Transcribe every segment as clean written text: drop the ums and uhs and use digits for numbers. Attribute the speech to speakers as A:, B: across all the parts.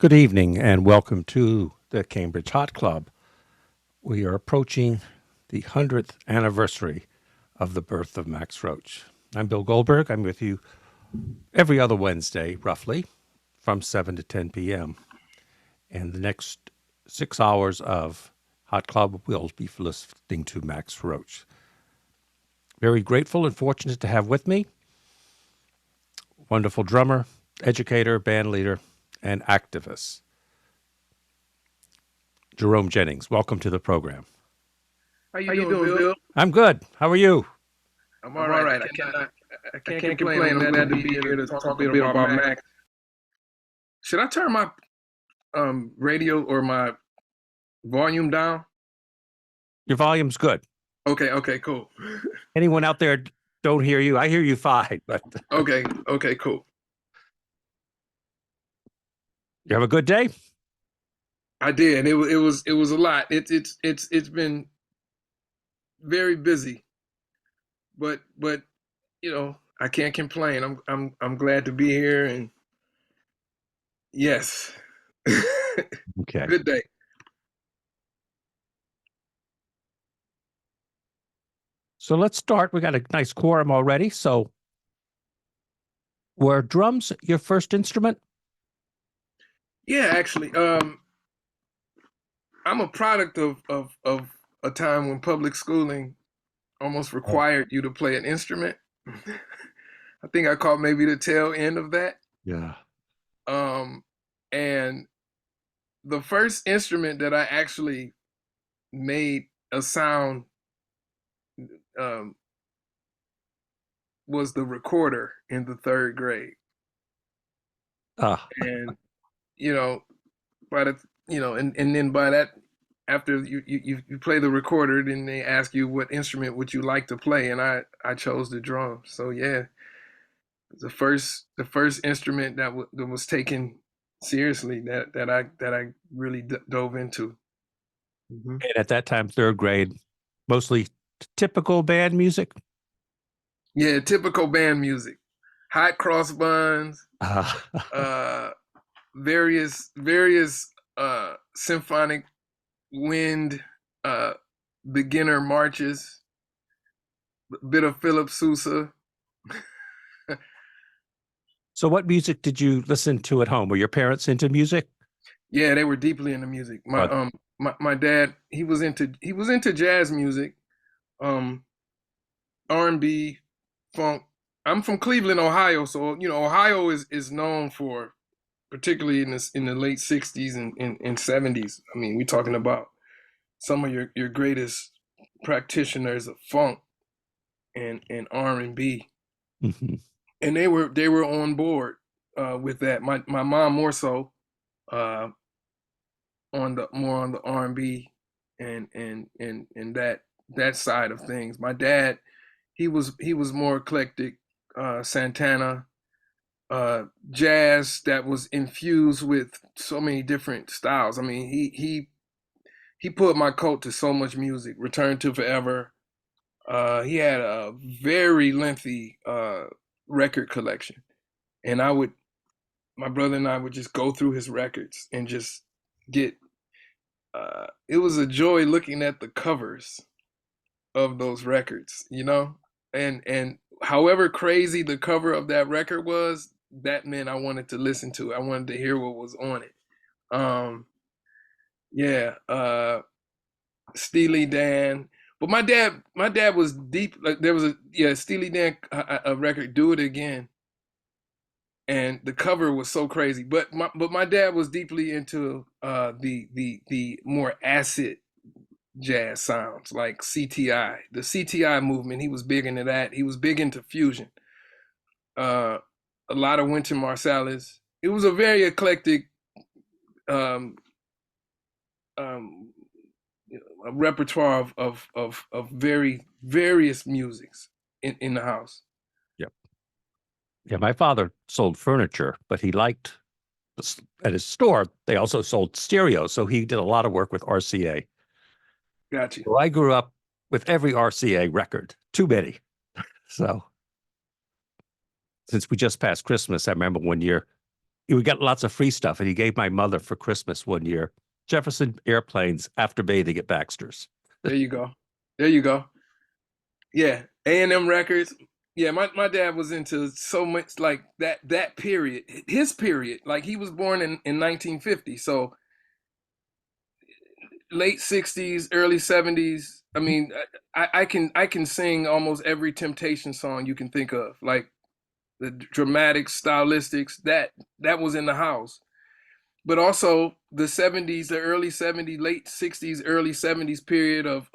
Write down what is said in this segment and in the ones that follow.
A: Good evening and welcome to the Cambridge Hot Club. We are approaching the 100th anniversary of the birth of Max Roach. I'm Bill Goldberg. I'm with you every other Wednesday, roughly, from 7 to 10 p.m. And the next 6 hours of Hot Club will be listening to Max Roach. Very grateful and fortunate to have with me wonderful drummer, educator, band leader, and activist, Jerome Jennings. Welcome to the program.
B: How you doing, Bill?
A: I'm good. How are you?
B: I'm all right. I can't complain. I'm glad to be here to talk a bit about Max. Should I turn my radio or my volume down?
A: Your volume's good.
B: Okay, cool.
A: Anyone out there don't hear you? I hear you fine, but
B: Okay, cool.
A: You have a good day?
B: I did. It was a lot. It's been very busy, but I can't complain. I'm glad to be here, and yes,
A: Okay.
B: good day.
A: So let's start. We got a nice quorum already. So were drums your first instrument?
B: Yeah, actually, I'm a product of a time when public schooling almost required you to play an instrument. I think I caught maybe the tail end of that.
A: Yeah.
B: Um, and the first instrument that I actually made a sound um, was the recorder in the third grade.
A: Ah,
B: And you know, by the and then by that, after you play the recorder, then they ask you what instrument would you like to play, and I chose the drum. So yeah, the first instrument that was taken seriously that I really dove into. Hmm.
A: and at that time, third grade, mostly typical band music.
B: Yeah, typical band music, hot cross buns,
A: Ah,
B: uh, various symphonic wind, uh, beginner marches, a bit of Philip Sousa.
A: so what music did you listen to at home? Were your parents into music?
B: Yeah, they were deeply into music. My
A: Or,
B: um my dad, he was into jazz music, um R&B, funk. I'm from Cleveland, Ohio, so Ohio is known for, particularly in the late '60s and '70s. I mean, we're talking about some of your greatest practitioners of funk and R&B,
A: Mhm.
B: and they were on board with that. My mom more so, uh, on the more on the R&B and that side of things. My dad, he was more eclectic, Santana, uh, jazz that was infused with so many different styles. I mean, he put my coat to so much music. Return to Forever. He had a very lengthy record collection, and my brother and I would just go through his records and just get. It was a joy looking at the covers of those records, and however crazy the cover of that record was, that meant I wanted to listen to it. I wanted to hear what was on it. Um, yeah, Steely Dan. But my dad was deep. Like there was Steely Dan a record, "Do It Again," and the cover was so crazy. But my dad was deeply into the more acid jazz sounds like CTI, the CTI movement. He was big into that. He was big into fusion. Uh, a lot of Wynton Marsalis. It was a very eclectic um, um, a repertoire of very various musics in the house.
A: Yeah. Yeah. My father sold furniture, but he liked at his store, they also sold stereos. So he did a lot of work with RCA.
B: Got you.
A: So I grew up with every RCA record, too many. So since we just passed Christmas, I remember one year we got lots of free stuff, and he gave my mother for Christmas one year Jefferson Airplanes After Bathing at Baxter's.
B: There you go. There you go. Yeah, A&M Records. Yeah, my dad was into so much like that period, his period. Like he was born in 1950, so late 60s, early 70s. I mean, I can sing almost every Temptation song you can think of. Like the dramatic stylistics that was in the house. But also the 70s, the early 70s, late 60s, early 70s period of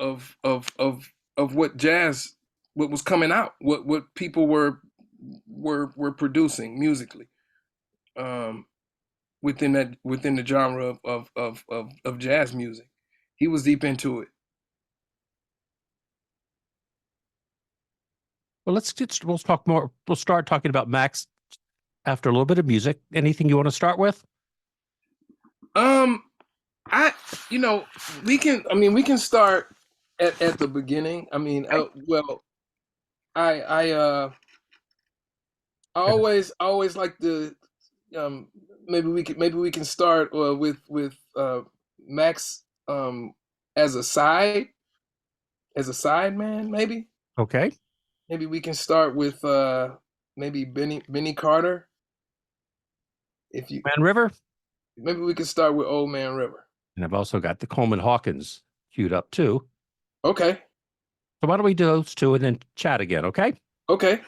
B: what jazz, what was coming out, what people were producing musically, um, within the genre of jazz music. He was deep into it.
A: Well, we'll talk more. We'll start talking about Max after a little bit of music. Anything you want to start with?
B: Um, I you know we can start at the beginning. I mean,
A: Okay.
B: well, I always like to um maybe we can start with Max as a side man maybe.
A: Okay.
B: Maybe we can start with maybe Benny Carter. If you
A: Man River.
B: Maybe we can start with Old Man River.
A: And I've also got the Coleman Hawkins queued up too.
B: Okay.
A: So why don't we do those two and then chat again? Okay.
B: Okay.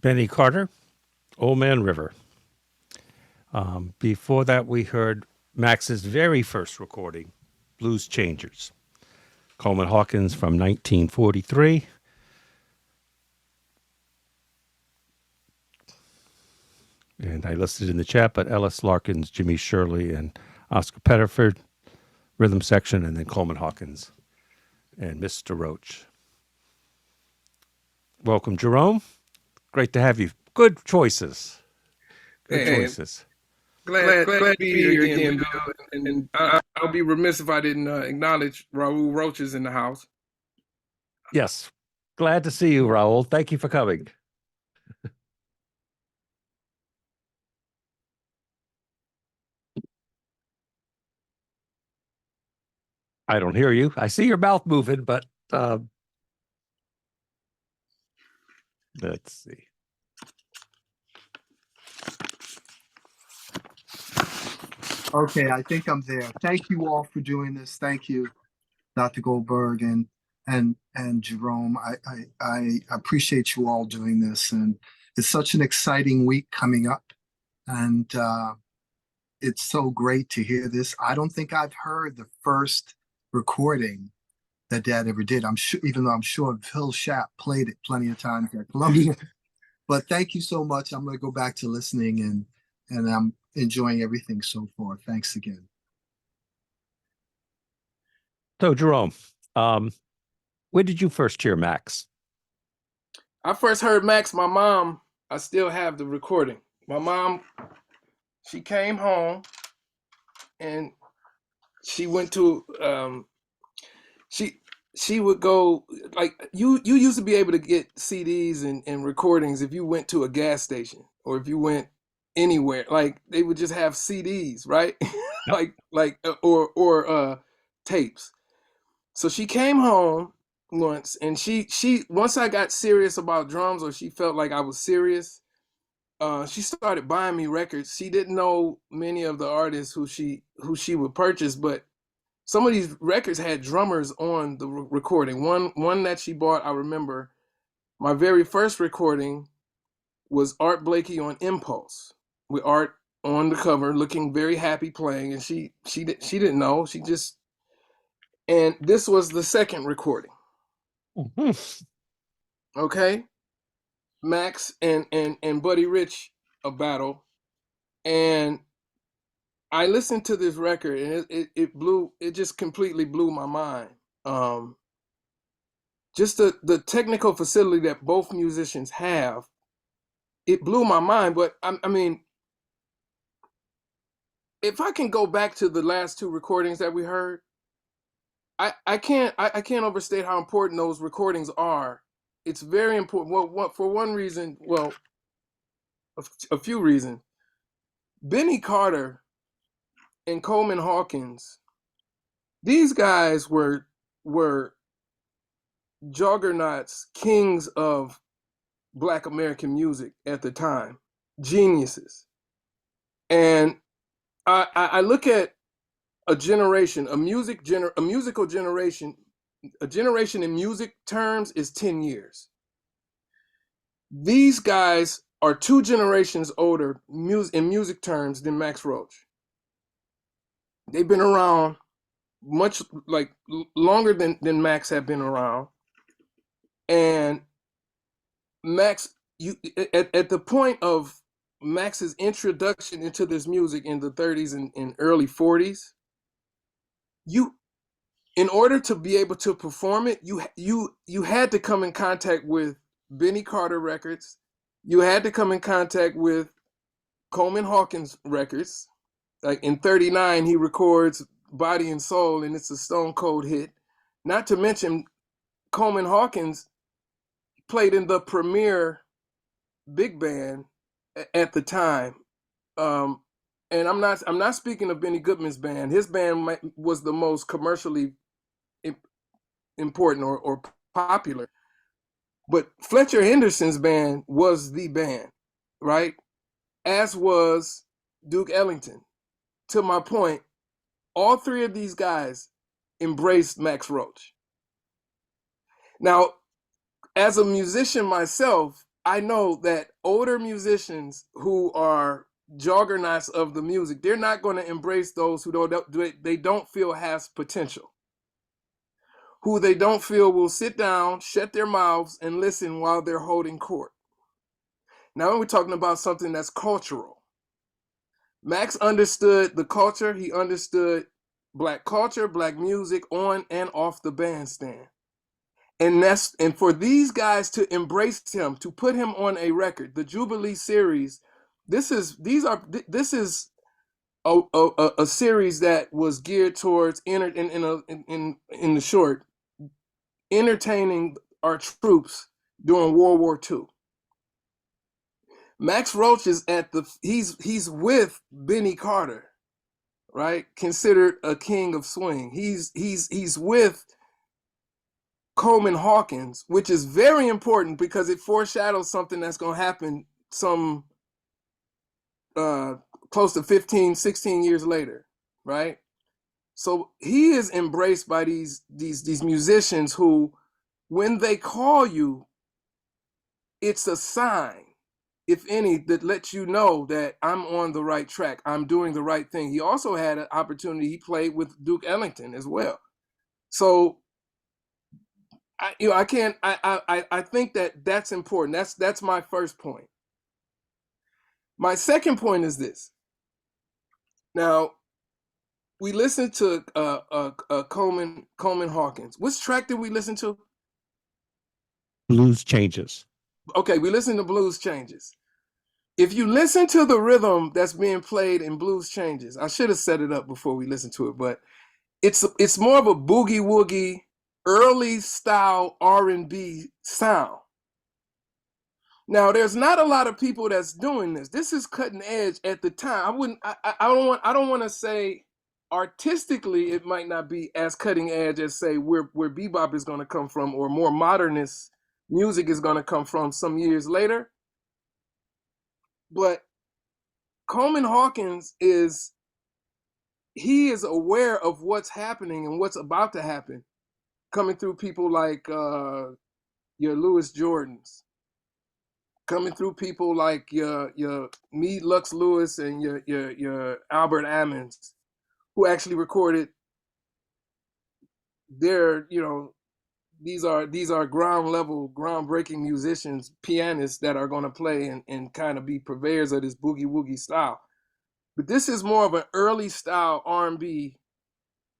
A: Benny Carter, Old Man River. Before that, we heard Max's very first recording, Blues Changers. Coleman Hawkins from 1943. And I listed in the chat, but Ellis Larkins, Jimmy Shirley, and Oscar Pettiford, rhythm section, and then Coleman Hawkins and Mr. Roach. Welcome, Jerome. Great to have you. Good choices. Good choices.
B: Glad to be here again, Bill. And I'll be remiss if I didn't acknowledge Raul Roach is in the house.
A: Yes. Glad to see you, Raul. Thank you for coming. I don't hear you. I see your mouth moving, but let's see.
C: Okay, I think I'm there. Thank you all for doing this. Thank you, Dr. Goldberg and Jerome. I appreciate you all doing this, and it's such an exciting week coming up, and it's so great to hear this. I don't think I've heard the first recording that Dad ever did. I'm sure, even though I'm sure Phil Schaap played it plenty of times at Columbia. But thank you so much. I'm going to go back to listening, and I'm enjoying everything so far. Thanks again.
A: So, Jerome, when did you first hear Max?
B: I first heard Max, my mom, I still have the recording. My mom, she came home and she went to she would go, like, you used to be able to get CDs and recordings if you went to a gas station or if you went anywhere. Like, they would just have CDs, right?
A: Yep.
B: or tapes. So she came home once, and she once I got serious about drums, or she felt like I was serious, she started buying me records. She didn't know many of the artists who she would purchase, but some of these records had drummers on the recording. One that she bought, I remember, my very first recording was Art Blakey on Impulse, with Art on the cover looking very happy playing, and she didn't know. She just, and this was the second recording.
A: Mm-hmm.
B: Okay, Max and Buddy Rich, a battle, and I listened to this record, and it just completely blew my mind. Just the technical facility that both musicians have, it blew my mind. But I mean, if I can go back to the last two recordings that we heard, I can't overstate how important those recordings are. It's very important. Well, for one reason, well, a few reasons. Benny Carter and Coleman Hawkins, these guys were juggernauts, kings of Black American music at the time, geniuses. And I look at a generation, a musical generation. A generation in music terms is 10 years. These guys are 2 generations older in music terms than Max Roach. They've been around much, like, longer than Max had been around. And Max, you at the point of Max's introduction into this music in the 30s and early 40s, you, in order to be able to perform it, you had to come in contact with Benny Carter records. You had to come in contact with Coleman Hawkins records. Like, in 39, he records Body and Soul, and it's a stone cold hit. Not to mention, Coleman Hawkins played in the premier big band at the time. And I'm not speaking of Benny Goodman's band. His band was the most commercially important or popular. But Fletcher Henderson's band was the band, right? As was Duke Ellington. To my point, all 3 of these guys embraced Max Roach. Now, as a musician myself, I know that older musicians who are juggernauts of the music, they're not going to embrace those who don't feel has potential, who they don't feel will sit down, shut their mouths, and listen while they're holding court. Now we're talking about something that's cultural. Max understood the culture. He understood Black culture, Black music on and off the bandstand. And for these guys to embrace him, to put him on a record, the Jubilee series, this is a series that was geared towards in the short, entertaining our troops during World War II. Max Roach is he's with Benny Carter, right? Considered a king of swing. He's with Coleman Hawkins, which is very important because it foreshadows something that's going to happen some close to 15, 16 years later, right? So he is embraced by these musicians who, when they call you, it's a sign, if any, that lets you know that I'm on the right track. I'm doing the right thing. He also had an opportunity. He played with Duke Ellington as well. So I think that's important. That's my first point. My second point is this. Now, we listened to Coleman Hawkins. Which track did we listen to?
A: Blues Changes.
B: Okay, we listened to Blues Changes. If you listen to the rhythm that's being played in Blues Changes, I should have set it up before we listened to it, but it's more of a boogie woogie, early style R&B sound. Now, there's not a lot of people that's doing this. This is cutting edge at the time. I don't want to say artistically it might not be as cutting edge as say where bebop is going to come from or more modernist music is going to come from some years later. But Coleman Hawkins is aware of what's happening and what's about to happen, coming through people like your Louis Jordans, coming through people like your Meade Lux Lewis and your Albert Ammons, who actually recorded their, these are groundbreaking musicians, pianists that are going to play and kind of be purveyors of this boogie woogie style. But this is more of an early style R&B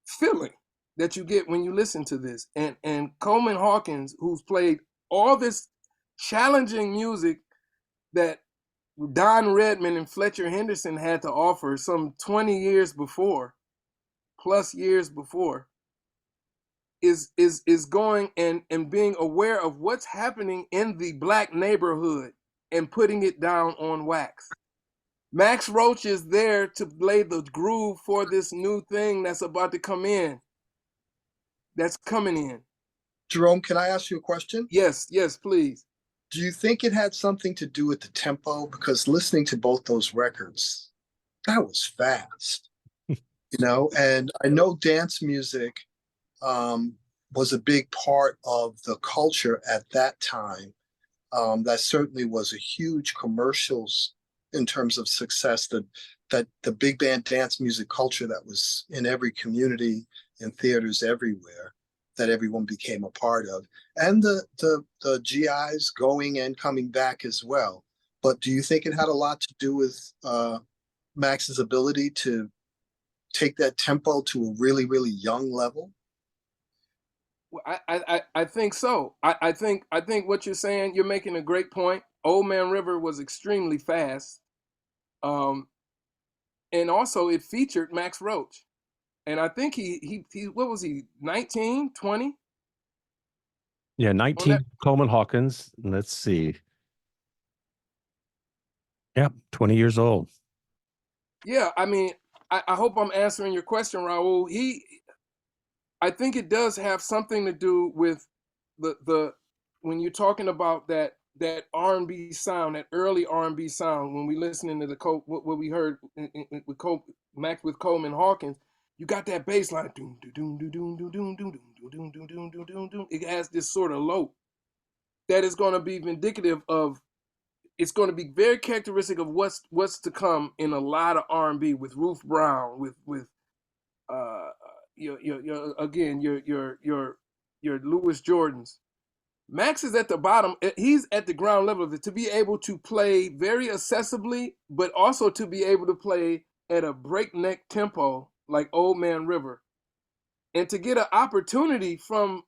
B: feeling that you get when you listen to this. And Coleman Hawkins, who's played all this challenging music that Don Redman and Fletcher Henderson had to offer some 20 years before, plus years before, is going and being aware of what's happening in the Black neighborhood and putting it down on wax. Max Roach is there to lay the groove for this new thing that's about to come in. That's coming in.
C: Jerome, can I ask you a question?
B: Yes, please.
C: Do you think it had something to do with the tempo? Because listening to both those records, that was fast, and I know dance music was a big part of the culture at that time. That certainly was a huge commercials in terms of success, that the big band dance music culture that was in every community, in theaters everywhere, that everyone became a part of, and the GIs going and coming back as well. But do you think it had a lot to do with Max's ability to take that tempo to a really, really young level?
B: Well, I think so. I think what you're saying, you're making a great point. Old Man River was extremely fast. And also it featured Max Roach. And I think he what was he, 19, 20?
A: Yeah, 19, Coleman Hawkins. Let's see. Yeah, 20 years old.
B: Yeah, I mean, I hope I'm answering your question, Raul. I think it does have something to do with the when you're talking about that R&B sound, that early R&B sound. When we listening to what we heard with Max with Coleman Hawkins, you got that bass line. It has this sort of low that is going to be indicative of it's going to be very characteristic of what's to come in a lot of R&B with Ruth Brown, with your again your Louis Jordans. Max is at the bottom. He's at the ground level of it, to be able to play very accessibly, but also to be able to play at a breakneck tempo like Old Man River, and to get an opportunity from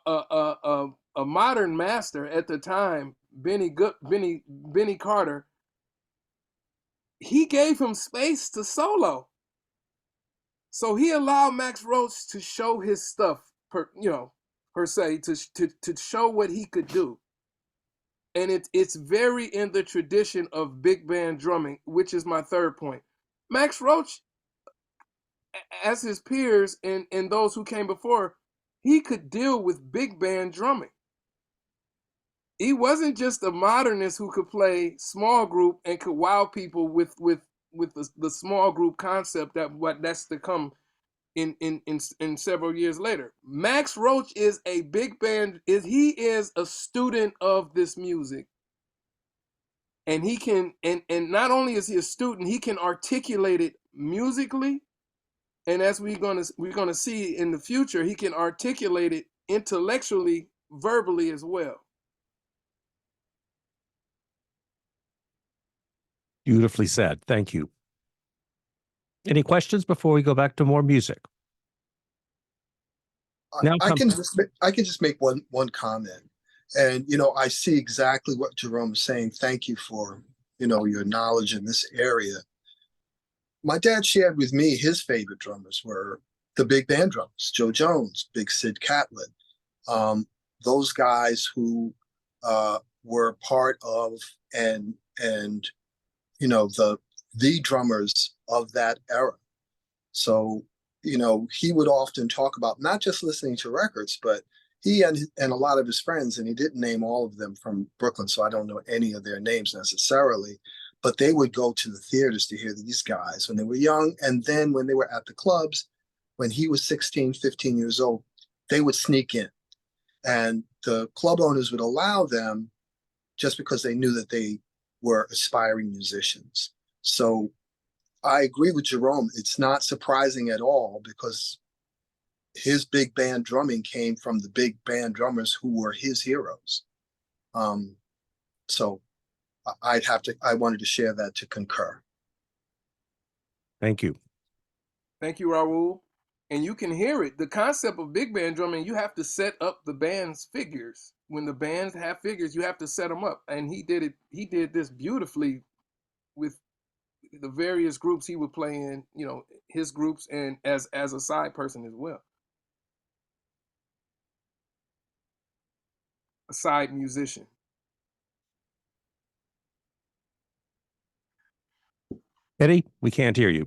B: a modern master at the time, Benny Carter. He gave him space to solo, so he allowed Max Roach to show his stuff, per se, to show what he could do. And it's very in the tradition of big band drumming, which is my third point. Max Roach, as his peers and those who came before, he could deal with big band drumming. He wasn't just a modernist who could play small group and could wow people with the small group concept that's to come in several years later. Max Roach is a big band. He is a student of this music, and he can and not only is he a student, he can articulate it musically, and as we're gonna see in the future, he can articulate it intellectually, verbally as well.
A: Beautifully said. Thank you. Any questions before we go back to more music?
C: I can just make one comment. And, I see exactly what Jerome is saying. Thank you for, your knowledge in this area. My dad shared with me his favorite drummers were the big band drummers, Joe Jones, Big Sid Catlett, those guys who were part of and the drummers of that era. So, he would often talk about not just listening to records, but he and a lot of his friends, and he didn't name all of them from Brooklyn, so I don't know any of their names necessarily, but they would go to the theaters to hear these guys when they were young. And then when they were at the clubs, when he was 16, 15 years old, they would sneak in. And the club owners would allow them just because they knew that they were aspiring musicians. So I agree with Jerome. It's not surprising at all because his big band drumming came from the big band drummers who were his heroes. So I wanted to share that to concur.
A: Thank you.
B: Thank you, Raul. And you can hear it. The concept of big band drumming, you have to set up the band's figures. When the bands have figures, you have to set them up. And he did it. He did this beautifully with the various groups he would play in, his groups, and as a side person as well. A side musician.
A: Eddie, we can't hear you.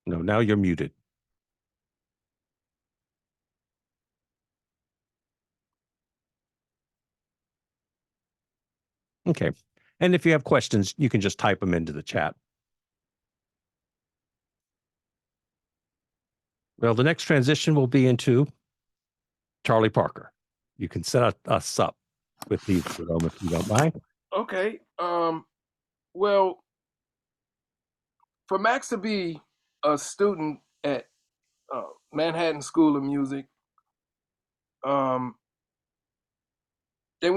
A: No, now you're muted. Okay. And if you have questions, you can just type them into the chat. Well, the next transition will be into Charlie Parker. You can set us up with these, Jerome, if you don't mind.
B: Okay. Well, for Max to be a student at Manhattan School of Music, they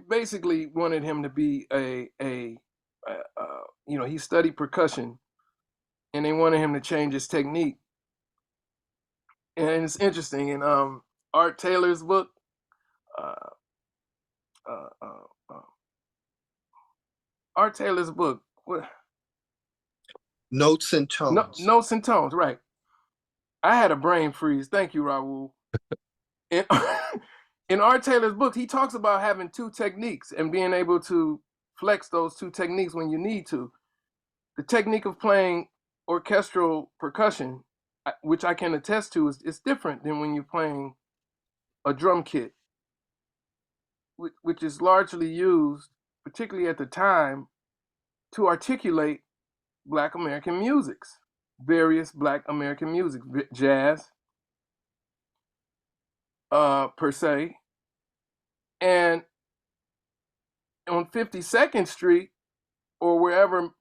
B: basically wanted him to be he studied percussion, and they wanted him to change his technique. And it's interesting in Art Taylor's book, Art Taylor's book, what?
C: Notes and Tones.
B: Notes and Tones, right. I had a brain freeze. Thank you, Raul. In Art Taylor's book, he talks about having two techniques and being able to flex those two techniques when you need to. The technique of playing orchestral percussion, which I can attest to, is different than when you're playing a drum kit, which is largely used, particularly at the time, to articulate Black American musics, various Black American music, jazz, per se. And on 52nd Street, or wherever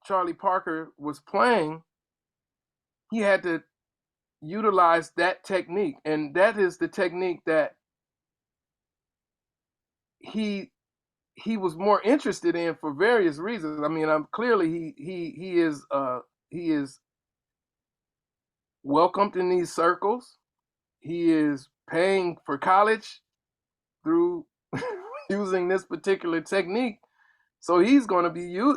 B: Charlie Parker was playing, he had to utilize that technique. And that is the technique that he was more interested in for various reasons. I mean, clearly he is welcomed in these circles. He is paying for college through using this particular technique. So he's going to do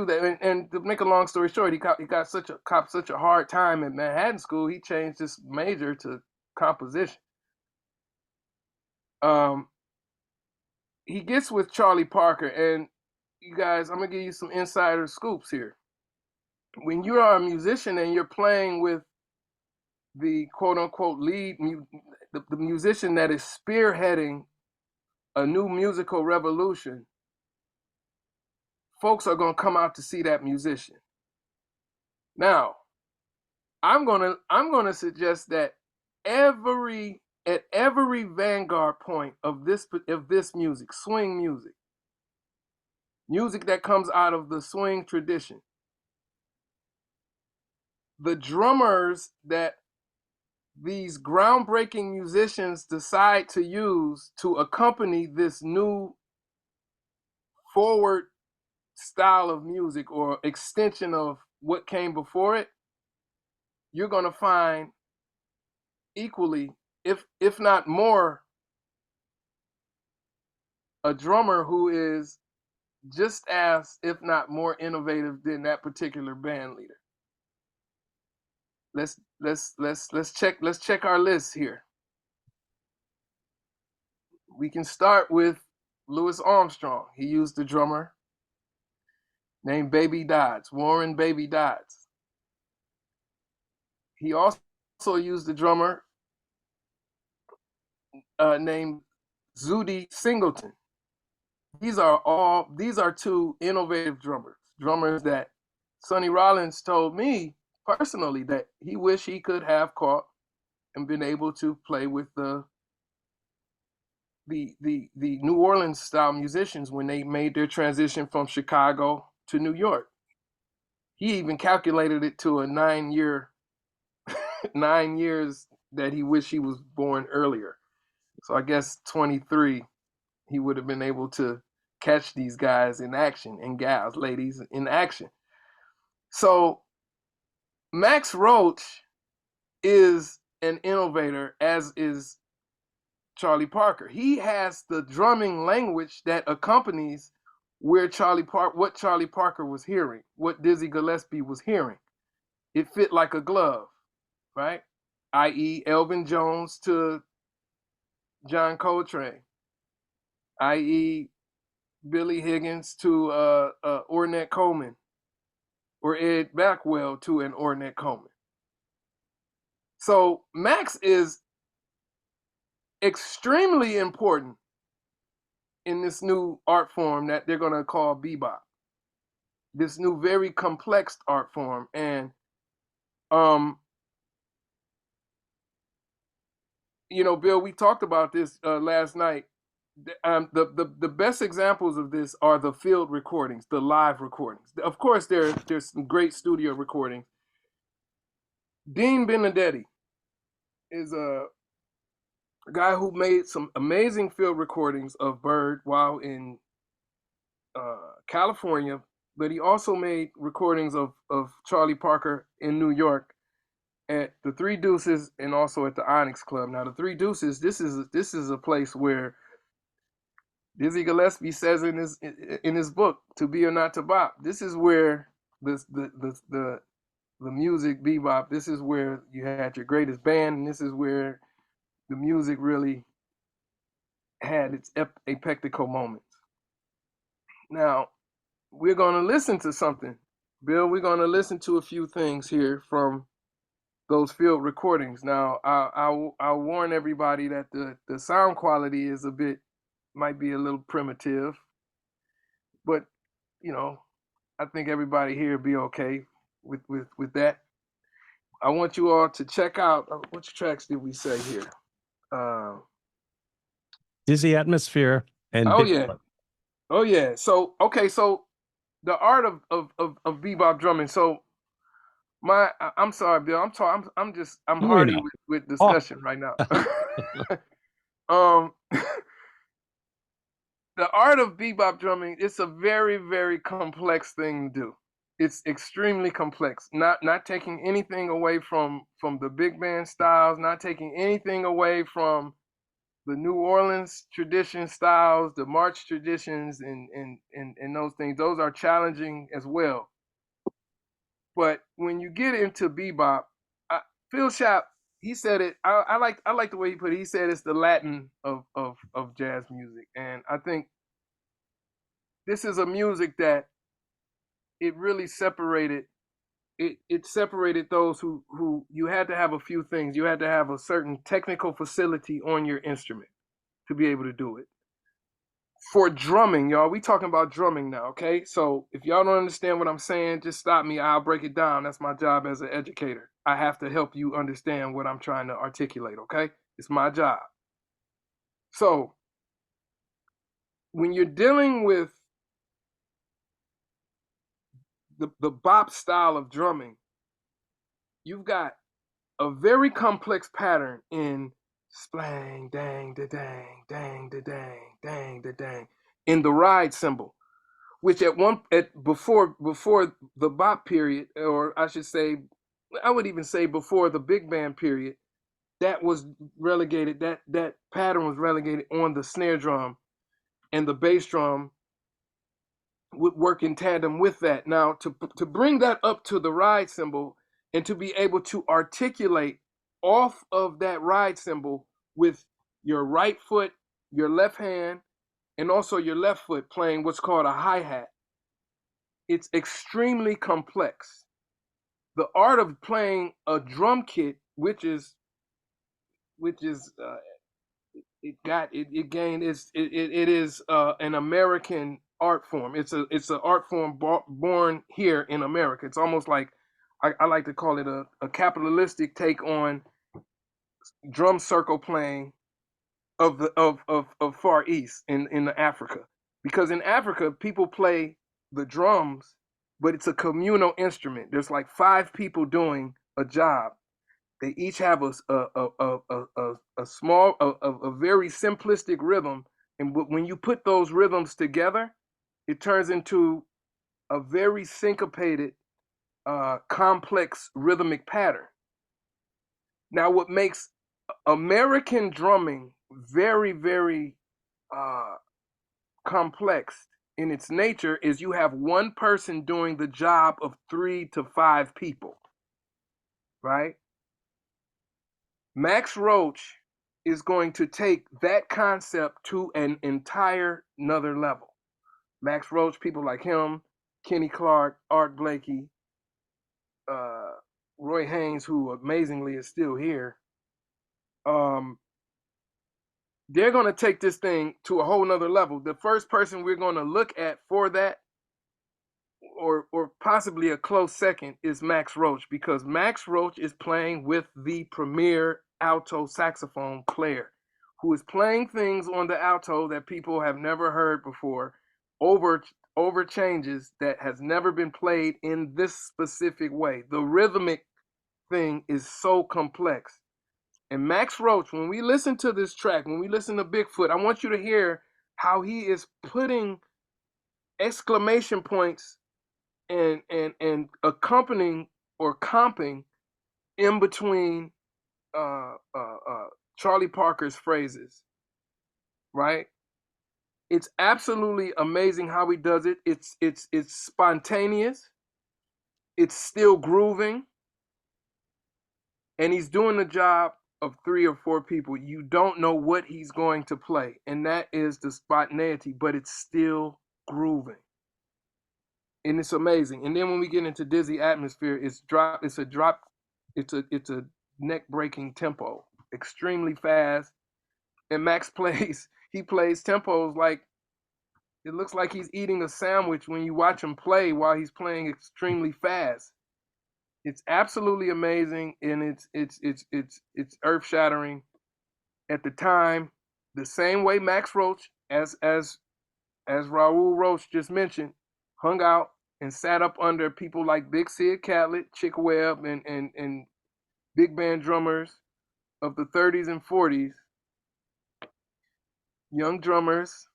B: that. And to make a long story short, he got such a hard time at Manhattan School. He changed his major to composition. He gets with Charlie Parker, and you guys, I'm gonna give you some insider scoops here. When you are a musician and you're playing with the quote unquote the musician that is spearheading a new musical revolution, folks are gonna come out to see that musician. Now, I'm gonna suggest that at every vanguard point of this music, swing music that comes out of the swing tradition, the drummers that these groundbreaking musicians decide to use to accompany this new forward style of music or extension of what came before it, you're going to find equally, if not more, a drummer who is just as, if not more, innovative than that particular band leader. Let's check our list here. We can start with Louis Armstrong. He used a drummer named Baby Dodds, Warren Baby Dodds. He also used a drummer named Zudi Singleton. These are two innovative drummers that Sonny Rollins told me personally that he wished he could have caught and been able to play with the New Orleans style musicians when they made their transition from Chicago to New York. He even calculated it to a 9 years that he wished he was born earlier. So I guess 23, he would have been able to catch these guys in action, and gals, ladies in action. So Max Roach is an innovator, as is Charlie Parker. He has the drumming language that accompanies what Charlie Parker was hearing, what Dizzy Gillespie was hearing. It fit like a glove, right? I.e. Elvin Jones to John Coltrane, i.e. Billy Higgins to Ornette Coleman, or Ed Backwell to an Ornette Coleman. So Max is extremely important in this new art form that they're going to call bebop, this new very complex art form. And Bill, we talked about this last night. The best examples of this are the field recordings, the live recordings. Of course, there's some great studio recordings. Dean Benedetti is a guy who made some amazing field recordings of Bird while in California, but he also made recordings of Charlie Parker in New York at the Three Deuces and also at the Onyx Club. Now, the Three Deuces, this is a place where Dizzy Gillespie says in his book, To Be or Not to Bop, this is where the music bebop, this is where you had your greatest band, and this is where the music really had its apexical moments. Now, we're going to listen to something. Bill, we're going to listen to a few things here from those field recordings. Now, I'll warn everybody that the sound quality is might be a little primitive, but you know, I think everybody here will be okay with that. I want you all to check out which tracks did we say here?
A: Dizzy Atmosphere and
B: Oh yeah,
A: Bigfoot.
B: oh yeah. So okay, so the art of bebop drumming. So I'm sorry, Bill. I'm
A: No, you're
B: hardy
A: not.
B: with
A: Oh,
B: discussion right now. um, the art of bebop drumming, it's a very, very complex thing to do. It's extremely complex. Not taking anything away from the big band styles, not taking anything away from the New Orleans tradition styles, the march traditions, and those things. Those are challenging as well. But when you get into bebop, Phil Shap, he said it. I like the way he put it. He said it's the Latin of jazz music, and I think this is a music that it really separated. It separated those who you had to have a few things. You had to have a certain technical facility on your instrument to be able to do it. For drumming, y'all, we talking about drumming now, okay? So if y'all don't understand what I'm saying, just stop me. I'll break it down. That's my job as an educator. I have to help you understand what I'm trying to articulate, okay? It's my job. So when you're dealing with the bop style of drumming, you've got a very complex pattern in splang, dang, da dang, dang, da dang, dang, da dang, in the ride cymbal, which before the bop period, or I should say, I would even say before the big band period, that was relegated. That pattern was relegated on the snare drum, and the bass drum would work in tandem with that. Now, to bring that up to the ride cymbal and to be able to articulate off of that ride cymbal with your right foot, your left hand, and also your left foot playing what's called a hi-hat. It's extremely complex. The art of playing a drum kit, which is it gained it is an American art form. It's an art form born here in America. It's almost like I like to call it a capitalistic take on drum circle playing of the of Far East in Africa, because in Africa people play the drums, but it's a communal instrument. There's like 5 people doing a job. They each have a small a very simplistic rhythm, and when you put those rhythms together, it turns into a very syncopated, complex rhythmic pattern. Now, what makes American drumming very, very uh, complex in its nature is you have one person doing the job of 3 to 5 people, right? Max Roach is going to take that concept to an entire another level. Max Roach, people like him, Kenny Clark, Art Blakey, uh, Roy Haynes, who amazingly is still here. Um, they're going to take this thing to a whole nother level. The first person we're going to look at for that, or possibly a close second, is Max Roach, because Max Roach is playing with the premier alto saxophone player, who is playing things on the alto that people have never heard before, over changes that has never been played in this specific way. The rhythmic thing is so complex. And Max Roach, when we listen to this track, when we listen to Bigfoot, I want you to hear how he is putting exclamation points and accompanying or comping in between uh, uh, uh, Charlie Parker's phrases, right? It's absolutely amazing how he does it. It's spontaneous. It's still grooving, and he's doing the job of 3 or 4 people. You don't know what he's going to play, and that is the spontaneity, but it's still grooving, and it's amazing. And then when we get into Dizzy Atmosphere, it's a neck breaking tempo, extremely fast. And Max plays tempos like It looks like he's eating a sandwich when you watch him play while he's playing extremely fast. It's absolutely amazing, and it's earth shattering. At the time, the same way Max Roach, as Raul Roach just mentioned, hung out and sat up under people like Big Sid Catlett, Chick Webb, and big band drummers of the 30s and 40s, young drummers,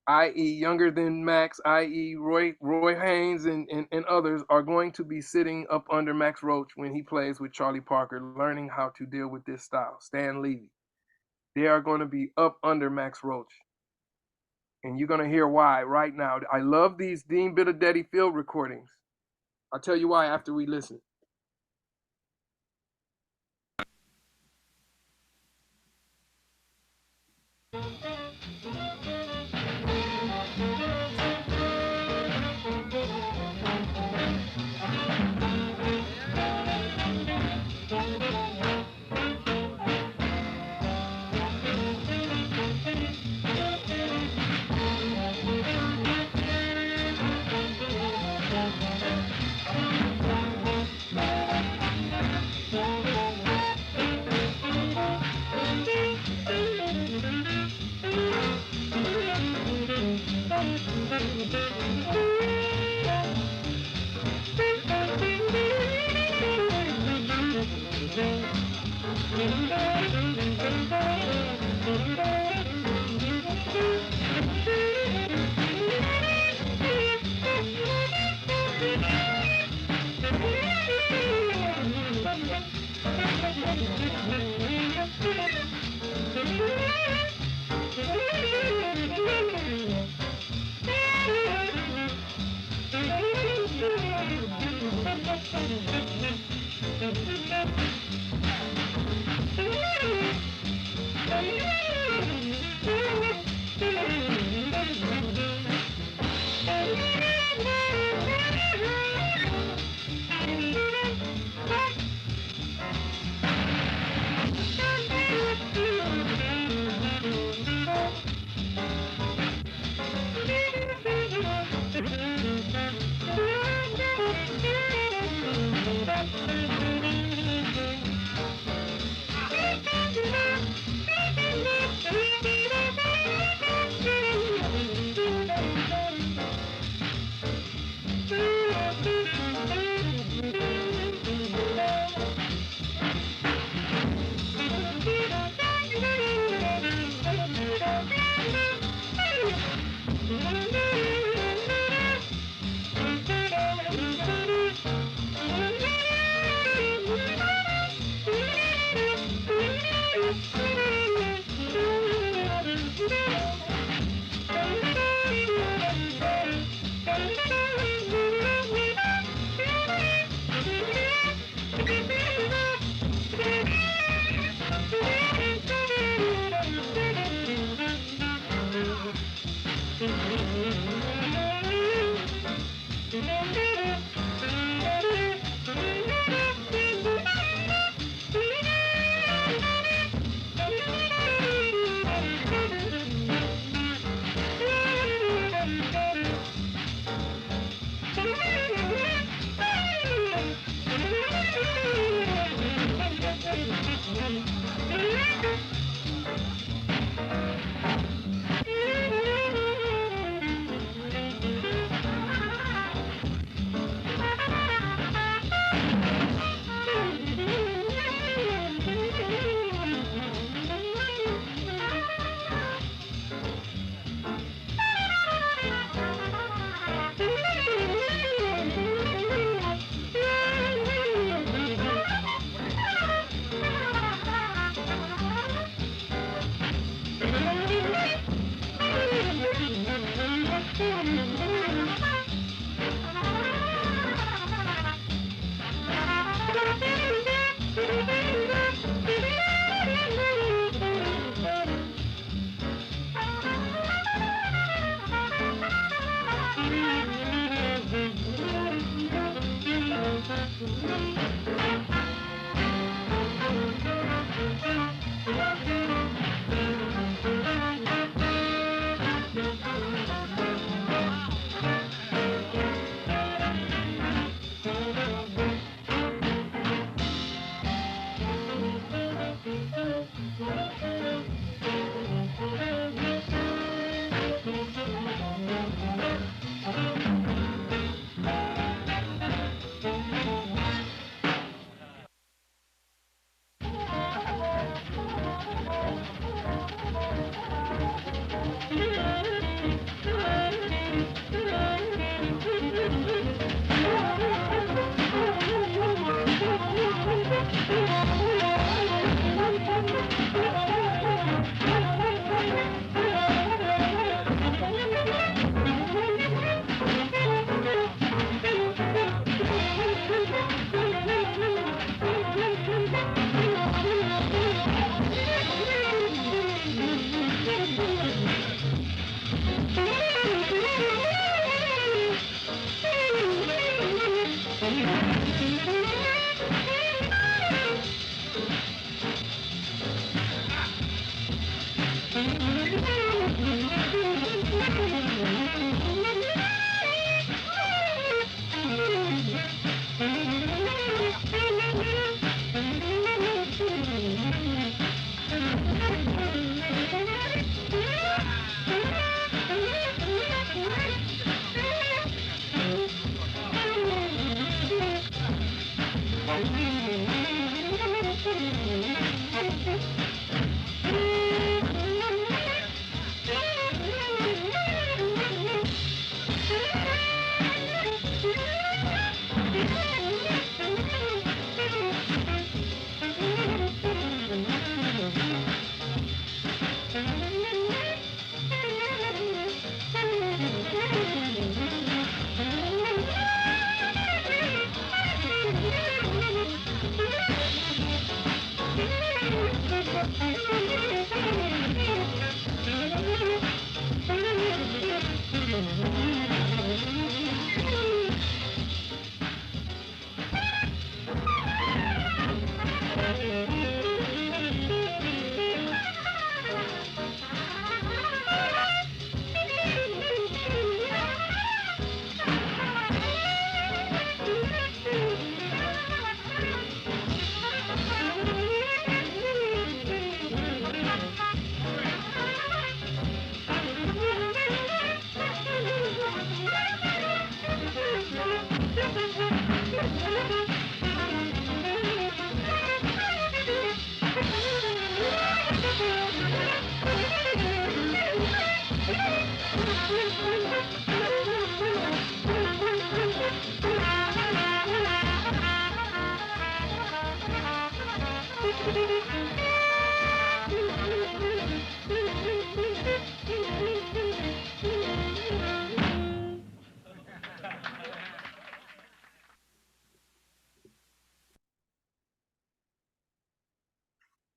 B: i.e., younger than Max, i.e., Roy Haynes, and others, are going to be sitting up under Max Roach when he plays with Charlie Parker, learning how to deal with this style. Stan Levy. They are going to be up under Max Roach. And you're going to hear why right now. I love these Dean Bittadetti field recordings. I'll tell you why after we listen.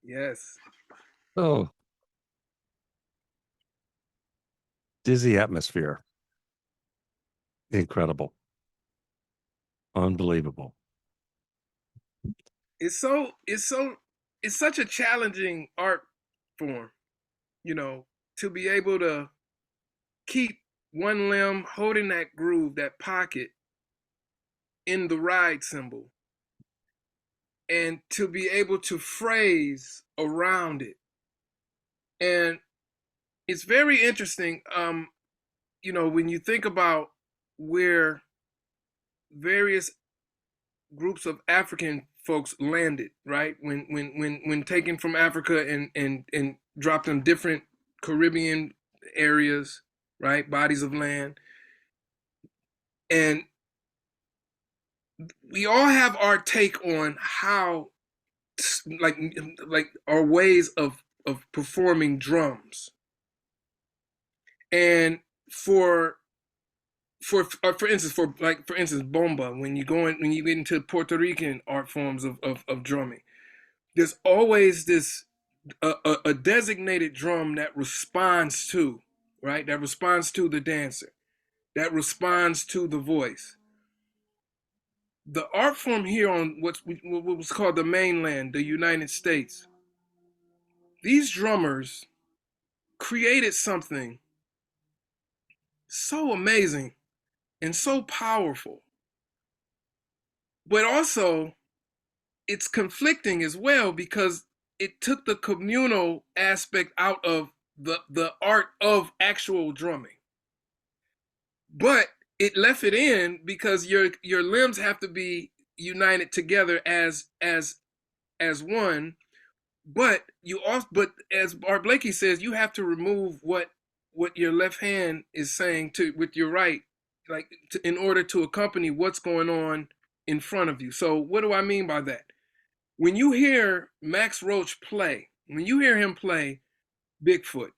B: Yes.
A: Oh, dizzy atmosphere. Incredible. Unbelievable.
B: It's such a challenging art form, you know, to be able to keep one limb holding that groove, that pocket in the ride cymbal, and to be able to phrase around it. And it's very interesting, when you think about where various groups of African folks landed, right? When taken from Africa and dropped in different Caribbean areas, right? Bodies of land. And we all have our take on how like our ways of performing drums. And for instance, bomba, when you get into Puerto Rican art forms of drumming, there's always this a designated drum that responds to, right? That responds to the dancer, that responds to the voice. The art form here on what was called the mainland, the United States, these drummers created something so amazing and so powerful, but also it's conflicting as well because it took the communal aspect out of the art of actual drumming, but it left it in because your limbs have to be united together as one. But as Art Blakey says, you have to remove what what your left hand is saying to with your right, like in order to accompany what's going on in front of you. So what do I mean by that? When you hear Max Roach play, when you hear him play Bigfoot,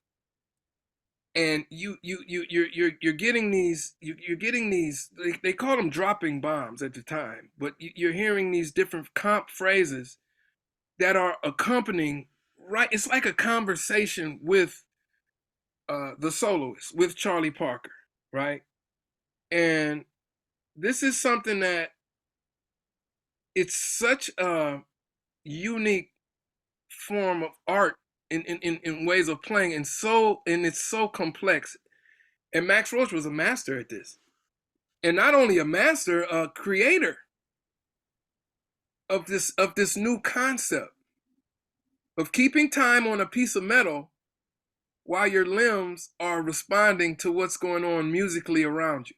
B: and you're getting these you're getting these they call them dropping bombs at the time, but you're hearing these different comp phrases that are accompanying, right? It's like a conversation with the soloist, with Charlie Parker, right? And this is something that it's such a unique form of art in ways of playing, and it's so complex. And Max Roach was a master at this. And not only a master, a creator of this new concept of keeping time on a piece of metal while your limbs are responding to what's going on musically around you.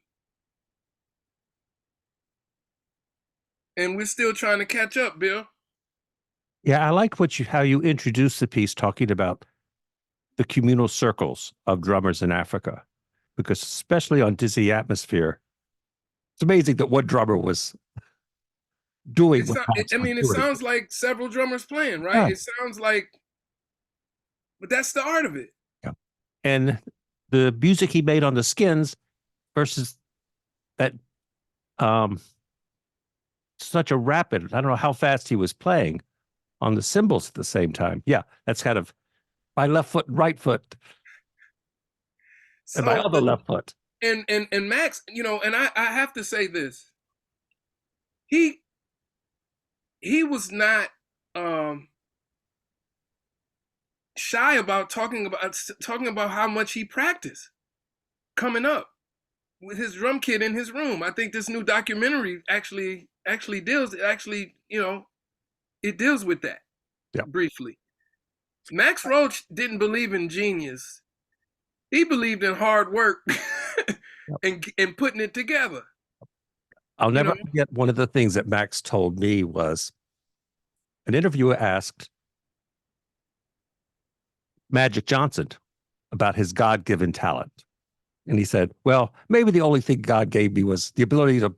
B: And we're still trying to catch up, Bill.
A: Yeah, I like how you introduced the piece talking about the communal circles of drummers in Africa, because especially on Dizzy Atmosphere, it's amazing that one drummer was doing
B: It's
A: what
B: not,
A: Max
B: I
A: was
B: mean, it
A: doing.
B: sounds like several drummers playing, right?
A: Yeah.
B: It sounds like, but that's the art of it.
A: Yeah. And the music he made on the Skins versus that such a rapid, I don't know how fast he was playing on the cymbals at the same time. Yeah, that's kind of my left foot, right foot, and my
B: So,
A: other left foot.
B: and Max, and I have to say this. He was not shy about talking about how much he practiced coming up with his drum kit in his room. I think this new documentary actually deals it deals with that briefly. Max Roach didn't believe in genius. He believed in hard work and putting it together.
A: I'll never forget one of the things that Max told me was an interviewer asked Magic Johnson about his God-given talent. And he said, well, maybe the only thing God gave me was the ability to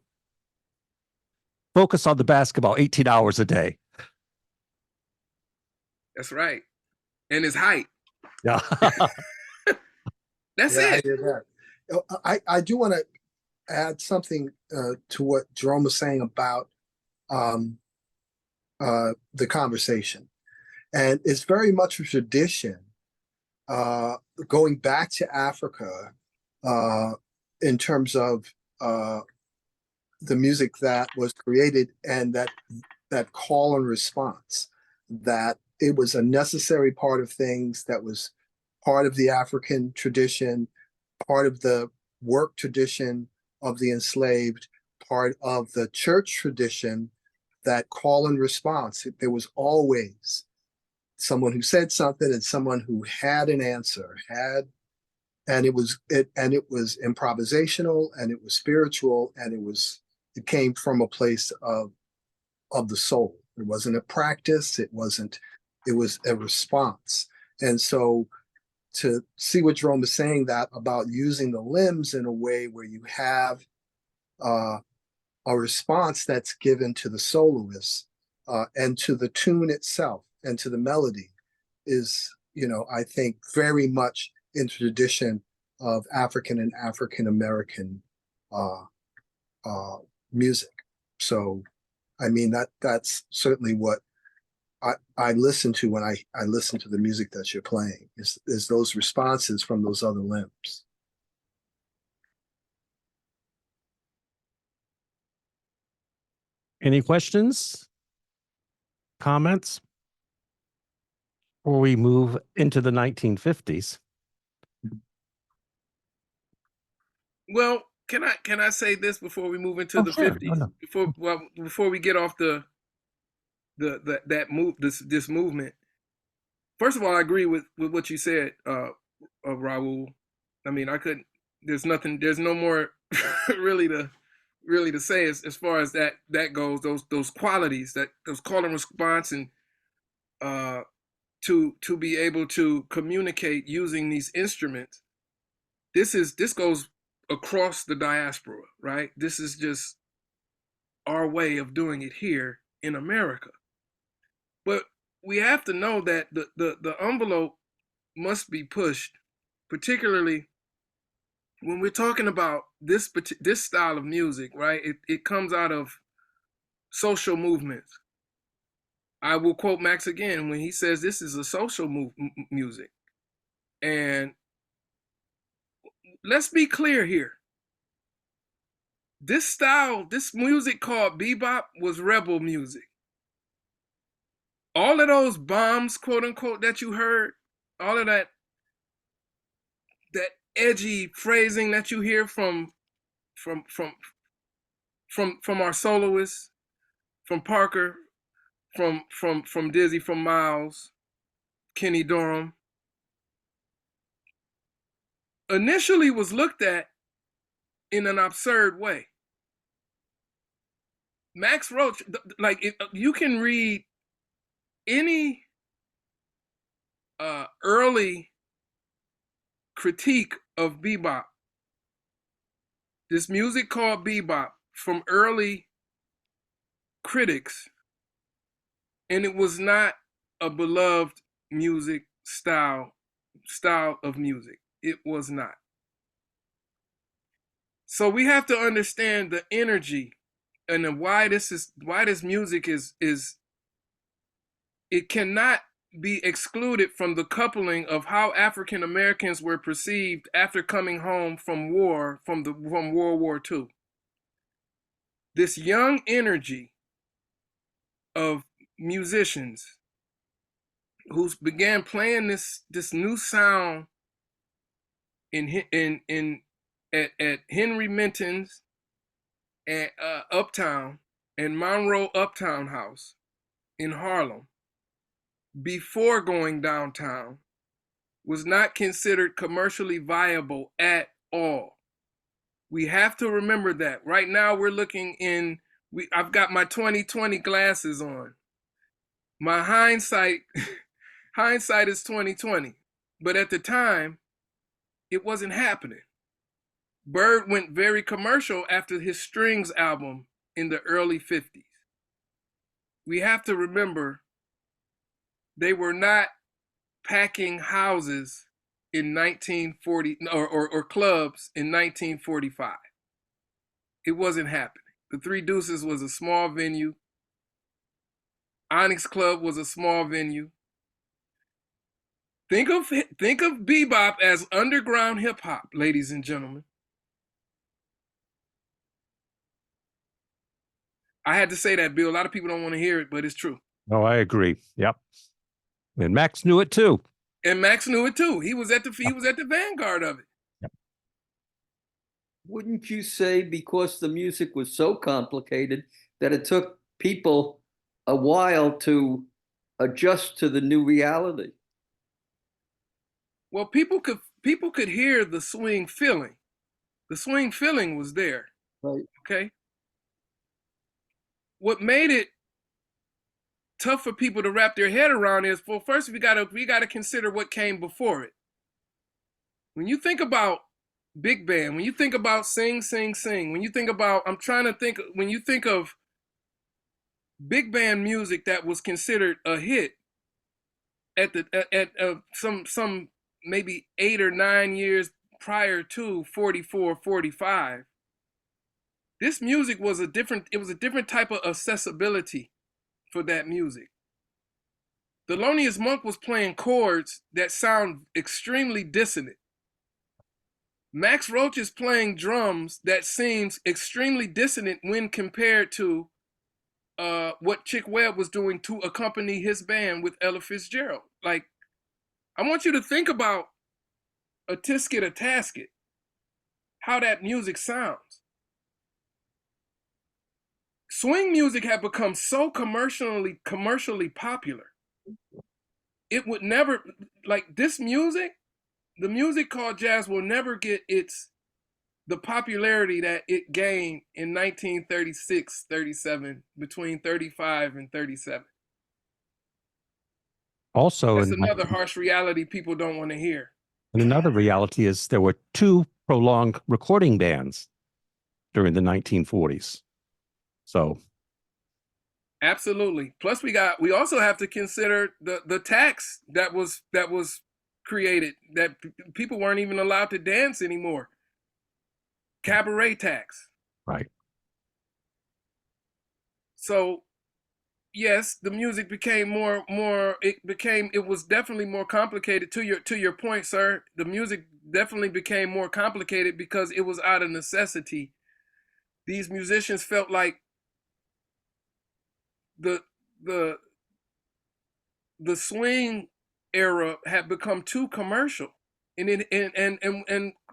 A: focus on the basketball 18 hours a day.
B: That's right. And his height.
A: Yeah.
B: That's
C: Yeah,
B: it.
C: I hear that. I do want to add something to what Jerome was saying about the conversation. And it's very much a tradition going back to Africa in terms of the music that was created and that call and response, that it was a necessary part of things, that was part of the African tradition, part of the work tradition of the enslaved, part of the church tradition, that call and response. There was always someone who said something and someone who had an answer, and it was improvisational, and it was spiritual, and it came from a place of the soul. It wasn't a practice, it was a response. And so to see what Jerome is saying, that about using the limbs in a way where you have a response that's given to the soloist and to the tune itself and to the melody is, I think very much in tradition of African and African American music. So, I mean, that's certainly what I listen to when I listen to the music that you're playing, is those responses from those other limbs.
A: Any questions? Comments? Before we move into the 1950s.
B: Well, can I say this before we move into the
A: Sure.
B: 50s? Before we get off this movement. First of all, I agree with what you said, Raul. I mean, there's no more really to say as far as that goes. Those qualities, those call and response, and to be able to communicate using these instruments this goes across the diaspora, right? This is just our way of doing it here in America. But we have to know that the envelope must be pushed, particularly when we're talking about this style of music, right? It comes out of social movements. I will quote Max again when he says this is a social music. And let's be clear here. This style, this music called bebop was rebel music. All of those bombs, quote unquote, that you heard, all of that edgy phrasing that you hear from our soloists, from Parker, from Dizzy, from Miles, Kenny Dorham, initially was looked at in an absurd way. Max Roach, you can read any early critique of bebop, this music called bebop, from early critics, and it was not a beloved music style of music. It was not. So we have to understand the energy and why this music is it cannot be excluded from the coupling of how African Americans were perceived after coming home from war, from World War II. This young energy of musicians who began playing this new sound at Henry Minton's and Uptown and Monroe Uptown House in Harlem before going downtown was not considered commercially viable at all. We have to remember that. Right now we're looking I've got my 2020 glasses on. My hindsight is 2020. But at the time, it wasn't happening. Bird went very commercial after his Strings album in the early 50s. We have to remember they were not packing houses in 1940 or clubs in 1945. It wasn't happening. The Three Deuces was a small venue. Onyx Club was a small venue. Think of bebop as underground hip hop, ladies and gentlemen. I had to say that, Bill. A lot of people don't want to hear it, but it's true.
A: No, I agree. Yep. And Max knew it too.
B: And Max knew it too. He was at the vanguard of it.
A: Yep.
D: Wouldn't you say because the music was so complicated that it took people a while to adjust to the new reality?
B: Well, people could hear the swing feeling. The swing feeling was there.
D: Right.
B: Okay. What made it tough for people to wrap their head around is, well, first we gotta consider what came before it. When you think about big band, when you think about sing, sing, sing, when you think about, when you think of big band music that was considered a hit at some maybe 8 or 9 years prior to 44, 45, this music was a different type of accessibility for that music. Thelonious Monk was playing chords that sound extremely dissonant. Max Roach is playing drums that seems extremely dissonant when compared to what Chick Webb was doing to accompany his band with Ella Fitzgerald. Like, I want you to think about a Tisket, a Tasket, how that music sounds. Swing music had become so commercially popular. It would never, like this music, the music called jazz will never get the popularity that it gained in 1936, 37, between 35 and 37.
A: Also,
B: that's another harsh reality people don't want to hear.
A: And another reality is there were two prolonged recording bans during the 1940s. So
B: Absolutely. Plus, we also have to consider the tax that was created, that people weren't even allowed to dance anymore. Cabaret tax.
A: right.
B: So yes, the music became it was definitely more complicated. To your point, sir, the music definitely became more complicated because it was out of necessity. These musicians felt like the the the swing era had become too commercial, and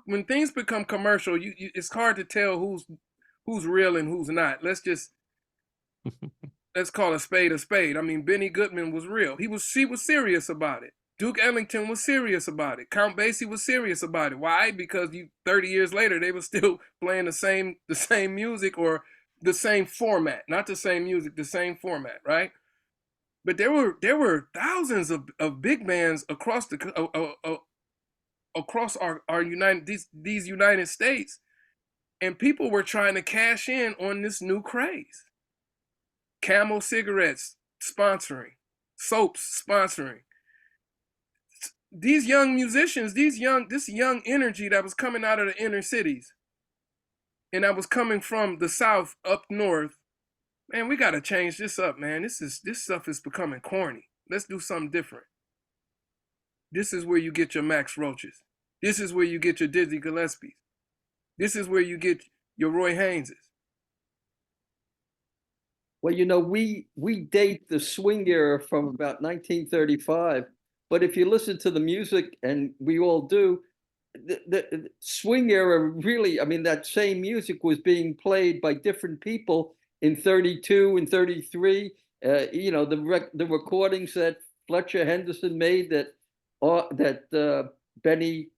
B: when things become commercial, it's hard to tell who's real and who's not. Let's call a spade a spade. I mean, Benny Goodman was real. She was serious about it. Duke Ellington was serious about it. Count Basie was serious about it. Why? Because 30 years later they were still playing the same music, or the same format, not the same music, the same format, right? But there were thousands of big bands across across our these United States, and people were trying to cash in on this new craze. Camel cigarettes sponsoring, soaps sponsoring. These young musicians, this young energy that was coming out of the inner cities, and that was coming from the South up north. Man, we got to change this up, man. This stuff is becoming corny. Let's do something different. This is where you get your Max Roaches. This is where you get your Dizzy Gillespies. This is where you get your Roy Hayneses.
D: Well, we date the swing era from about 1935, but if you listen to the music, and we all do, the swing era really, I mean, that same music was being played by different people in 32 and 33. The recordings that Fletcher Henderson made that Benny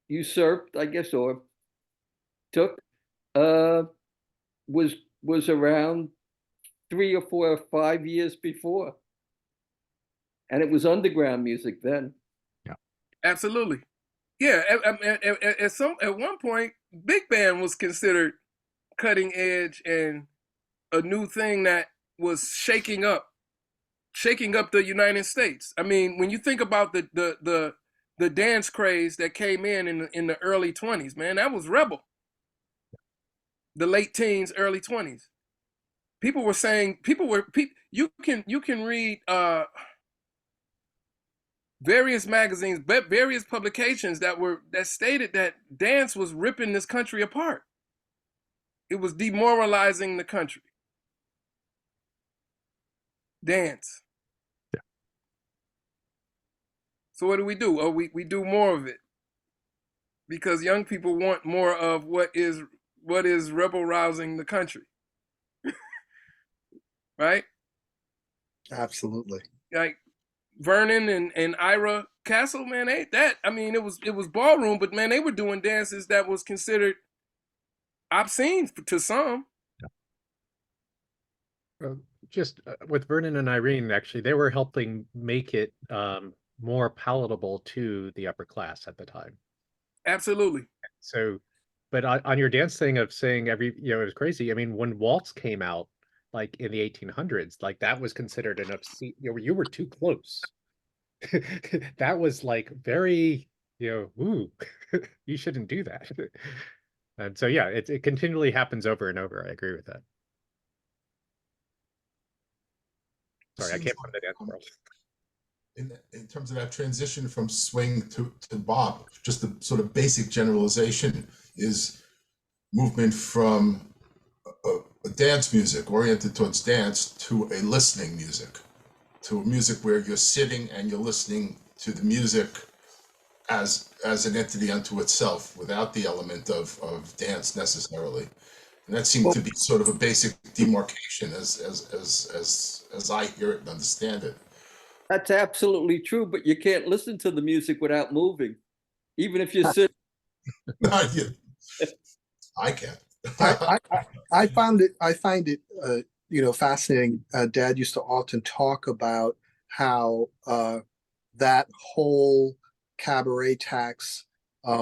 D: usurped, I guess, or took, was around 3 or 4 or 5 years before, and it was underground music then.
A: Yeah,
B: absolutely. Yeah, at one point, big band was considered cutting edge and a new thing that was shaking up the United States. I mean, when you think about the dance craze that came in the early 20s, man, that was rebel. The late teens, early 20s. People were saying, you can read various magazines, various publications that stated that dance was ripping this country apart. It was demoralizing the country. Dance.
A: yeah.
B: So what do? Oh, we do more of it, because young people want more of what is rebel rousing the country. Right?
C: Absolutely.
B: Like Vernon and Ira Castle, man, I mean, it was ballroom, but man, they were doing dances that was considered obscene to some.
E: Just with Vernon and Irene, actually, they were helping make it more palatable to the upper class at the time.
B: Absolutely.
E: So, but on your dance thing of saying it was crazy. I mean, when waltz came out, like in the 1800s, like that was considered an obscene. You were too close. That was like very, ooh, you shouldn't do that. And so, yeah, it continually happens over and over. I agree with that. Sorry, I can't put that in.
F: In terms of that transition from swing to bop, just the sort of basic generalization is movement from a dance music oriented towards dance to a listening music, to a music where you're sitting and you're listening to the music as an entity unto itself, without the element of dance necessarily. And that seemed to be sort of a basic demarcation as I hear it and understand it.
D: That's absolutely true, but you can't listen to the music without moving, even if you sit.
F: I can.
C: I find it fascinating. Dad used to often talk about how that whole cabaret tax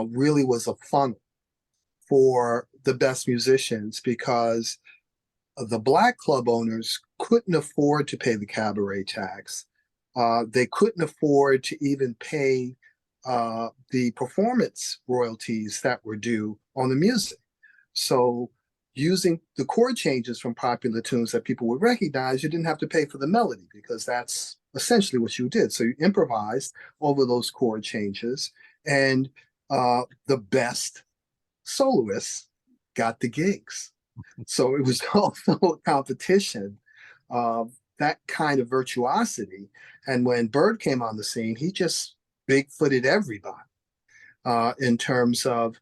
C: really was a funnel for the best musicians because the black club owners couldn't afford to pay the cabaret tax. They couldn't afford to even pay the performance royalties that were due on the music. So using the chord changes from popular tunes that people would recognize, you didn't have to pay for the melody because that's essentially what you did. So you improvised over those chord changes, and the best soloists got the gigs. So it was also a competition of that kind of virtuosity. And when Bird came on the scene, he just big-footed everybody in terms of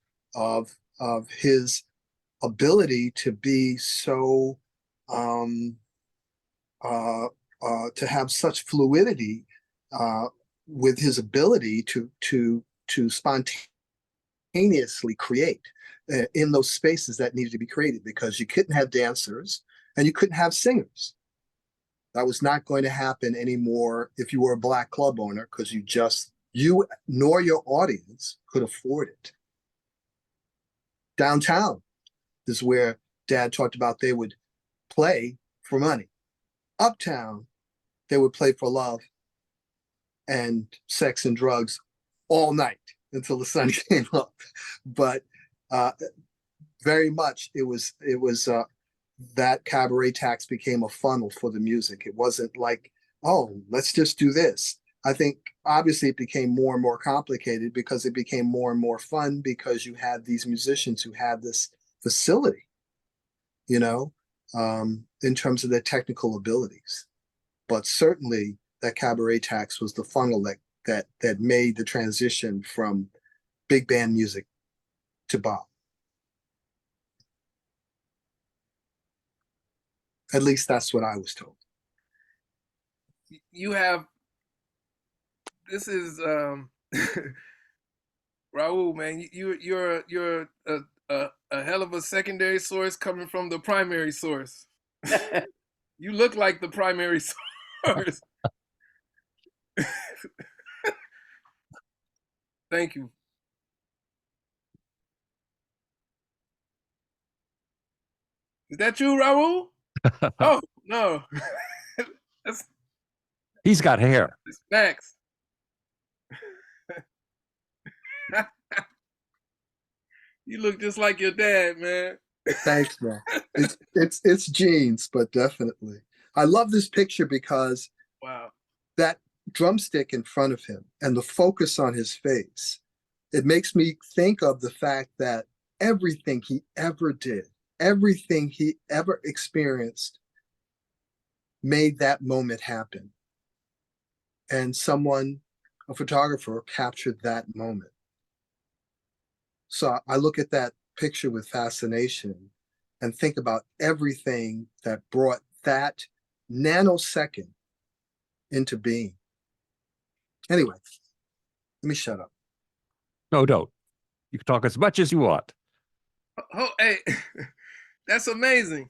C: his ability to be so to have such fluidity with his ability to spontaneously create in those spaces that needed to be created, because you couldn't have dancers and you couldn't have singers. That was not going to happen anymore if you were a black club owner, because you nor your audience could afford it. Downtown is where Dad talked about they would play for money. Uptown, they would play for love and sex and drugs all night until the sun came up. But very much it was that cabaret tax became a funnel for the music. It wasn't like, oh, let's just do this. I think obviously it became more and more complicated because it became more and more fun because you had these musicians who had this facility, you know, in terms of their technical abilities. But certainly that cabaret tax was the funnel that made the transition from big band music to bop. At least that's what I was told.
B: You have, this is Raul, man. You're a hell of a secondary source coming from the primary source. You look like the primary source. Thank you. Is that you, Raul? Oh no, that's
A: He's got hair.
B: Max. You look just like your dad, man.
C: Thanks, man. It's genes, but definitely. I love this picture because
B: Wow.
C: that drumstick in front of him and the focus on his face, it makes me think of the fact that everything he ever did, everything he ever experienced made that moment happen. And someone, a photographer, captured that moment. So I look at that picture with fascination and think about everything that brought that nanosecond into being. Anyway, let me shut up.
A: No, don't. You can talk as much as you want.
B: Oh, hey, that's amazing.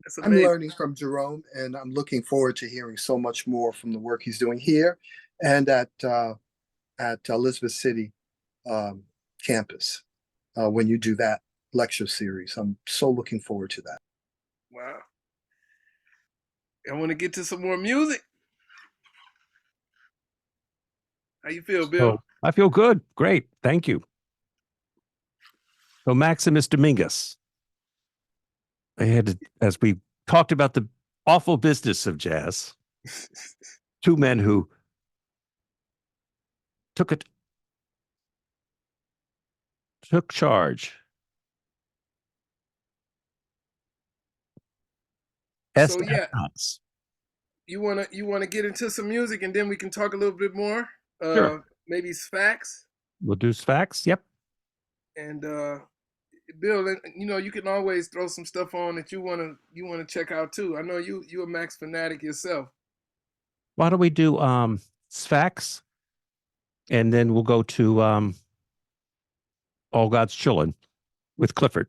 B: That's
C: I'm
B: amazing.
C: learning from Jerome, and I'm looking forward to hearing so much more from the work he's doing here and at Elizabeth City campus when you do that lecture series. I'm so looking forward to that.
B: Wow. I want to get to some more music. How you feel, Bill?
A: So I feel good. Great. Thank you. So Maximus Dominguez. I had to, as we talked about the awful business of jazz, two men who took charge.
B: So yeah,
A: S.
B: you wanna get into some music and then we can talk a little bit more.
A: Sure.
B: Maybe facts
A: We'll do facts. Yep.
B: and Bill. You know, you can always throw some stuff on that you wanna check out too. I know you a Max fanatic yourself.
A: Why don't we do facts, and then we'll go to All God's Chillin' with Clifford.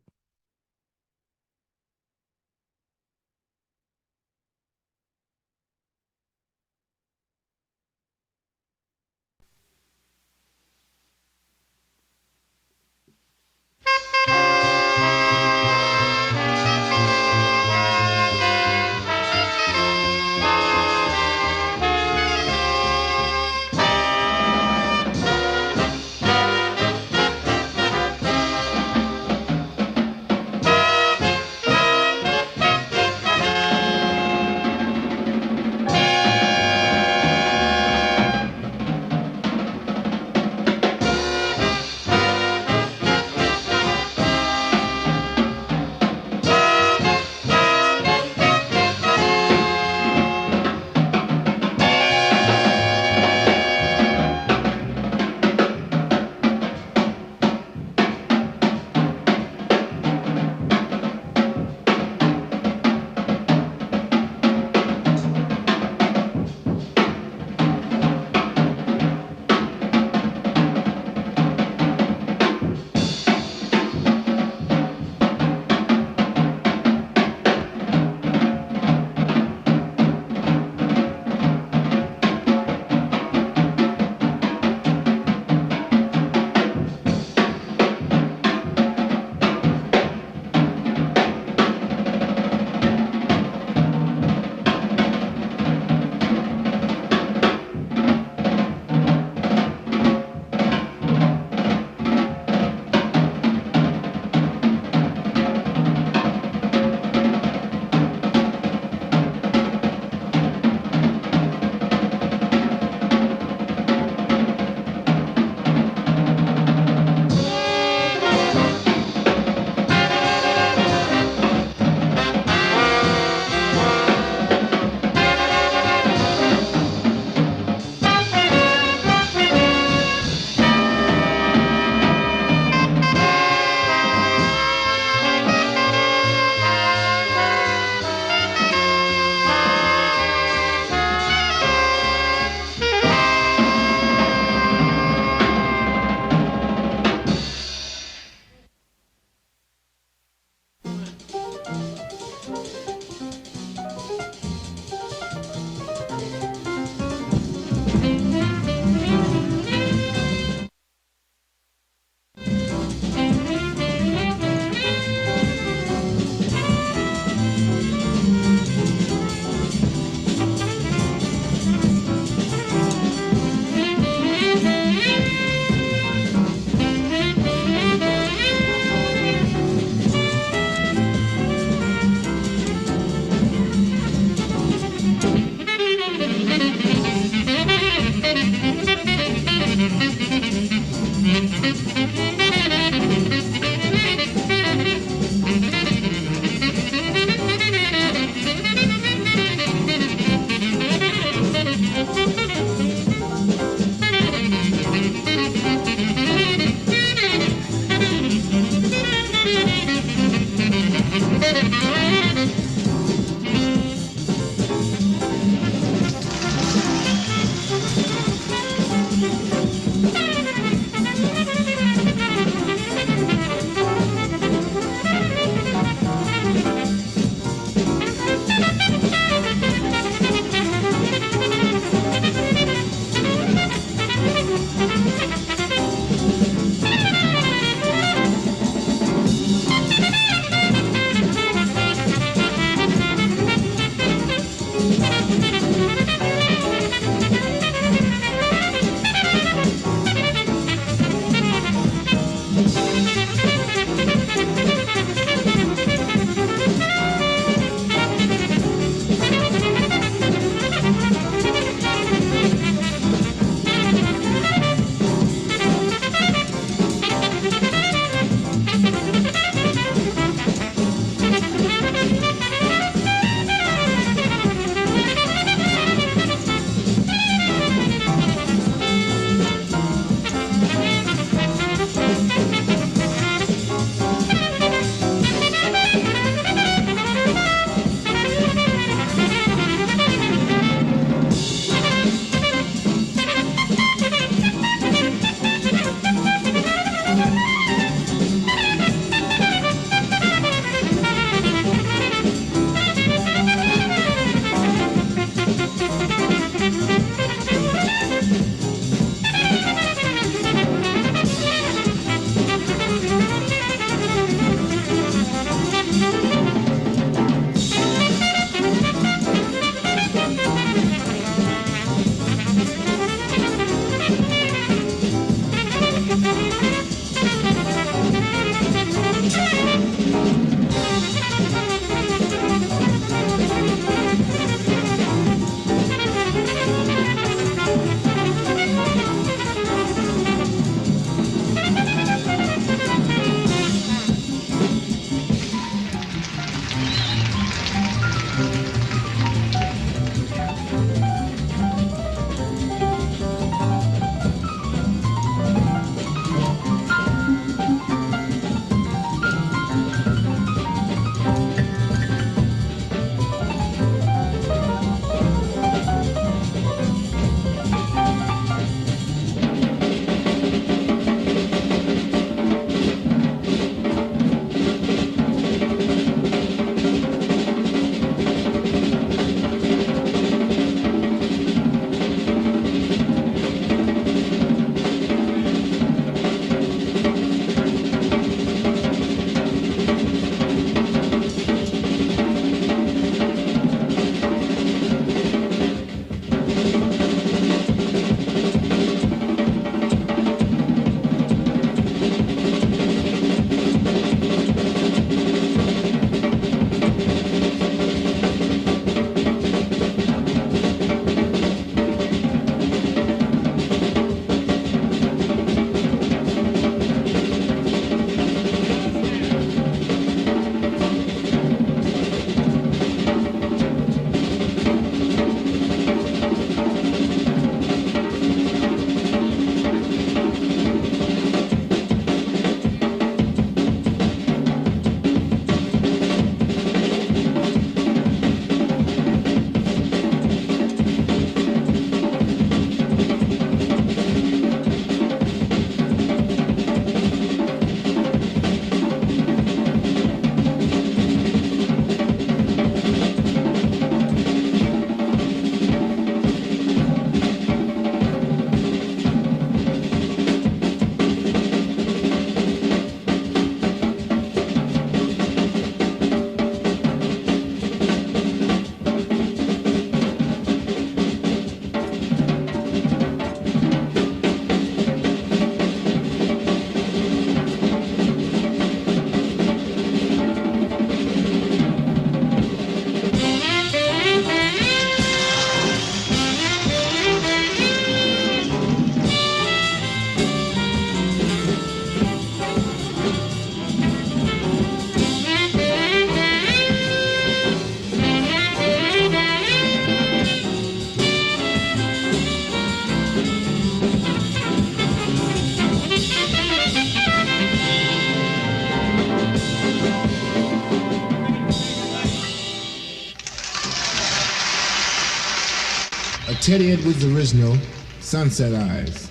G: a Teddy Edwards original, Sunset Eyes.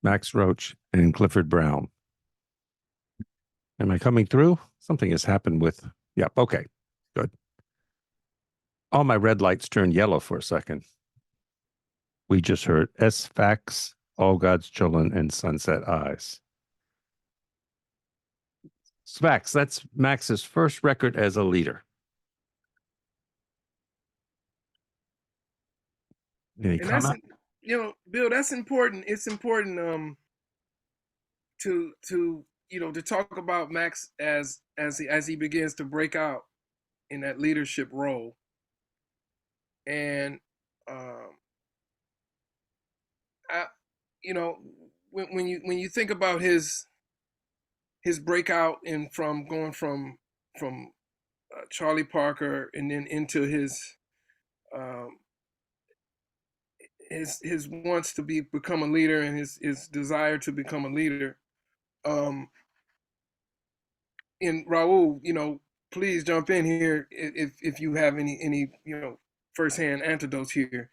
A: Max Roach and Clifford Brown. Am I coming through? Something has happened with, yep, okay, good. All my red lights turned yellow for a second. We just heard S-Fax, All God's Children, and Sunset Eyes. Sfax, that's Max's first record as a leader. Any
B: And that's,
A: comment?
B: you know, Bill, that's important. It's important to to talk about Max as he begins to break out in that leadership role. And I, you know, when you think about his breakout and from going from Charlie Parker and then into um, his wants to become a leader and his desire to become a leader. And Raul, you know, please jump in here if you have any firsthand antidotes here.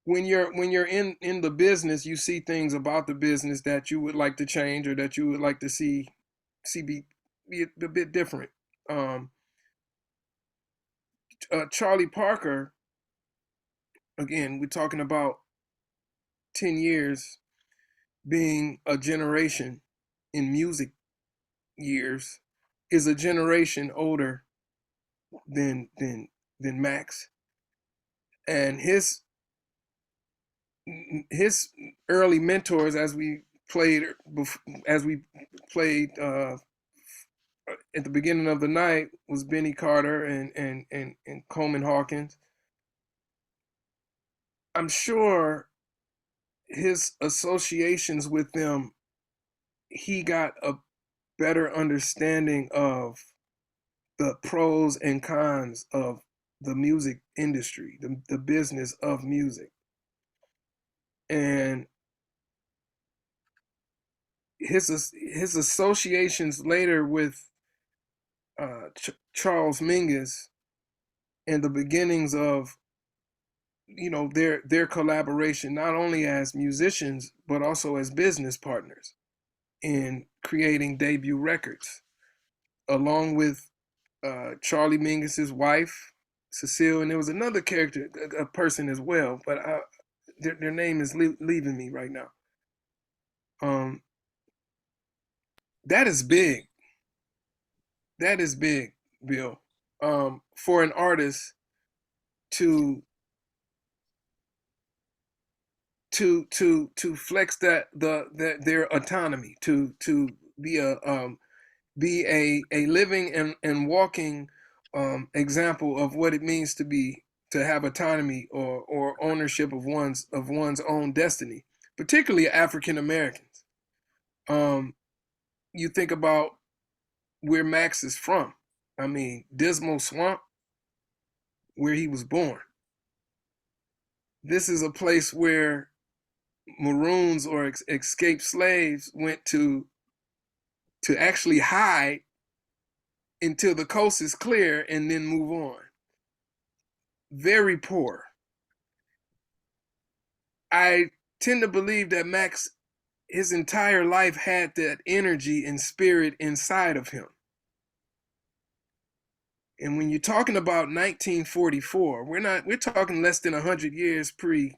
B: When you're in the business, you see things about the business that you would like to change or that you would like to see be a bit different. Um, Charlie Parker, again, we're talking about 10 years being a generation in music years, is a generation older than Max, and his early mentors, as we played at the beginning of the night, was Benny Carter and Coleman Hawkins. I'm sure his associations with them, he got a better understanding of the pros and cons of the music industry, the business of music. And his associations later with Charles Mingus and the beginnings of their collaboration, not only as musicians but also as business partners in creating debut records, along with Charlie Mingus's wife Cecile, and there was another character, a person as well, but their name is leaving me right now. That is big. That is big, Bill. For an artist to flex their autonomy, to be a living and walking example of what it means to have autonomy or ownership of one's own destiny, particularly African Americans. You think about where Max is from. I mean, Dismal Swamp, where he was born. This is a place where Maroons or escaped slaves went to actually hide until the coast is clear and then move on. Very poor. I tend to believe that Max, his entire life, had that energy and spirit inside of him. And when you're talking about 1944, we're talking less than 100 years pre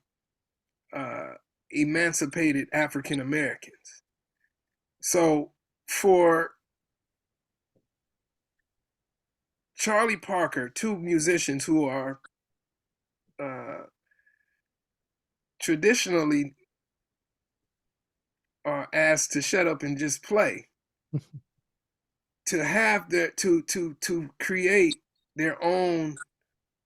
B: emancipated African Americans. So for Charlie Parker, two musicians who are traditionally are asked to shut up and just play, to have to create their own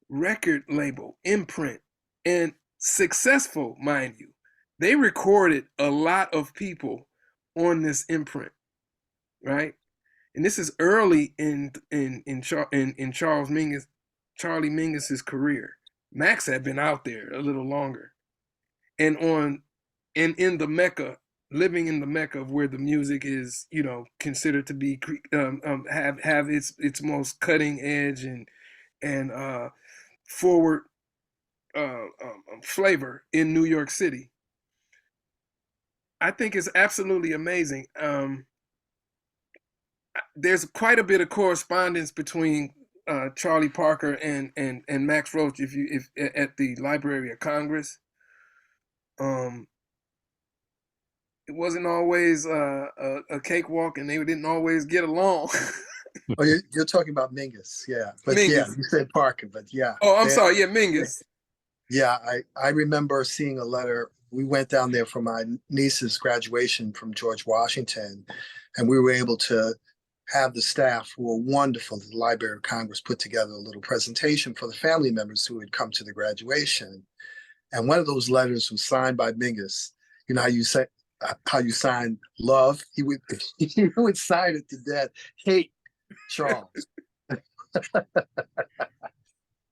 B: record label, imprint, and successful, mind you. They recorded a lot of people on this imprint, right? And this is early in Charlie Mingus's career. Max had been out there a little longer, and in the Mecca, living in the Mecca of where the music is, considered to be have its most cutting edge and forward flavor in New York City. I think it's absolutely amazing. There's quite a bit of correspondence between Charlie Parker and Max Roach if at the Library of Congress. It wasn't always a cakewalk, and they didn't always get along.
C: Oh, you're talking about Mingus, yeah. But yeah,
B: Mingus.
C: you said Parker, but yeah.
B: Oh, I'm sorry. Yeah, Mingus.
C: Yeah, I remember seeing a letter. We went down there for my niece's graduation from George Washington, and we were able to have the staff who were wonderful at the Library of Congress put together a little presentation for the family members who had come to the graduation. And one of those letters was signed by Mingus. You know how you sign love? He would sign it to death. Hate Charles.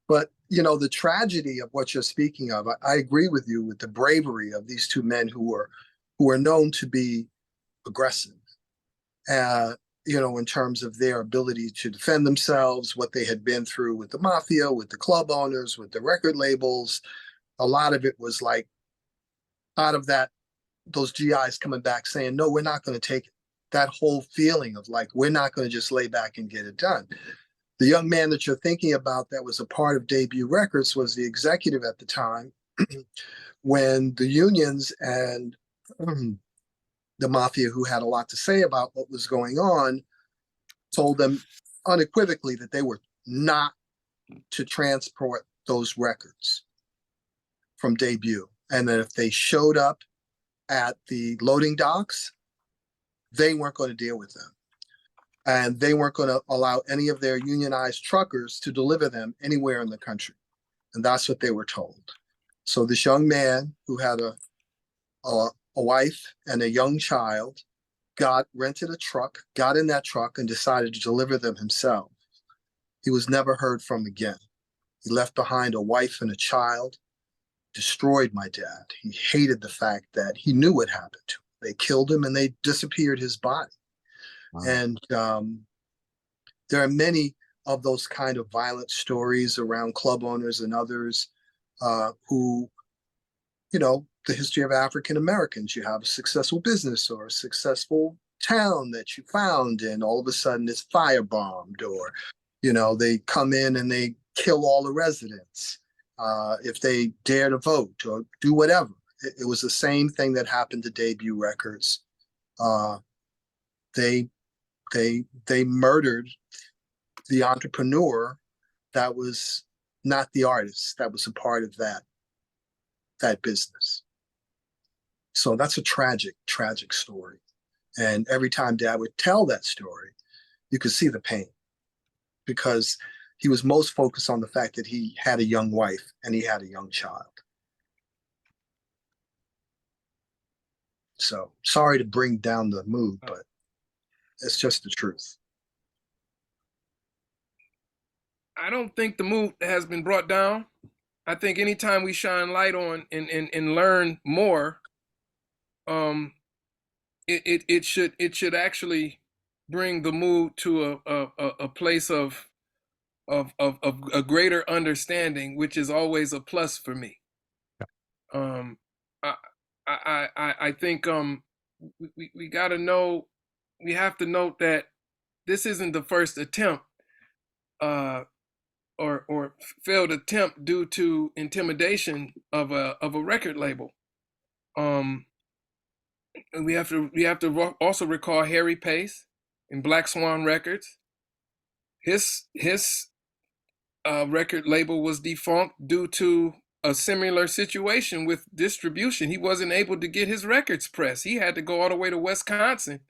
C: But, you know, the tragedy of what you're speaking of, I agree with you with the bravery of these two men who were known to be aggressive, you know, in terms of their ability to defend themselves, what they had been through with the mafia, with the club owners, with the record labels. A lot of it was like out of that, those GIs coming back saying, no, we're not going to take it. That whole feeling of like, we're not going to just lay back and get it done. The young man that you're thinking about that was a part of Debut Records was the executive at the time when the unions and the mafia, who had a lot to say about what was going on, told them unequivocally that they were not to transport those records from Debut. And that if they showed up at the loading docks, they weren't going to deal with them. And they weren't going to allow any of their unionized truckers to deliver them anywhere in the country. And that's what they were told. So this young man who had a wife and a young child rented a truck, got in that truck and decided to deliver them himself. He was never heard from again. He left behind a wife and a child, destroyed my dad. He hated the fact that he knew what happened to him. They killed him and they disappeared his body. Wow. And there are many of those kind of violent stories around club owners and others who, you know, the history of African Americans, you have a successful business or a successful town that you found, and all of a sudden it's firebombed, or, you know, they come in and they kill all the residents if they dare to vote or do whatever. It was the same thing that happened to Debut Records. They murdered the entrepreneur that was not the artist that was a part of that business. So that's a tragic story. And every time Dad would tell that story, you could see the pain, because he was most focused on the fact that he had a young wife and he had a young child. So sorry to bring down the mood, but it's just the truth.
B: I don't think the mood has been brought down. I think anytime we shine light on and learn more, it should actually bring the mood to a place of a greater understanding, which is always a plus for me. I think we got to know, we have to note that this isn't the first attempt or failed attempt due to intimidation of a record label. And we have to also recall Harry Pace in Black Swan Records. His record label was defunct due to a similar situation with distribution. He wasn't able to get his records pressed. He had to go all the way to Wisconsin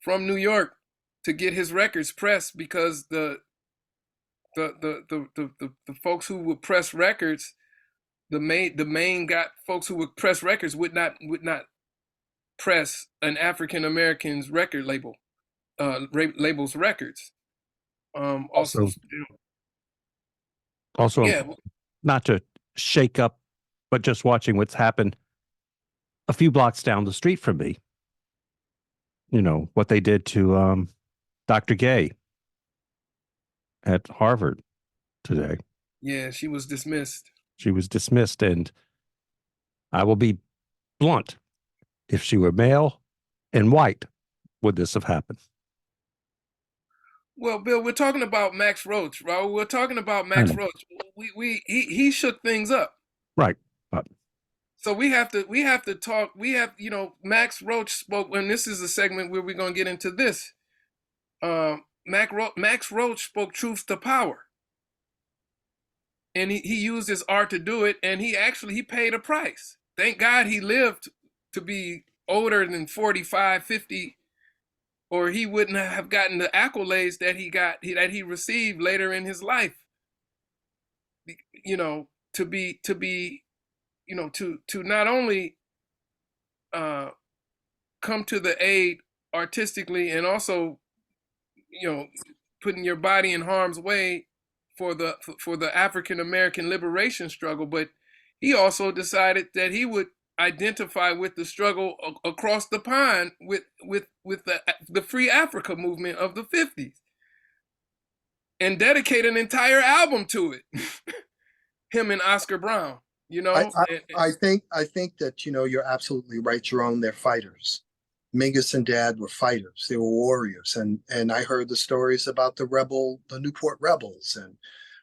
B: from New York to get his records pressed, because the folks who would press records, the main folks who would press records would not press an African American's record label, label's records. Also, yeah,
A: not to shake up, but just watching what's happened a few blocks down the street from me. You know, what they did to Dr. Gay at Harvard today.
B: Yeah, she was dismissed.
A: She was dismissed, and I will be blunt. If she were male and white, would this have happened?
B: Well, Bill, we're talking about Max Roach, Raul. We're talking about
A: I
B: Max
A: know.
B: Roach. He shook things up.
A: Right. But
B: So we have to talk. Max Roach spoke, and this is a segment where we're gonna get into this. Max Roach spoke truth to power, and he used his art to do it, and he paid a price. Thank God he lived to be older than 45, 50, or he wouldn't have gotten the accolades that he received later in his life. You know, to be to not only come to the aid artistically, and also, putting your body in harm's way for the African American liberation struggle, but he also decided that he would identify with the struggle across the pond with the Free Africa movement of the 50s, and dedicate an entire album to it. Him and Oscar Brown, you
C: I,
B: know.
C: I think that, you're absolutely right, Jerome. They're fighters. Mingus and Dad were fighters. They were warriors. And I heard the stories about the Newport Rebels, and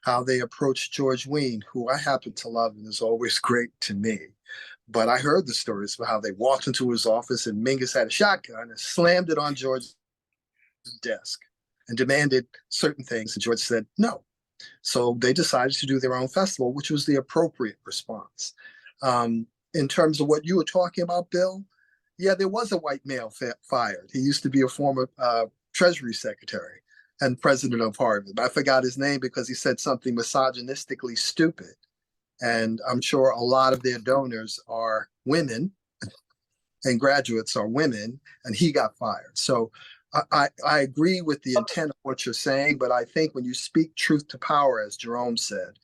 C: how they approached George Wein, who I happen to love and is always great to me. But I heard the stories about how they walked into his office and Mingus had a shotgun and slammed it on George's desk and demanded certain things. And George said no. So they decided to do their own festival, which was the appropriate response. In terms of what you were talking about, Bill, yeah, there was a white male fired. He used to be a former Treasury Secretary and president of Harvard. I forgot his name because he said something misogynistically stupid. And I'm sure a lot of their donors are women and graduates are women, and he got fired. So I agree with the intent of what you're saying, but I think when you speak truth to power, as Jerome said,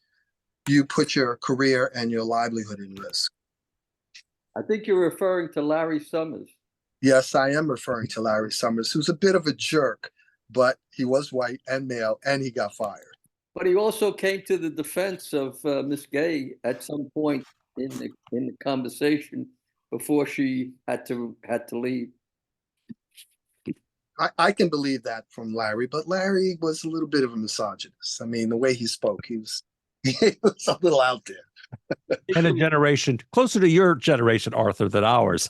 C: you put your career and your livelihood in risk.
D: I think you're referring to Larry Summers.
C: Yes, I am referring to Larry Summers, who's a bit of a jerk, but he was white and male, and he got fired.
D: But he also came to the defense of Miss Gay at some point in the conversation before she had to leave.
C: I can believe that from Larry, but Larry was a little bit of a misogynist. I mean, the way he spoke, he was a little out there.
A: and a generation closer to your generation, Arthur, than ours.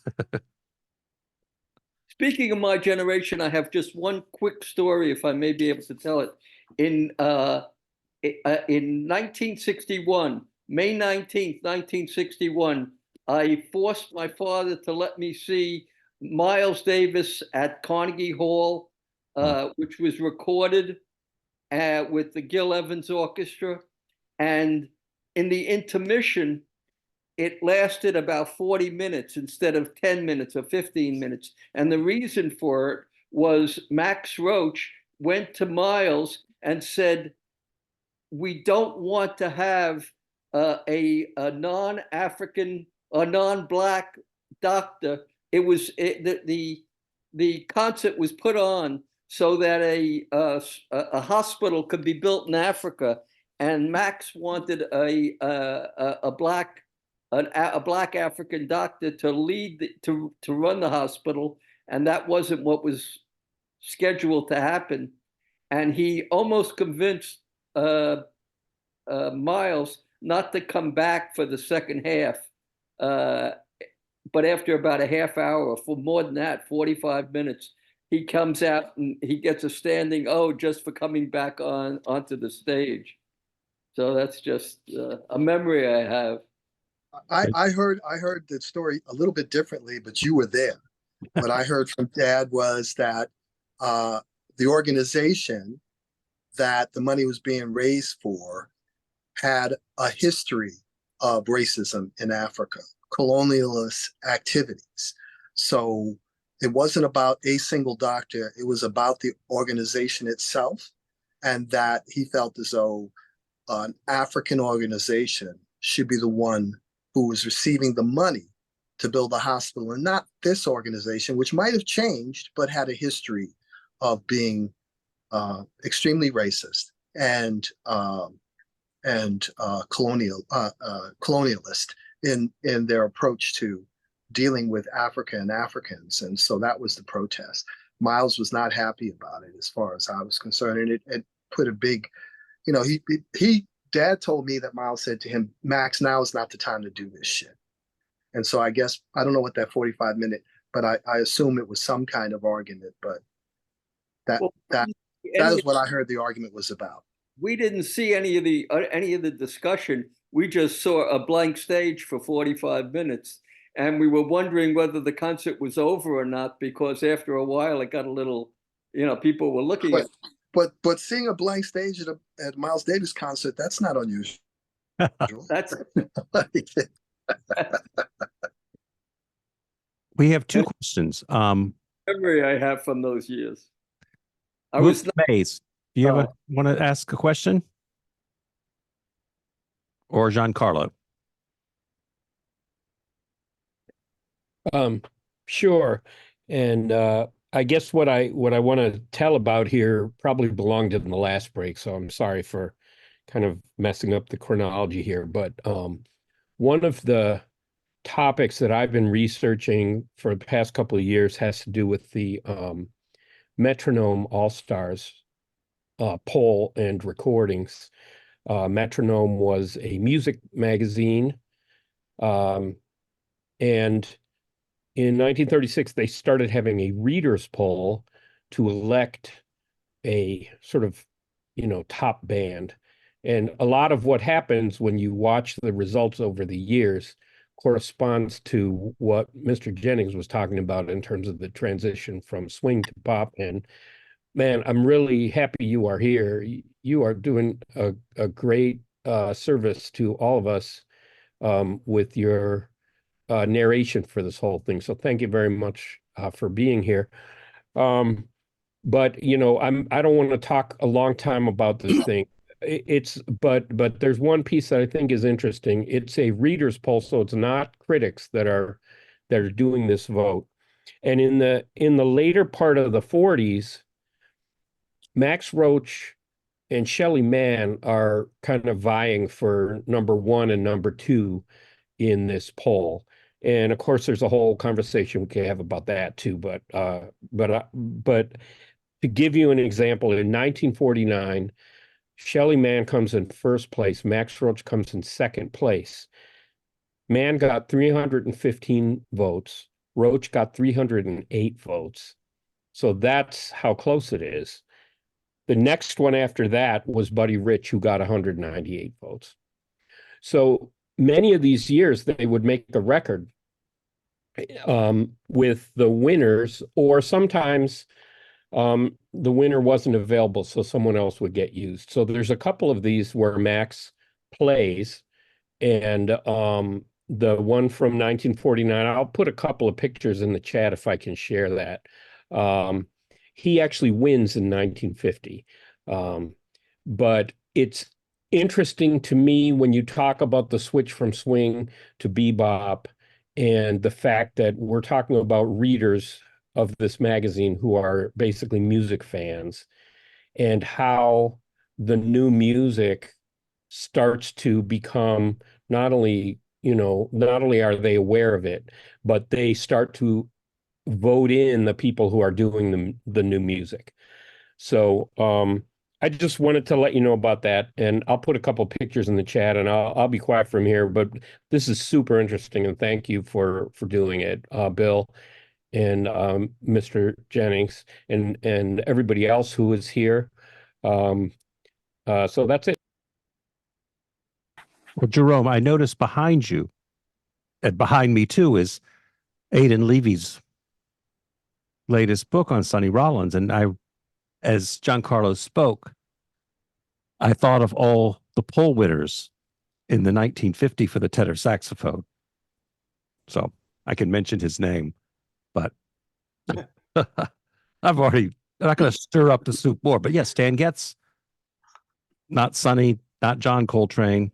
D: Speaking of my generation, I have just one quick story, if I may be able to tell it. In 1961, May 19th, 1961, I forced my father to let me see Miles Davis at Carnegie Hall, which was recorded with the Gil Evans Orchestra. And in the intermission, it lasted about 40 minutes instead of 10 minutes or 15 minutes. And the reason for it was Max Roach went to Miles and said, we don't want to have a non-African or non-Black doctor. The concert was put on so that a hospital could be built in Africa, and Max wanted a black African doctor to lead to run the hospital, and that wasn't what was scheduled to happen. And he almost convinced Miles not to come back for the second half. But after about a half hour, or for more than that, 45 minutes, he comes out and he gets a standing O just for coming back onto the stage. So that's just a memory I have.
C: I heard the story a little bit differently, but you were there. What I heard from Dad was that the organization that the money was being raised for had a history of racism in Africa, colonialist activities. So it wasn't about a single doctor, it was about the organization itself, and that he felt as though an African organization should be the one who was receiving the money to build the hospital, and not this organization, which might have changed, but had a history of being extremely racist and and colonialist in their approach to dealing with Africa and Africans. And so that was the protest. Miles was not happy about it as far as I was concerned. And it put a big, Dad told me that Miles said to him, Max, now is not the time to do this shit. And so I guess, I don't know what that 45-minute, but I assume it was some kind of argument, but that is what I heard the argument was about.
D: We didn't see any of the discussion. We just saw a blank stage for 45 minutes. And we were wondering whether the concert was over or not, because after a while it got a little, people were looking at.
C: But seeing a blank stage at Miles Davis concert, that's not unusual.
D: That's
A: We have two questions.
D: memory I have from those years. I
A: Luke
D: was
A: Mays, do you want to ask a question? Or Giancarlo?
H: Sure. And I guess what I want to tell about here probably belonged in the last break, so I'm sorry for kind of messing up the chronology here. But one of the topics that I've been researching for the past couple of years has to do with the Metronome All-Stars poll and recordings. Metronome was a music magazine, and in 1936, they started having a readers poll to elect a sort of, top band. And a lot of what happens when you watch the results over the years corresponds to what Mr. Jennings was talking about in terms of the transition from swing to pop. And man, I'm really happy you are here. You are doing a great service to all of us with your narration for this whole thing. So thank you very much for being here. But I don't want to talk a long time about this thing. But there's one piece that I think is interesting. It's a readers poll, so it's not critics that are doing this vote. And in the later part of the 40s, Max Roach and Shelly Manne are kind of vying for number 1 and number 2 in this poll. And of course, there's a whole conversation we can have about that too. But to give you an example, in 1949, Shelly Manne comes in first place. Max Roach comes in second place. Manne got 315 votes. Roach got 308 votes. So that's how close it is. The next one after that was Buddy Rich, who got 198 votes. So many of these years, they would make the record with the winners, or sometimes the winner wasn't available, so someone else would get used. So there's a couple of these where Max plays, and the one from 1949, I'll put a couple of pictures in the chat if I can share that. He actually wins in 1950. But it's interesting to me when you talk about the switch from swing to bebop, and the fact that we're talking about readers of this magazine who are basically music fans, and how the new music starts to become not only are they aware of it, but they start to vote in the people who are doing the new music. So I just wanted to let you know about that, and I'll put a couple pictures in the chat, and I'll be quiet from here. But this is super interesting, and thank you for doing it, Bill and Mr. Jennings and everybody else who is here. So that's it.
A: Well, Jerome, I noticed behind you, and behind me too, is Aidan Levy's latest book on Sonny Rollins. And as Giancarlo spoke, I thought of all the poll winners in the 1950 for the tenor saxophone. So I can mention his name, but I'm not going to stir up the soup more. But yes, Stan Getz, not Sonny, not John Coltrane.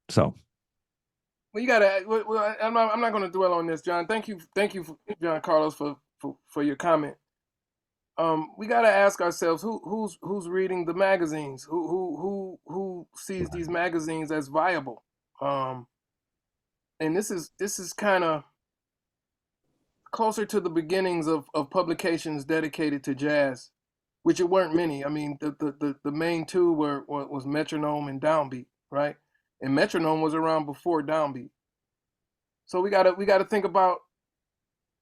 A: So.
B: Well, you gotta. Well, I'm not going to dwell on this, John. Thank you, John Carlos, for your comment. we got to ask ourselves who's reading the magazines, who sees these magazines as viable. And this is kind of closer to the beginnings of publications dedicated to jazz, which it weren't many. I mean, the main two was Metronome and Downbeat, right? And Metronome was around before Downbeat. So we gotta think about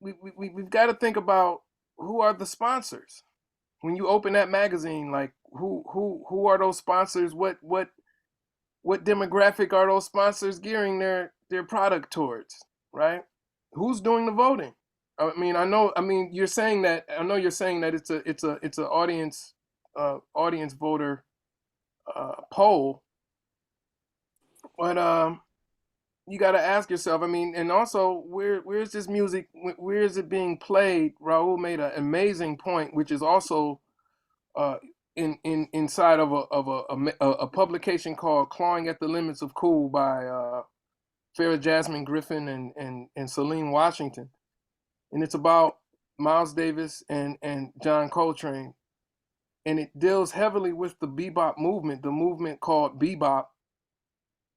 B: we've got to think about who are the sponsors when you open that magazine. Like who are those sponsors? What demographic are those sponsors gearing their product towards, right? Who's doing the voting? I mean, you're saying that. I know you're saying that it's a audience voter poll, but you got to ask yourself. I mean, and also where's this music? Where is it being played? Raul made an amazing point, which is also inside of a publication called "Clawing at the Limits of Cool" by Farrah Jasmine Griffin and Celine Washington, and it's about Miles Davis and John Coltrane, and it deals heavily with the bebop movement, the movement called bebop,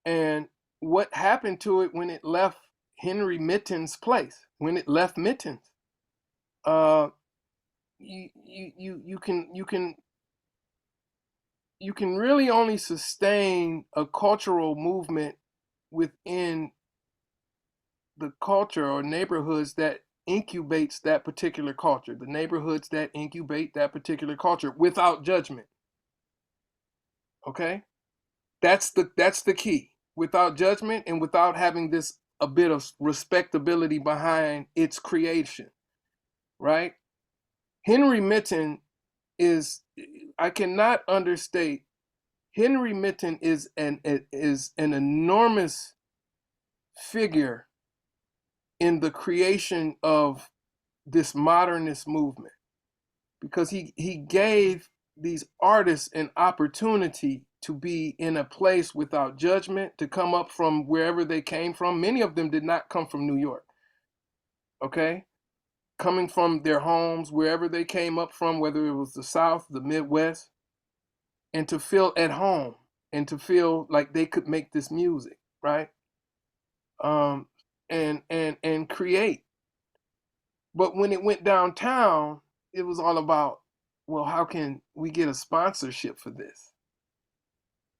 B: and what happened to it when it left Henry Mitten's place, when it left Mitten's. You can really only sustain a cultural movement within the culture or neighborhoods that incubates that particular culture, the neighborhoods that incubate that particular culture without judgment. Okay? That's the key. Without judgment and without having this a bit of respectability behind its creation. Right? Henry Mitten is, I cannot understate, Henry Mitten is an enormous figure in the creation of this modernist movement, because he gave these artists an opportunity to be in a place without judgment, to come up from wherever they came from. Many of them did not come from New York. Okay? Coming from their homes, wherever they came up from, whether it was the South, the Midwest, and to feel at home and to feel like they could make this music, right? And create. But when it went downtown, it was all about, well, how can we get a sponsorship for this?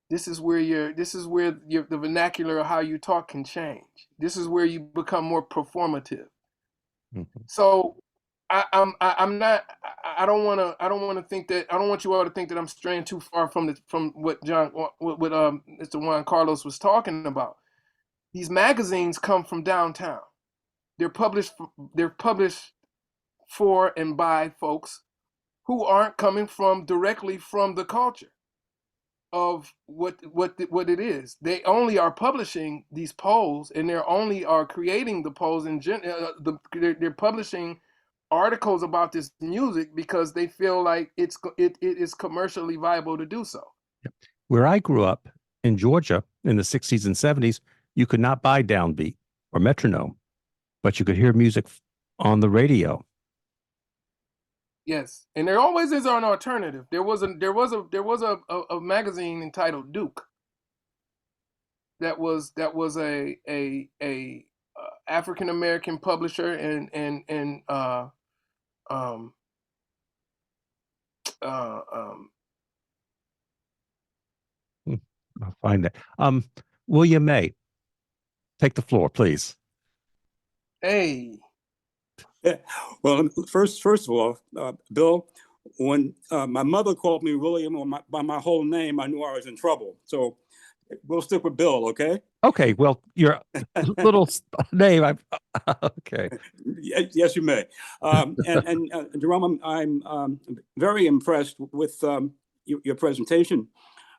B: This is where the vernacular of how you talk can change. This is where you become more performative.
A: Mm-hmm.
B: So I'm not. I don't want to think that. I don't want you all to think that I'm straying too far from what Mr. Juan Carlos was talking about. These magazines come from downtown. They're published for and by folks who aren't coming directly from the culture of what it is. They only are publishing these polls, and they only are creating the polls they're publishing articles about this music because they feel like it is commercially viable to do so.
A: Where I grew up in Georgia in the 60s and 70s, you could not buy Downbeat or Metronome, but you could hear music on the radio.
B: Yes, and there always is an alternative. There was a magazine entitled Duke that was a African American publisher and
A: I'll find that. William May, take the floor, please.
B: Hey.
I: Yeah. Well, first of all, Bill, when my mother called me William by my whole name, I knew I was in trouble. So we'll stick with Bill, okay?
A: Okay. Well, your little name. Okay.
I: Yes, you may. And Jerome, I'm very impressed with your presentation,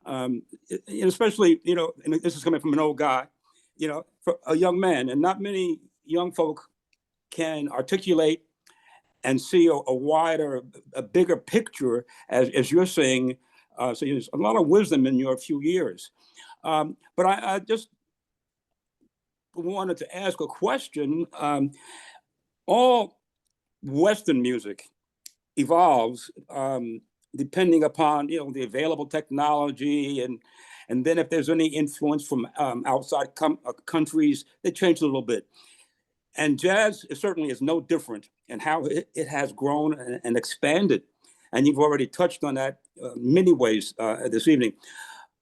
I: and especially, and this is coming from an old guy, for a young man, and not many young folk can articulate and see a bigger picture as you're saying. So there's a lot of wisdom in your few years. But I just wanted to ask a question. All Western music evolves depending upon the available technology, and then if there's any influence from outside countries, they change a little bit. And jazz certainly is no different in how it has grown and expanded. And you've already touched on that many ways this evening.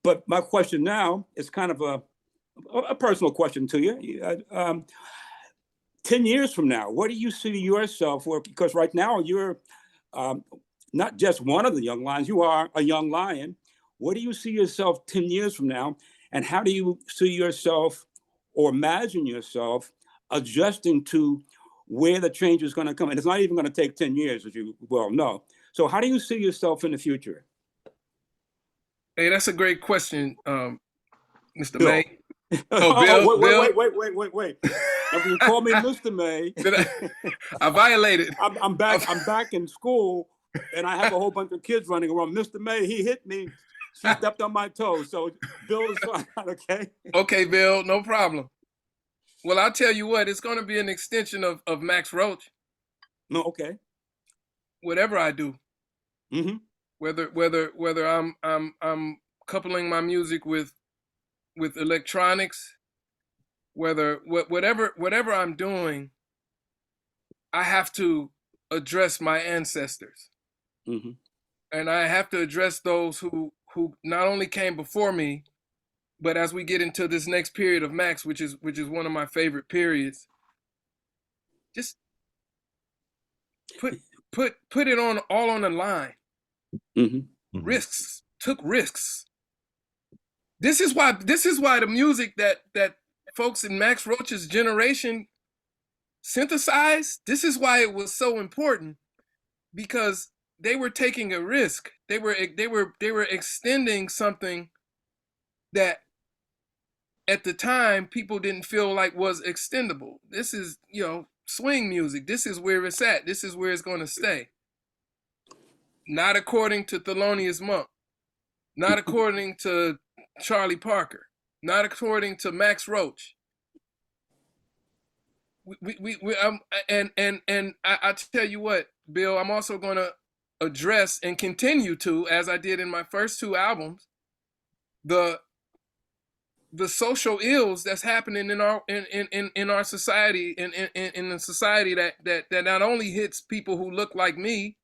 I: But my question now is kind of a personal question to you. 10 years from now, what do you see yourself for? Because right now you're not just one of the young lions, you are a young lion. What do you see yourself 10 years from now? And how do you see yourself or imagine yourself adjusting to where the change is going to come? And it's not even going to take 10 years, as you well know. So how do you see yourself in the future?
B: Hey, that's a great question, Mr.
I: Bill.
B: May. Oh, Bill,
I: wait. If you call me Mr. May,
B: I violated.
I: I'm back in school, and I have a whole bunch of kids running around. Mr. May, he hit me. She stepped on my toes. So Bill is fine, okay?
B: Okay, Bill, no problem. Well, I'll tell you what, it's going to be an extension of Max Roach.
I: No, okay.
B: Whatever I do, whether I'm coupling my music with electronics, whatever I'm doing, I have to address my ancestors, and I have to address those who not only came before me, but as we get into this next period of Max, which is one of my favorite periods, just put it all on the line. Took risks. This is why the music that folks in Max Roach's generation synthesized, this is why it was so important, because they were taking a risk. They were extending something that at the time people didn't feel like was extendable. This is, swing music. This is where it's at. This is where it's going to stay. Not according to Thelonious Monk. Not according to Charlie Parker. Not according to Max Roach. I tell you what, Bill, I'm also going to address and continue to, as I did in my first two albums, the social ills that's happening in our society, in the society that not only hits people who look like me,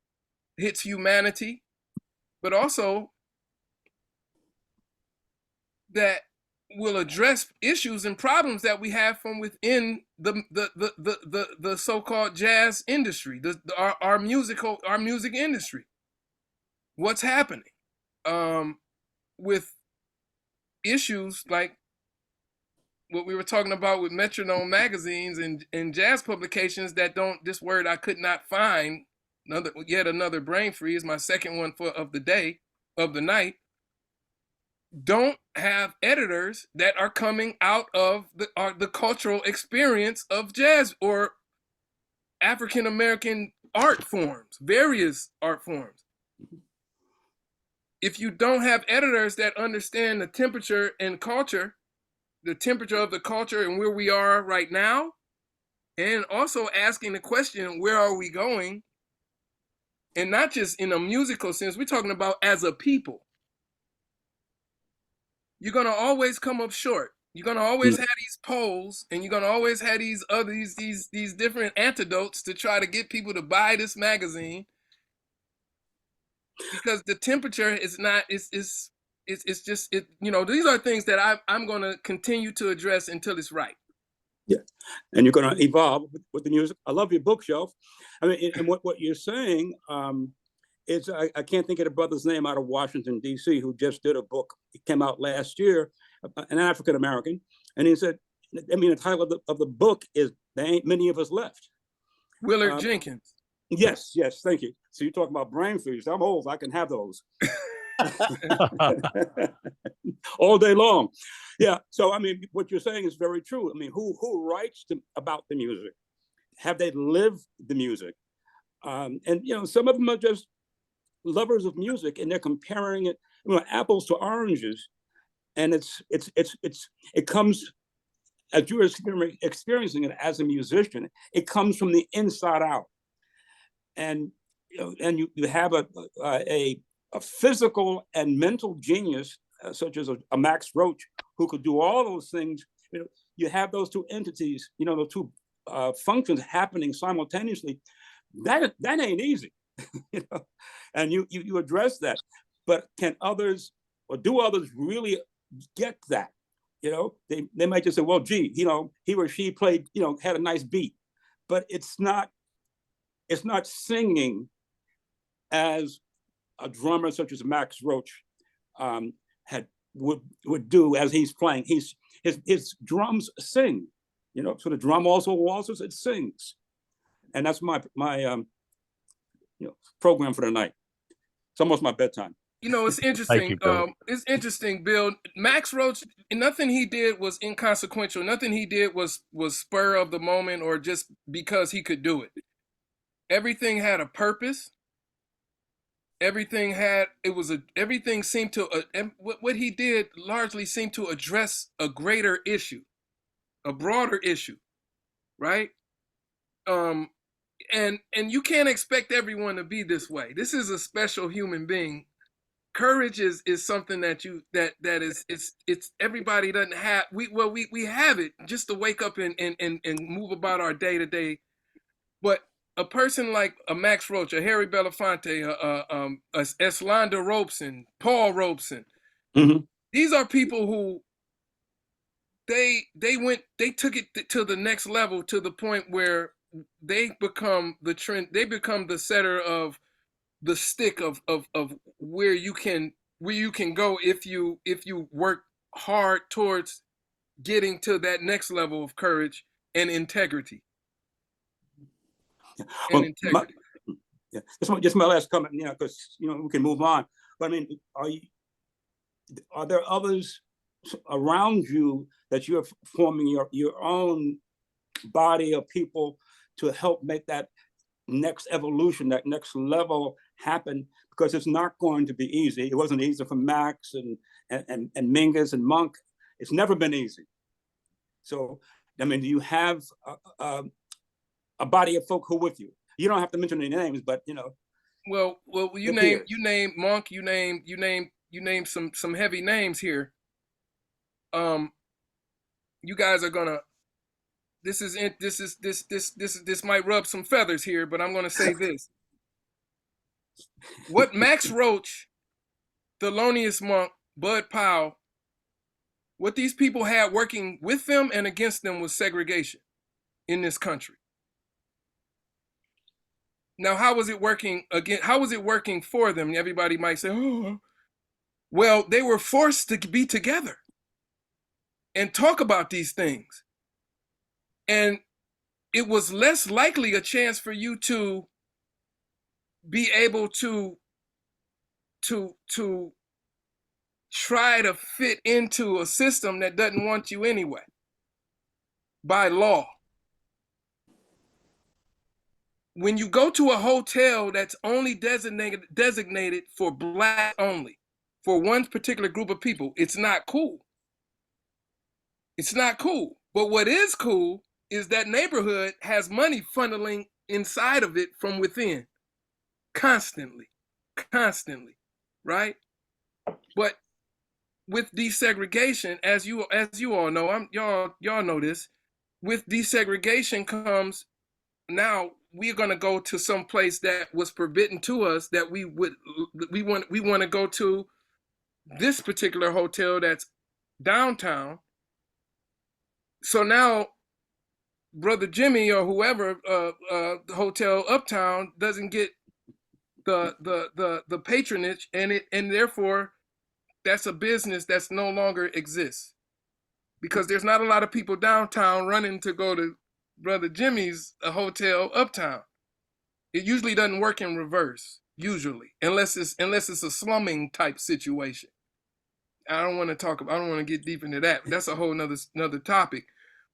B: hits humanity, but also that will address issues and problems that we have from within the so-called jazz industry, our music industry. What's happening with issues like what we were talking about with Metronome magazines and jazz publications that don't, this word I could not find, yet another brain freeze, my second one of the night, don't have editors that are coming out of the cultural experience of jazz or African American art forms, various art forms. If you don't have editors that understand the temperature and culture, the temperature of the culture and where we are right now, and also asking the question, where are we going? And not just in a musical sense, we're talking about as a people. You're going to always come up short. You're going to always have these polls, and you're going to always have these different antidotes to try to get people to buy this magazine, because the temperature is not, it's just, these are things that I'm going to continue to address until it's right.
I: Yeah. And you're going to evolve with the music. I love your bookshelf. I mean, and what you're saying is, I can't think of the brother's name out of Washington, D.C., who just did a book. It came out last year, an African-American. And he said, the title of the book is, "There Ain't Many of Us Left."
B: Willard Jenkins.
I: Yes, thank you. So you're talking about brain freeze. I'm old, I can have those. All day long. Yeah, so what you're saying is very true. Who writes about the music? Have they lived the music? And some of them are just lovers of music, and they're comparing it, apples to oranges, and it comes, as you're experiencing it as a musician, it comes from the inside out. And and you have a physical and mental genius such as a Max Roach who could do all those things. You have those two entities, the two functions happening simultaneously. That ain't easy, and you address that. But can others, or do others really get that? They might just say, well, gee, he or she played, had a nice beat, but it's not singing as a drummer such as Max Roach would do as he's playing. His drums sing, so the drum also waltzes, it sings. And that's my program for the night. It's almost my bedtime.
B: It's interesting.
A: You, Bill.
B: It's interesting, Bill. Max Roach, nothing he did was inconsequential. Nothing he did was spur of the moment or just because he could do it. Everything had a purpose. Everything seemed to what he did largely seemed to address a greater issue, a broader issue, right? And you can't expect everyone to be this way. This is a special human being. Courage is something that it's everybody doesn't have. We have it just to wake up and move about our day to day, but a person like a Max Roach, a Harry Belafonte, a Eslanda Robeson, Paul Robeson, these are people who they took it to the next level, to the point where they become the trend. They become the setter of the stick of where you can go if you work hard towards getting to that next level of courage and integrity. Integrity.
I: Just my last comment, because we can move on. But I mean, are there others around you that you're forming your own body of people to help make that next evolution, that next level happen? Because it's not going to be easy. It wasn't easy for Max and Mingus and Monk. It's never been easy. So, I mean, do you have a body of folk who are with you? You don't have to mention any names, but
B: Well, you name Monk. You name some heavy names here. You guys are gonna. This might rub some feathers here, but I'm gonna say this. What Max Roach, Thelonious Monk, Bud Powell, what these people had working with them and against them was segregation in this country. Now, how was it working again? How was it working for them? Everybody might say, oh, well, they were forced to be together and talk about these things. And it was less likely a chance for you to be able to try to fit into a system that doesn't want you anyway, by law. When you go to a hotel that's only designated for Black only, for one particular group of people, it's not cool. It's not cool. But what is cool is that neighborhood has money funneling inside of it from within, constantly, right? But with desegregation, as you all know, y'all know this. With desegregation comes, now we're going to go to some place that was forbidden to us, that we want to go to this particular hotel that's downtown. So now Brother Jimmy or whoever, hotel uptown, doesn't get the patronage, and therefore that's a business that's no longer exists, because there's not a lot of people downtown running to go to Brother Jimmy's hotel uptown. It usually doesn't work in reverse, usually, unless it's a slumming type situation. I don't want to get deep into that. That's a whole another topic.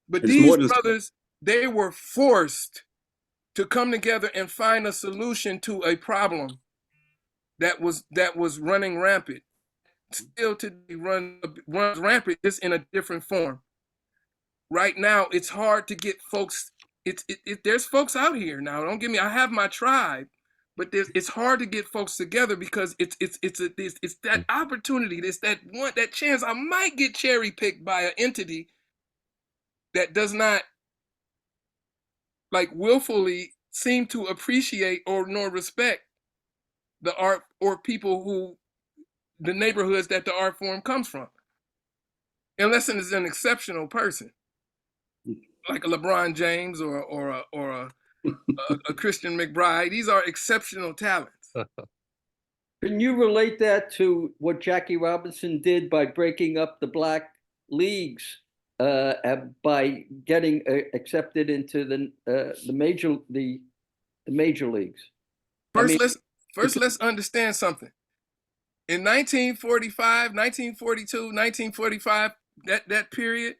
B: But these brothers, they were forced to come together and find a solution to a problem that was running rampant. Still today runs rampant, just in a different form. Right now, it's hard to get folks. There's folks out here now. Don't get me. I have my tribe, but it's hard to get folks together because it's that opportunity, it's that chance I might get cherry picked by an entity that does not like willfully seem to appreciate or nor respect the art or people who the neighborhoods that the art form comes from, unless it's an exceptional person like a LeBron James or a Christian McBride. These are exceptional talents.
D: Can you relate that to what Jackie Robinson did by breaking up the black leagues, by getting accepted into the major leagues?
B: Let's understand something. In 1945, 1942, 1945, that period,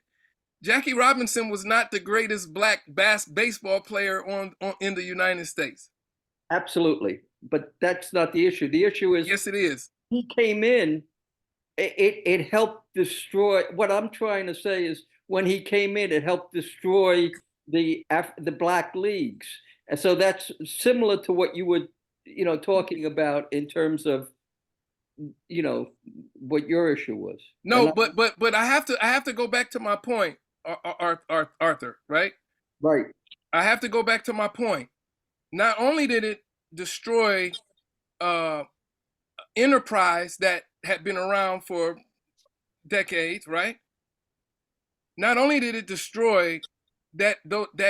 B: Jackie Robinson was not the greatest black baseball player in the United States.
D: Absolutely. But that's not the issue. The issue is,
B: yes, it is.
D: He came in, it helped destroy. What I'm trying to say is, when he came in, it helped destroy the black leagues. And so that's similar to what you were, talking about in terms of, what your issue was.
B: No, but I have to go back to my point, Arthur, right?
D: Right.
B: I have to go back to my point. Not only did it destroy enterprise that had been around for decades, right? Not only did it destroy that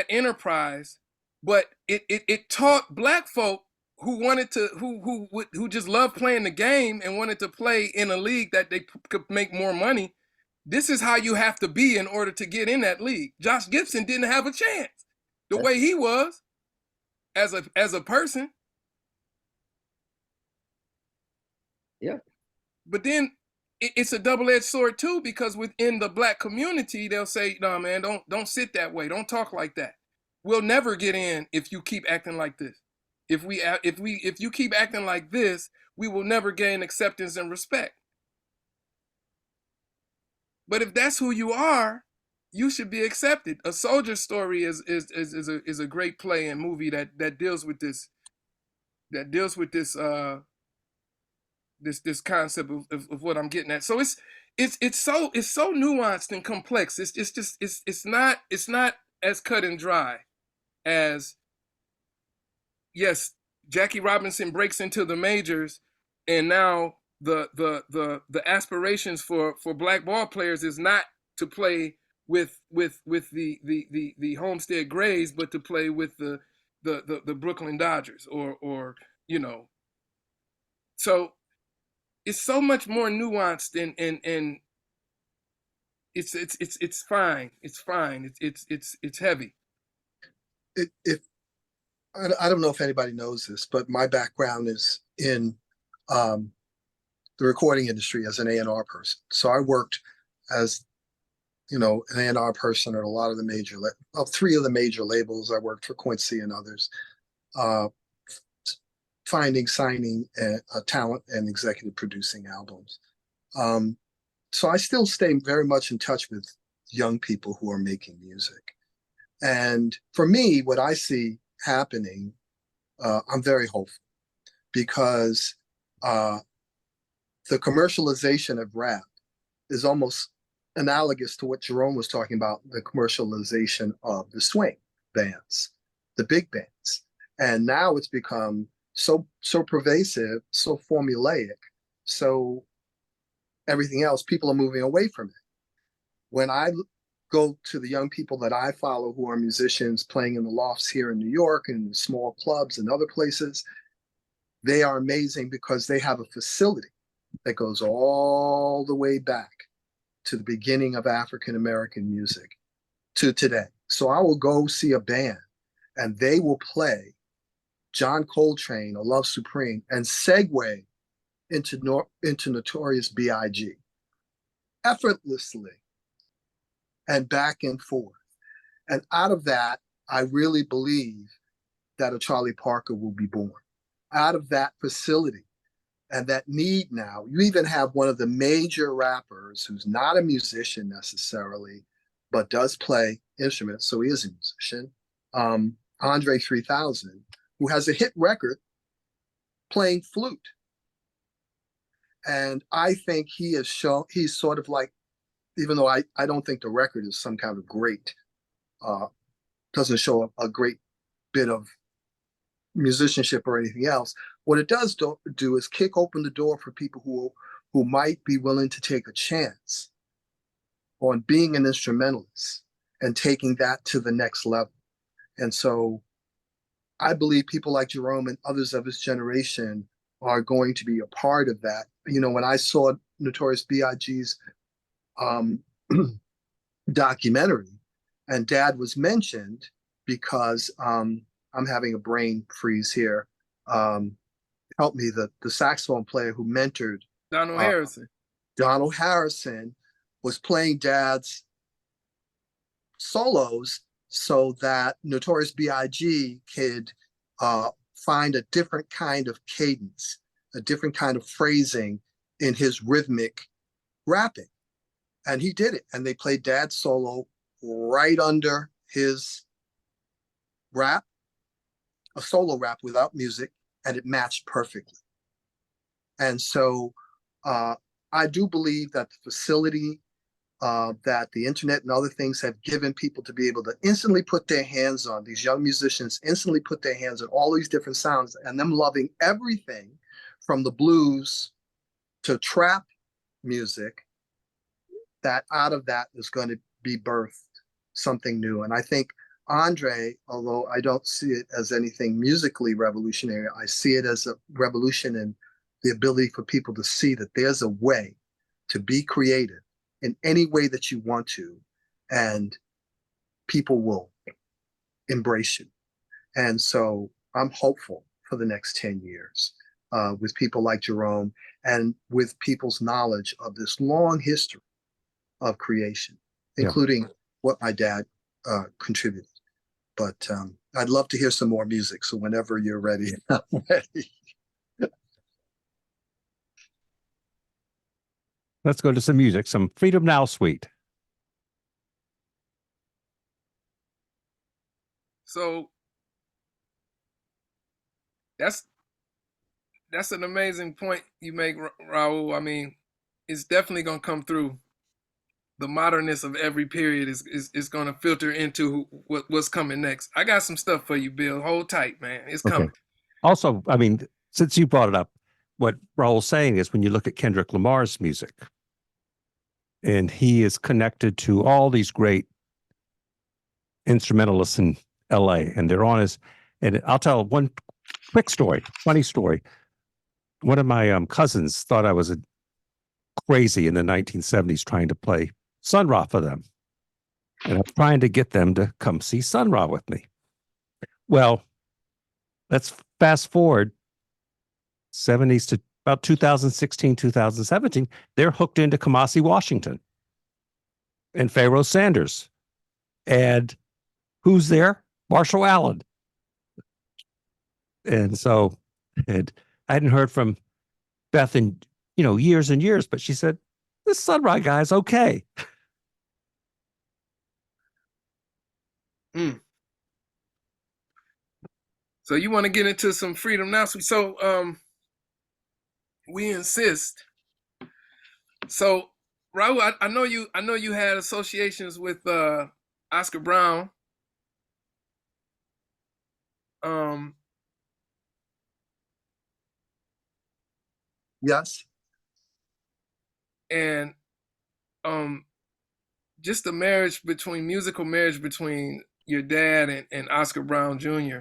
B: enterprise, but it taught black folk who wanted to who just loved playing the game and wanted to play in a league that they could make more money. This is how you have to be in order to get in that league. Josh Gibson didn't have a chance the way he was as a person.
D: Yeah.
B: But then it's a double-edged sword too, because within the black community, they'll say, "No, man, don't sit that way. Don't talk like that. We'll never get in if you keep acting like this. If you keep acting like this, we will never gain acceptance and respect." But if that's who you are, you should be accepted. A Soldier Story is a great play and movie that deals with this. This concept of what I'm getting at. So it's so nuanced and complex. It's not as cut and dry as, yes, Jackie Robinson breaks into the majors, and now the aspirations for black ball players is not to play with the Homestead Grays, but to play with the Brooklyn Dodgers or so it's so much more nuanced and it's fine. It's fine. It's heavy.
C: I don't know if anybody knows this, but my background is in the recording industry as an A&R person. So I worked as, an A&R person at a lot of the three of the major labels. I worked for Quincy and others, finding, signing talent and executive producing albums. So I still stay very much in touch with young people who are making music. And for me, what I see happening, I'm very hopeful, because the commercialization of rap is almost analogous to what Jerome was talking about, the commercialization of the swing bands, the big bands. And now it's become so pervasive, so formulaic, so everything else, people are moving away from it. When I go to the young people that I follow who are musicians playing in the lofts here in New York and small clubs and other places, they are amazing because they have a facility that goes all the way back to the beginning of African American music to today. So I will go see a band and they will play John Coltrane or Love Supreme and segue into Notorious B.I.G. effortlessly and back and forth. And out of that, I really believe that a Charlie Parker will be born. Out of that facility and that need now, you even have one of the major rappers who's not a musician necessarily, but does play instruments, so he is a musician, Andre 3000, who has a hit record playing flute. And I think he has shown, he's sort of like, even though I don't think the record is some kind of great, doesn't show a great bit of musicianship or anything else. What it does do is kick open the door for people who might be willing to take a chance on being an instrumentalist and taking that to the next level. And so I believe people like Jerome and others of his generation are going to be a part of that. You know, when I saw Notorious B.I.G.'s documentary and Dad was mentioned, because I'm having a brain freeze here. Help me, the saxophone player who mentored
B: Donald Harrison.
C: Donald Harrison was playing Dad's solos so that Notorious B.I.G. could find a different kind of cadence, a different kind of phrasing in his rhythmic rapping. And he did it. And they played Dad's solo right under his rap, a solo rap without music, and it matched perfectly. And so I do believe that the facility that the internet and other things have given people to be able to instantly put their hands on, these young musicians instantly put their hands on all these different sounds, and them loving everything from the blues to trap music, that out of that is going to be birthed something new. And I think Andre, although I don't see it as anything musically revolutionary, I see it as a revolution in the ability for people to see that there's a way to be creative in any way that you want to, and people will embrace you. And so I'm hopeful for the next 10 years with people like Jerome and with people's knowledge of this long history of creation, including what my dad contributed. But I'd love to hear some more music. So whenever you're ready, I'm ready.
A: Let's go to some music, some Freedom Now Suite.
B: So that's an amazing point you make, Raul. I mean, it's definitely gonna come through. The modernness of every period is going to filter into what's coming next. I got some stuff for you, Bill. Hold tight, man. It's coming.
A: Also, I mean, since you brought it up, what Raul's saying is when you look at Kendrick Lamar's music, and he is connected to all these great instrumentalists in LA, and they're on his, and I'll tell one quick story, funny story. One of my cousins thought I was crazy in the 1970s trying to play Sun Ra for them. And I'm trying to get them to come see Sun Ra with me. Well, let's fast forward 70s to about 2016, 2017. They're hooked into Kamasi Washington and Pharaoh Sanders. And who's there? Marshall Allen. And so I hadn't heard from Beth in, years and years, but she said, this Sun Ra guy's okay.
B: So you want to get into some Freedom Now? So we insist. So Raul, I know you had associations with Oscar Brown.
C: Yes.
B: And just the musical marriage between your dad and Oscar Brown Jr.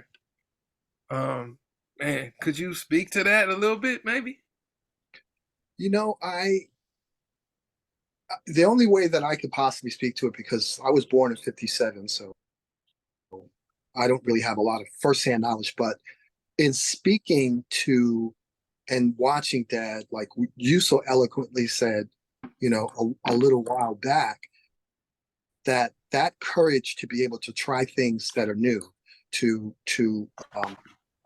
B: Man, could you speak to that a little bit, maybe?
C: The only way that I could possibly speak to it, because I was born in 57, so I don't really have a lot of firsthand knowledge, but in speaking to and watching Dad, like you so eloquently said, a little while back, that courage to be able to try things that are new, to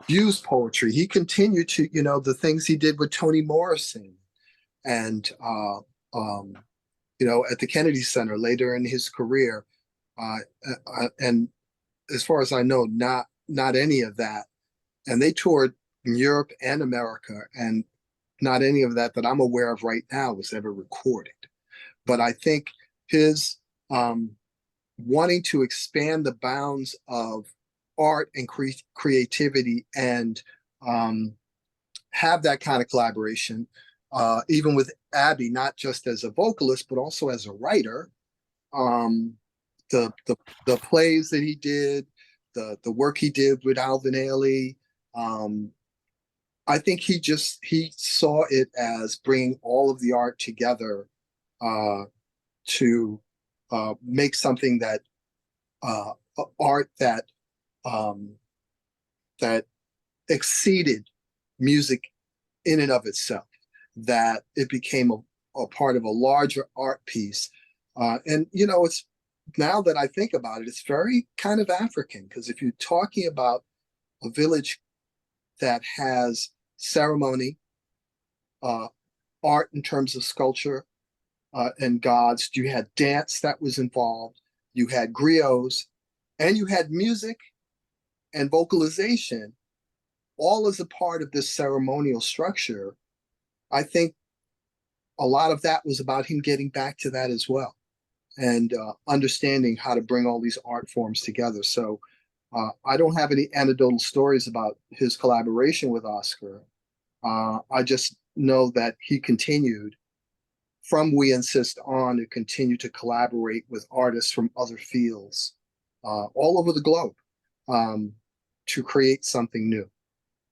C: use poetry. He continued to, the things he did with Toni Morrison and, at the Kennedy Center later in his career. And as far as I know, not any of that. And they toured in Europe and America, and not any of that I'm aware of right now was ever recorded. But I think his wanting to expand the bounds of art and creativity and have that kind of collaboration, even with Abby, not just as a vocalist, but also as a writer. The plays that he did, the work he did with Alvin Ailey, I think he saw it as bringing all of the art together to make something that art that that exceeded music in and of itself, that it became a part of a larger art piece. And it's, now that I think about it, it's very kind of African, because if you're talking about a village that has ceremony, art in terms of sculpture, and gods, you had dance that was involved, you had griots, and you had music and vocalization, all as a part of this ceremonial structure. I think a lot of that was about him getting back to that as well, and understanding how to bring all these art forms together. So I don't have any anecdotal stories about his collaboration with Oscar. I just know that he continued from We Insist on to continue to collaborate with artists from other fields all over the globe to create something new.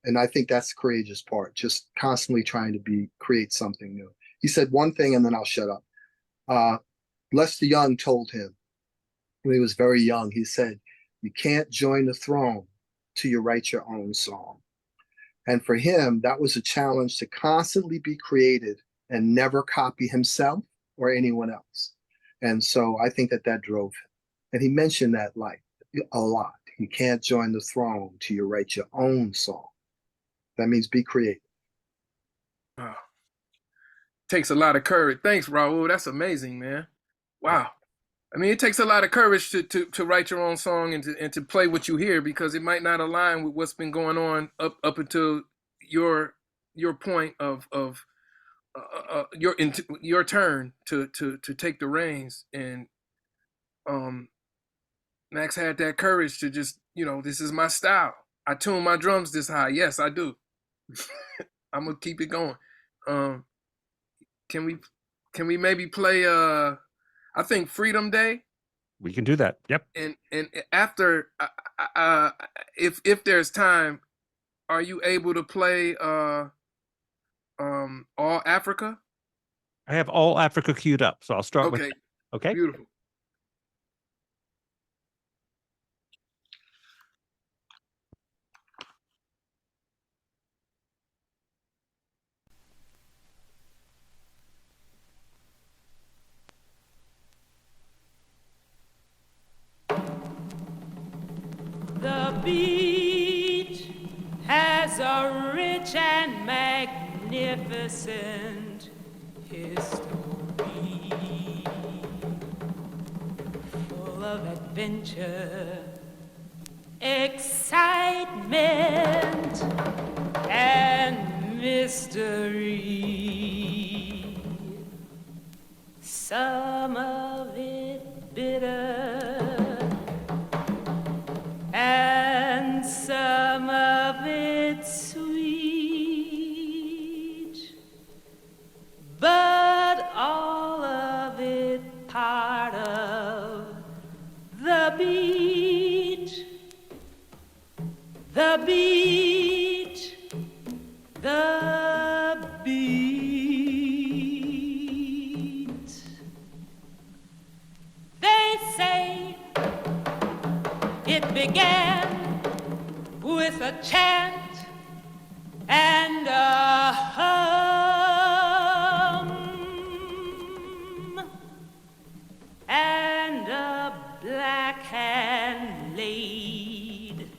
C: And I think that's the courageous part, just constantly trying to create something new. He said one thing, and then I'll shut up. Lester Young told him when he was very young, he said, "You can't join the throne till you write your own song." And for him, that was a challenge to constantly be creative and never copy himself or anyone else. And so I think that drove him. And he mentioned that like a lot. You can't join the throne till you write your own song. That means be creative.
B: Takes a lot of courage. Thanks, Raul. That's amazing, man. Wow. I mean, it takes a lot of courage to write your own song and to play what you hear, because it might not align with what's been going on up until your point of your turn to take the reins. And Max had that courage to just, this is my style. I tune my drums this high. Yes, I do. I'm gonna keep it going. Can we maybe play I think Freedom Day?
A: We can do that. Yep.
B: And after if there's time, are you able to play All Africa?
A: I have All Africa queued up, so I'll start with. Okay.
B: Beautiful.
J: The beat has a rich and magnificent history, full of adventure, excitement, and mystery. Some of it bitter, and some of it sweet, but all of it part of the beat, the beat, the beat. They say it began with a chant and a hum and a black hand laid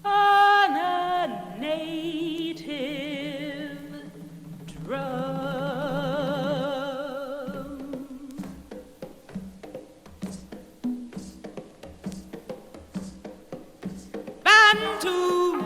J: on a native drum. Bantu,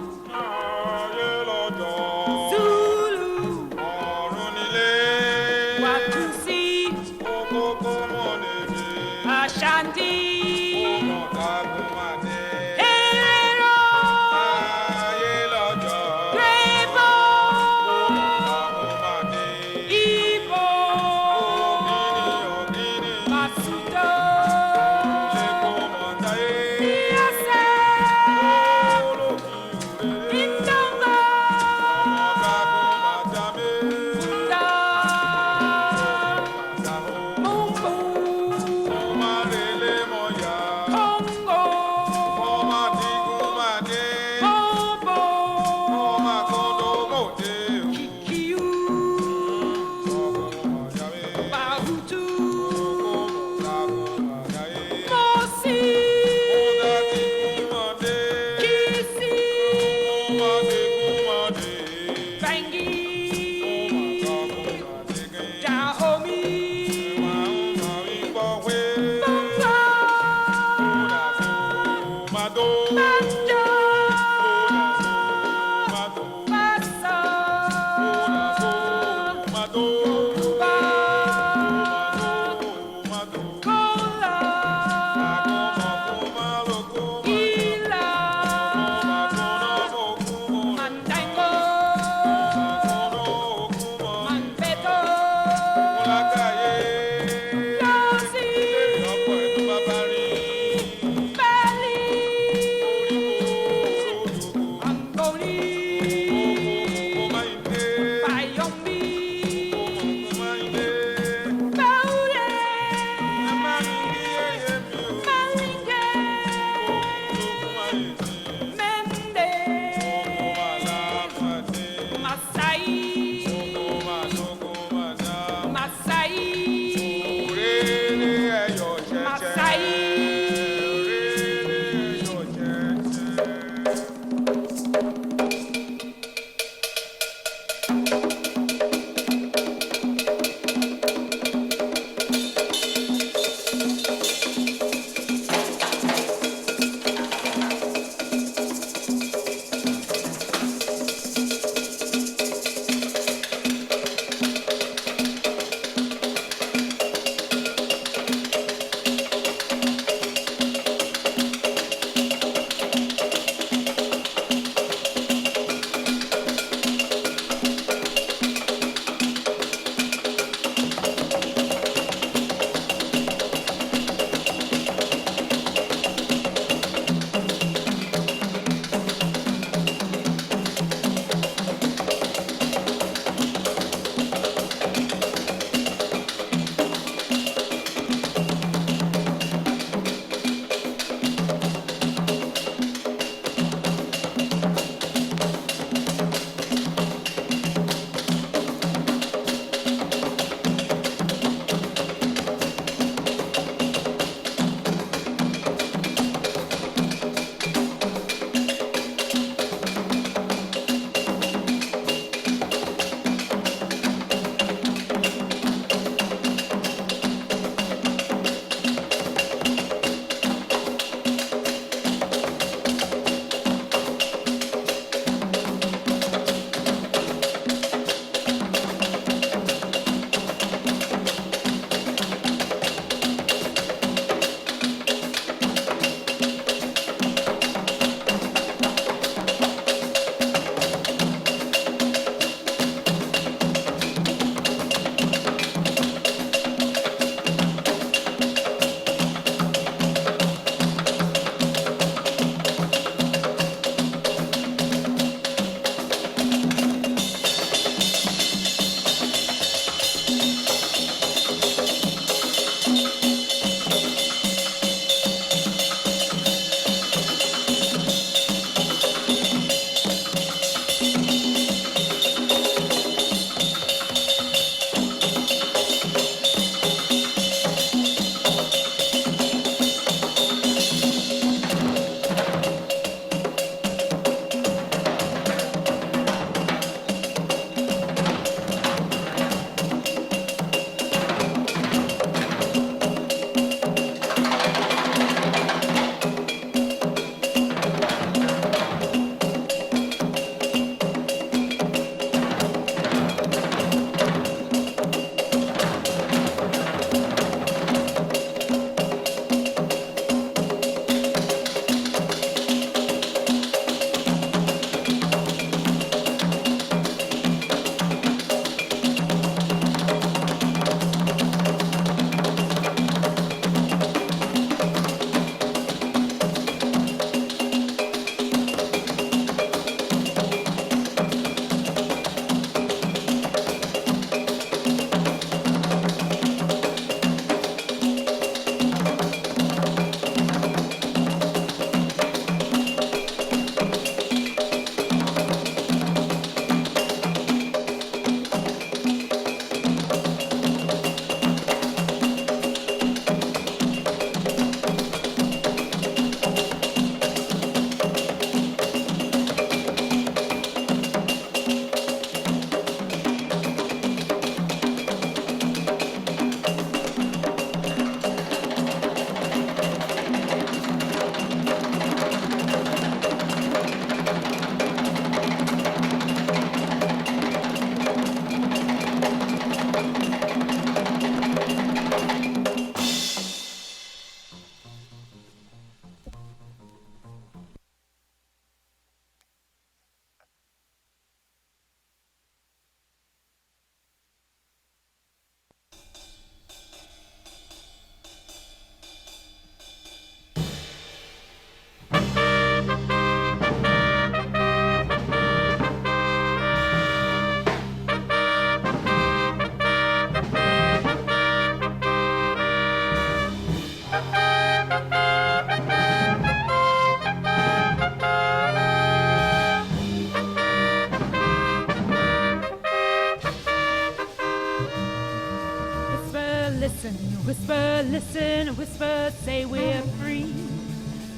J: listen, whisper, say we're free.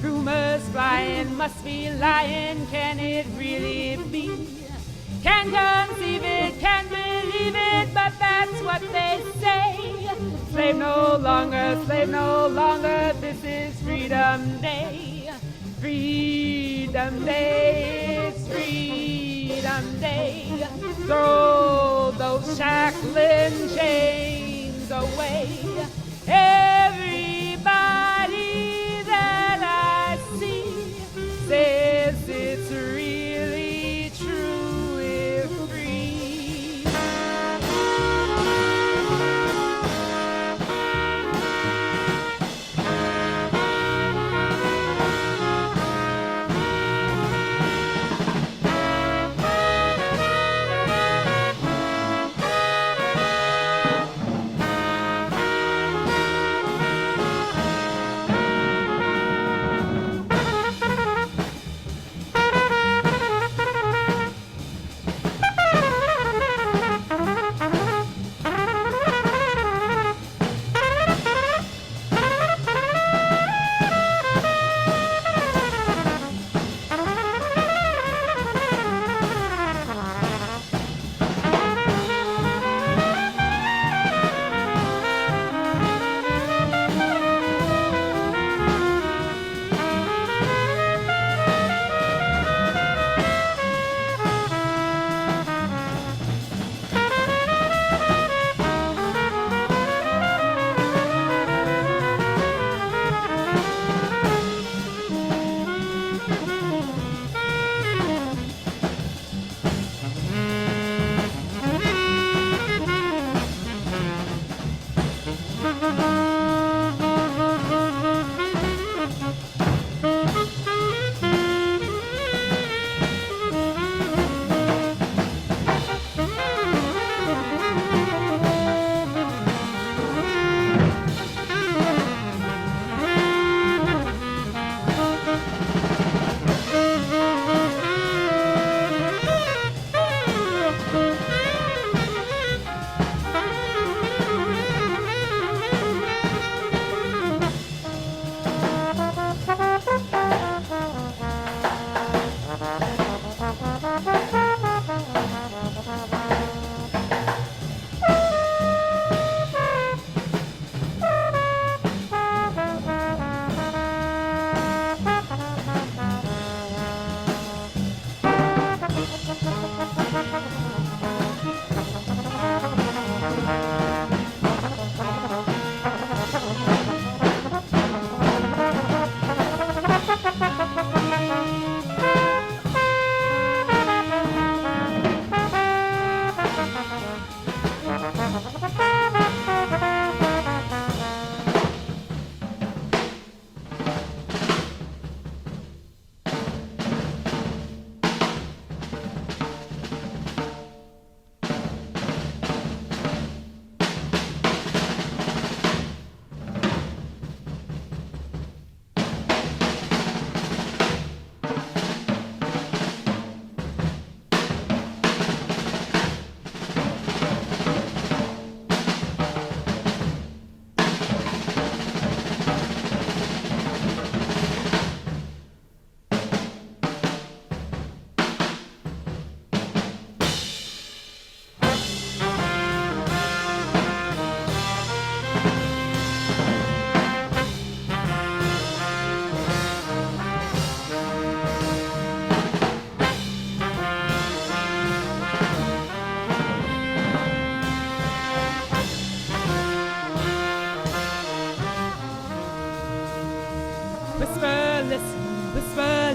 J: Rumors flying, must be lying, can it really be? Can't conceive it, can't believe it, but that's what they say. Slave no longer, this is Freedom Day. Freedom Day, it's Freedom Day. Throw those shackling chains away. Everybody that I see says it's really true if free.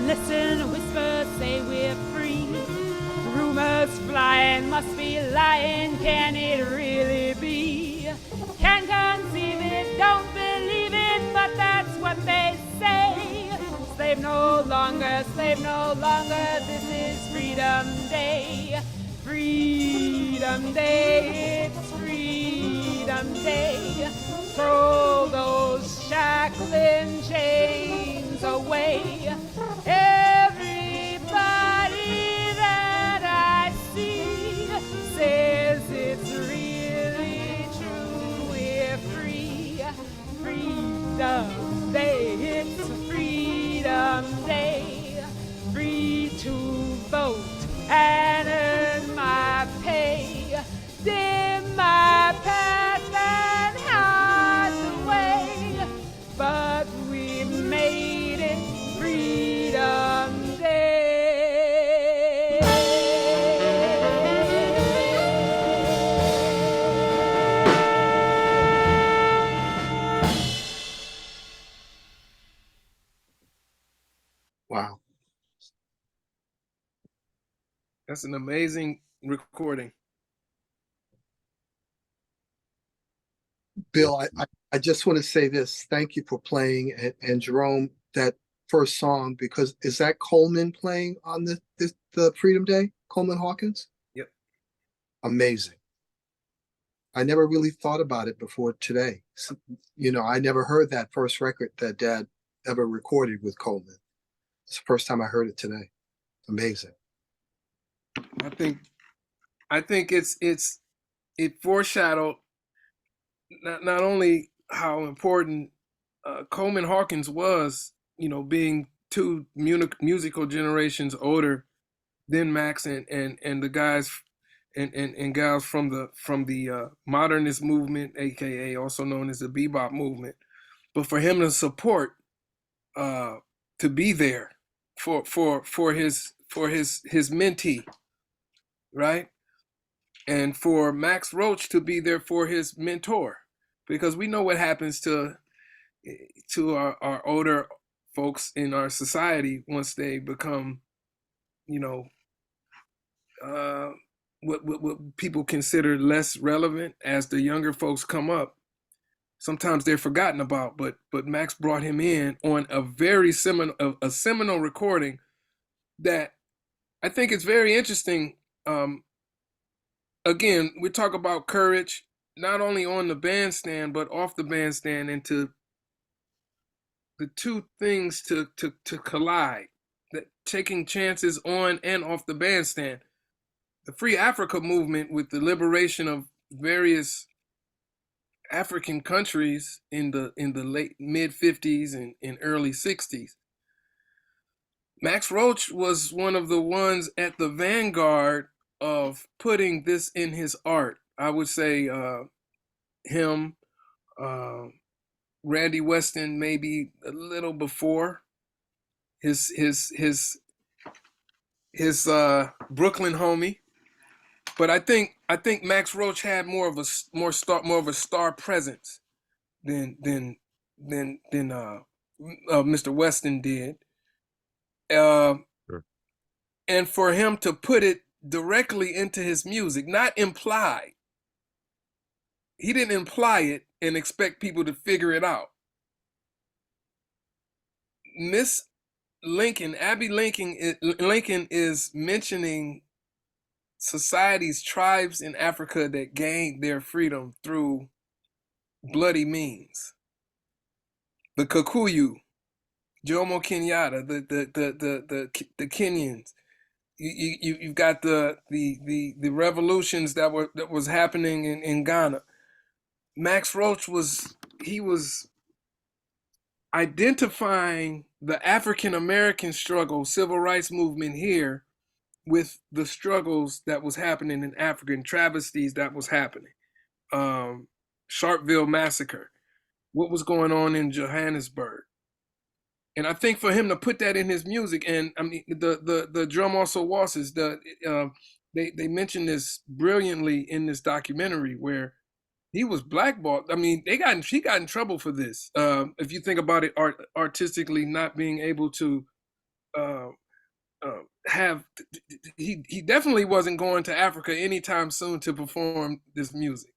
J: Listen, whisper, say we're free. Rumors flying, must be lying, can it really be? Can't conceive it, don't believe it, but that's what they say. Slave no longer, this is Freedom Day. Freedom Day, it's Freedom Day. Throw those shackling chains away. Everybody that I see says it's really true. We're free, free. Day, free to vote and earn my pay, dim my path and hide the way, but we made it Freedom Day.
C: Wow.
B: That's an amazing recording.
C: Bill, I just want to say this. Thank you for playing, and Jerome, that first song, because is that Coleman playing on the Freedom Day? Coleman Hawkins?
B: Yep.
C: Amazing. I never really thought about it before today. So, I never heard that first record that Dad ever recorded with Coleman. It's the first time I heard it today. Amazing.
B: I think it foreshadowed not only how important Coleman Hawkins was, being two musical generations older than Max and the guys and gals from the modernist movement, aka also known as the bebop movement, but for him to support, to be there for his mentee, right? And for Max Roach to be there for his mentor, because we know what happens to our older folks in our society once they become, what people consider less relevant as the younger folks come up. Sometimes they're forgotten about, but Max brought him in on a very seminal recording that I think is very interesting. Again, we talk about courage, not only on the bandstand, but off the bandstand, and to the two things to collide, that taking chances on and off the bandstand. The Free Africa movement, with the liberation of various African countries in the late mid 50s and early 60s. Max Roach was one of the ones at the vanguard of putting this in his art. I would say him, Randy Weston, maybe a little before, his Brooklyn homie. But I think Max Roach had more of a star presence than Mr. Weston did. Sure. And for him to put it directly into his music, not imply. He didn't imply it and expect people to figure it out. Miss Lincoln, Abby Lincoln is mentioning societies, tribes in Africa that gained their freedom through bloody means. The Kikuyu, Jomo Kenyatta, the Kenyans. You've got the revolutions that was happening in Ghana. Max Roach was identifying the African American struggle, civil rights movement here, with the struggles that was happening in Africa, and travesties that was happening. Sharpeville massacre, what was going on in Johannesburg. And I think for him to put that in his music, and I mean the drum also waltzes, they mentioned this brilliantly in this documentary where he was blackballed. I mean, he got in trouble for this. If you think about it, artistically not being able to he definitely wasn't going to Africa anytime soon to perform this music,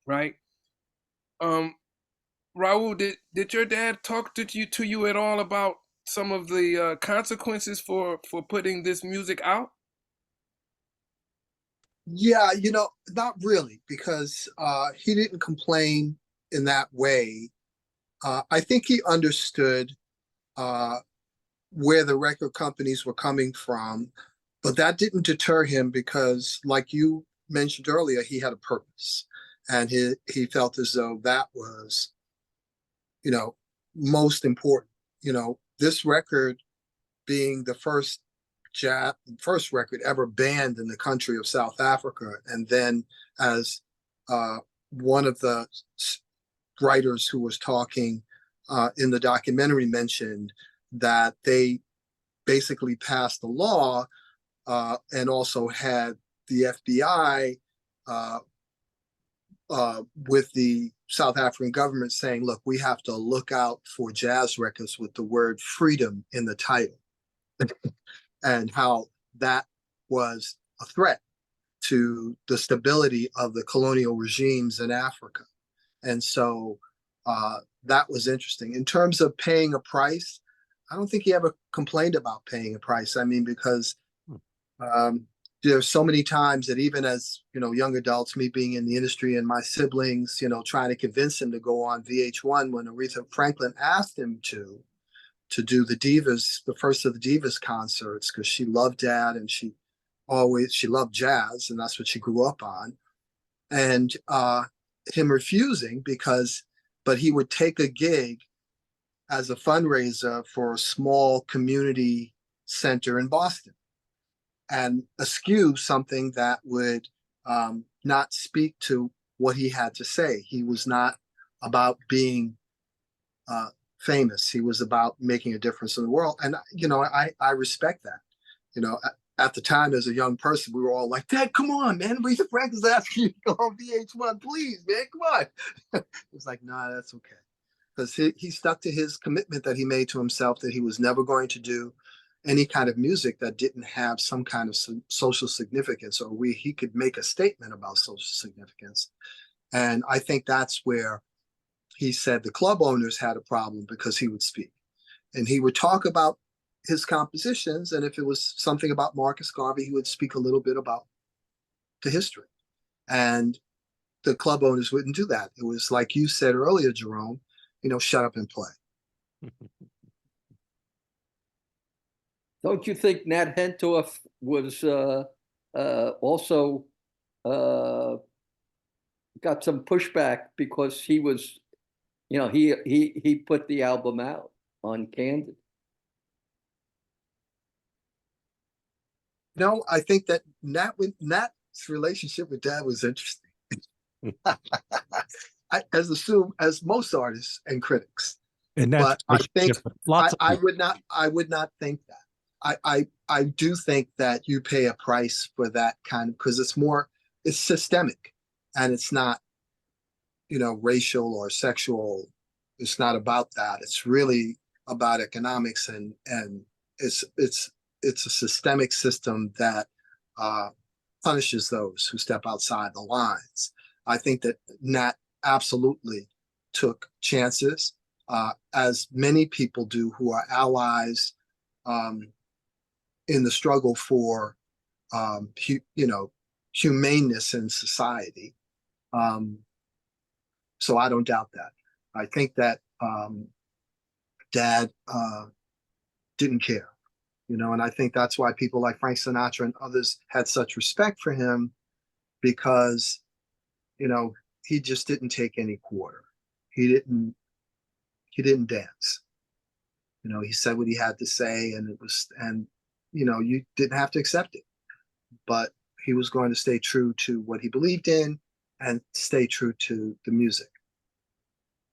B: right? Raul, did your dad talk to you at all about some of the consequences for putting this music out?
C: Yeah, not really, because he didn't complain in that way. I think he understood where the record companies were coming from, but that didn't deter him because, like you mentioned earlier, he had a purpose, and he felt as though that was, most important. this record being the first record ever banned in the country of South Africa, and then as one of the writers who was talking in the documentary mentioned, that they basically passed a law and also had the FBI with the South African government saying, look, we have to look out for jazz records with the word freedom in the title, and how that was a threat to the stability of the colonial regimes in Africa. And so that was interesting. In terms of paying a price, I don't think he ever complained about paying a price. I mean, because there's so many times that even as, young adults, me being in the industry and my siblings, trying to convince him to go on VH1 when Aretha Franklin asked him to do the Divas, the first of the Divas concerts, because she loved Dad and she loved jazz, and that's what she grew up on. And him refusing but he would take a gig as a fundraiser for a small community center in Boston and eschew something that would not speak to what he had to say. He was not about being famous. He was about making a difference in the world. And, I respect that. At the time, as a young person, we were all like, Dad, come on, man. Aretha Franklin's asking you to go on VH1, please, man, come on. It was like, nah, that's okay. Because he stuck to his commitment that he made to himself, that he was never going to do any kind of music that didn't have some kind of social significance, or he could make a statement about social significance. And I think that's where he said the club owners had a problem, because he would speak and he would talk about his compositions. And if it was something about Marcus Garvey, he would speak a little bit about the history. And the club owners wouldn't do that. It was like you said earlier, Jerome, shut up and play.
D: Don't you think Nat Hentorf was also got some pushback because he was, he put the album out on Candid?
C: No, I think that Nat's relationship with Dad was interesting. as most artists and critics.
A: And that's,
C: but I think I
A: would
C: not think that. I do think that you pay a price for that kind of, because it's systemic, and it's not, racial or sexual. It's not about that. It's really about economics, and it's a systemic system that punishes those who step outside the lines. I think that Nat absolutely took chances, as many people do who are allies in the struggle for, humaneness in society. So I don't doubt that. I think that Dad didn't care, and I think that's why people like Frank Sinatra and others had such respect for him, because, he just didn't take any quarter. He didn't dance. He said what he had to say, and you didn't have to accept it, but he was going to stay true to what he believed in and stay true to the music.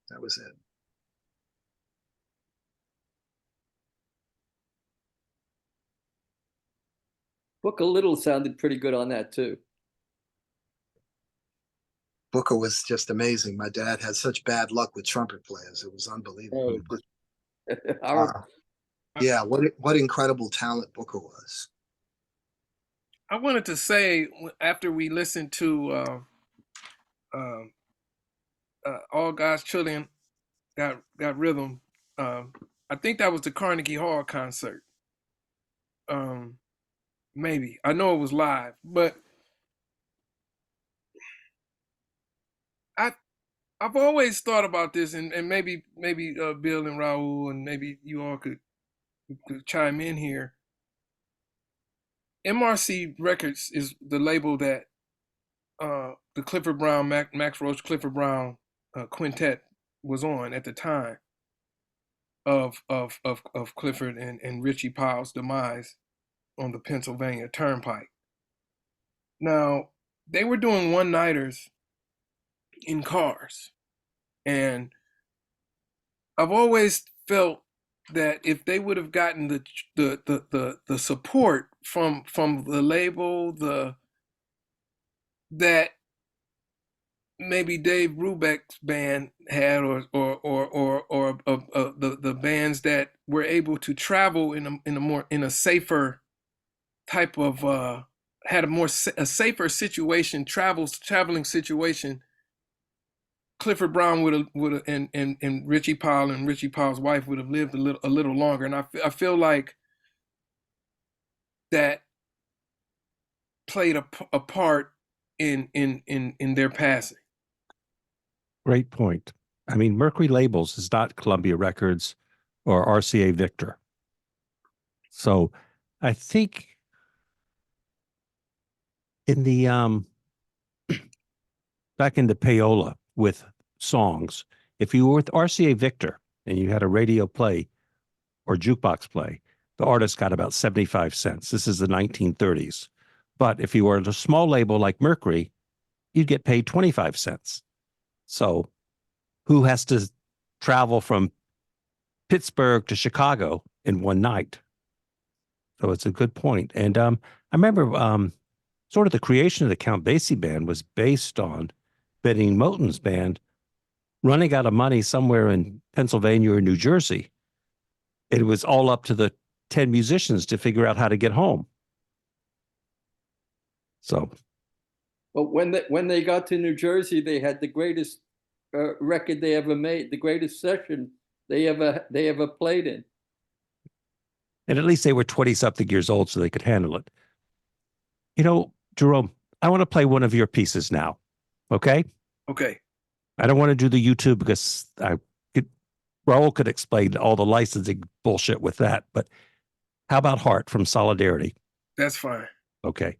C: That was it.
D: Booker Little sounded pretty good on that too.
C: Booker was just amazing. My dad had such bad luck with trumpet players. It was unbelievable. Yeah, what incredible talent Booker was.
B: I wanted to say, after we listened to All God's Children Got Rhythm, I think that was the Carnegie Hall concert. Maybe. I know it was live, but I've always thought about this, and maybe Bill and Raul, and maybe you all could chime in here. MRC Records is the label that the Clifford Brown, Max Roach, Clifford Brown quintet was on at the time. of Clifford and Richie Powell's demise on the Pennsylvania Turnpike. Now, they were doing one-nighters in cars, and I've always felt that if they would have gotten the support from the label, that maybe Dave Brubeck's band had, or the bands that were able to travel in a safer type of had a safer situation, traveling situation, Clifford Brown would have and Richie Powell and Richie Powell's wife would have lived a little longer. And I feel like that played a part in their passing.
A: Great point. I mean, Mercury Labels is not Columbia Records or RCA Victor. So I think in the back into payola with songs, if you were with RCA Victor and you had a radio play or jukebox play, the artist got about 75 cents. This is the 1930s. But if you were at a small label like Mercury, you'd get paid 25 cents. So who has to travel from Pittsburgh to Chicago in one night? So it's a good point. And I remember sort of the creation of the Count Basie band was based on Benny Moten's band running out of money somewhere in Pennsylvania or New Jersey. It was all up to the 10 musicians to figure out how to get home. So,
D: But when they got to New Jersey, they had the greatest record they ever made, the greatest session they ever played in.
A: and at least they were 20-something years old, so they could handle it. You know, Jerome, I want to play one of your pieces now. Okay?
B: Okay.
A: I don't want to do the YouTube because Raul could explain all the licensing bullshit with that. But how about Heart from Solidarity?
B: That's fine.
A: Okay.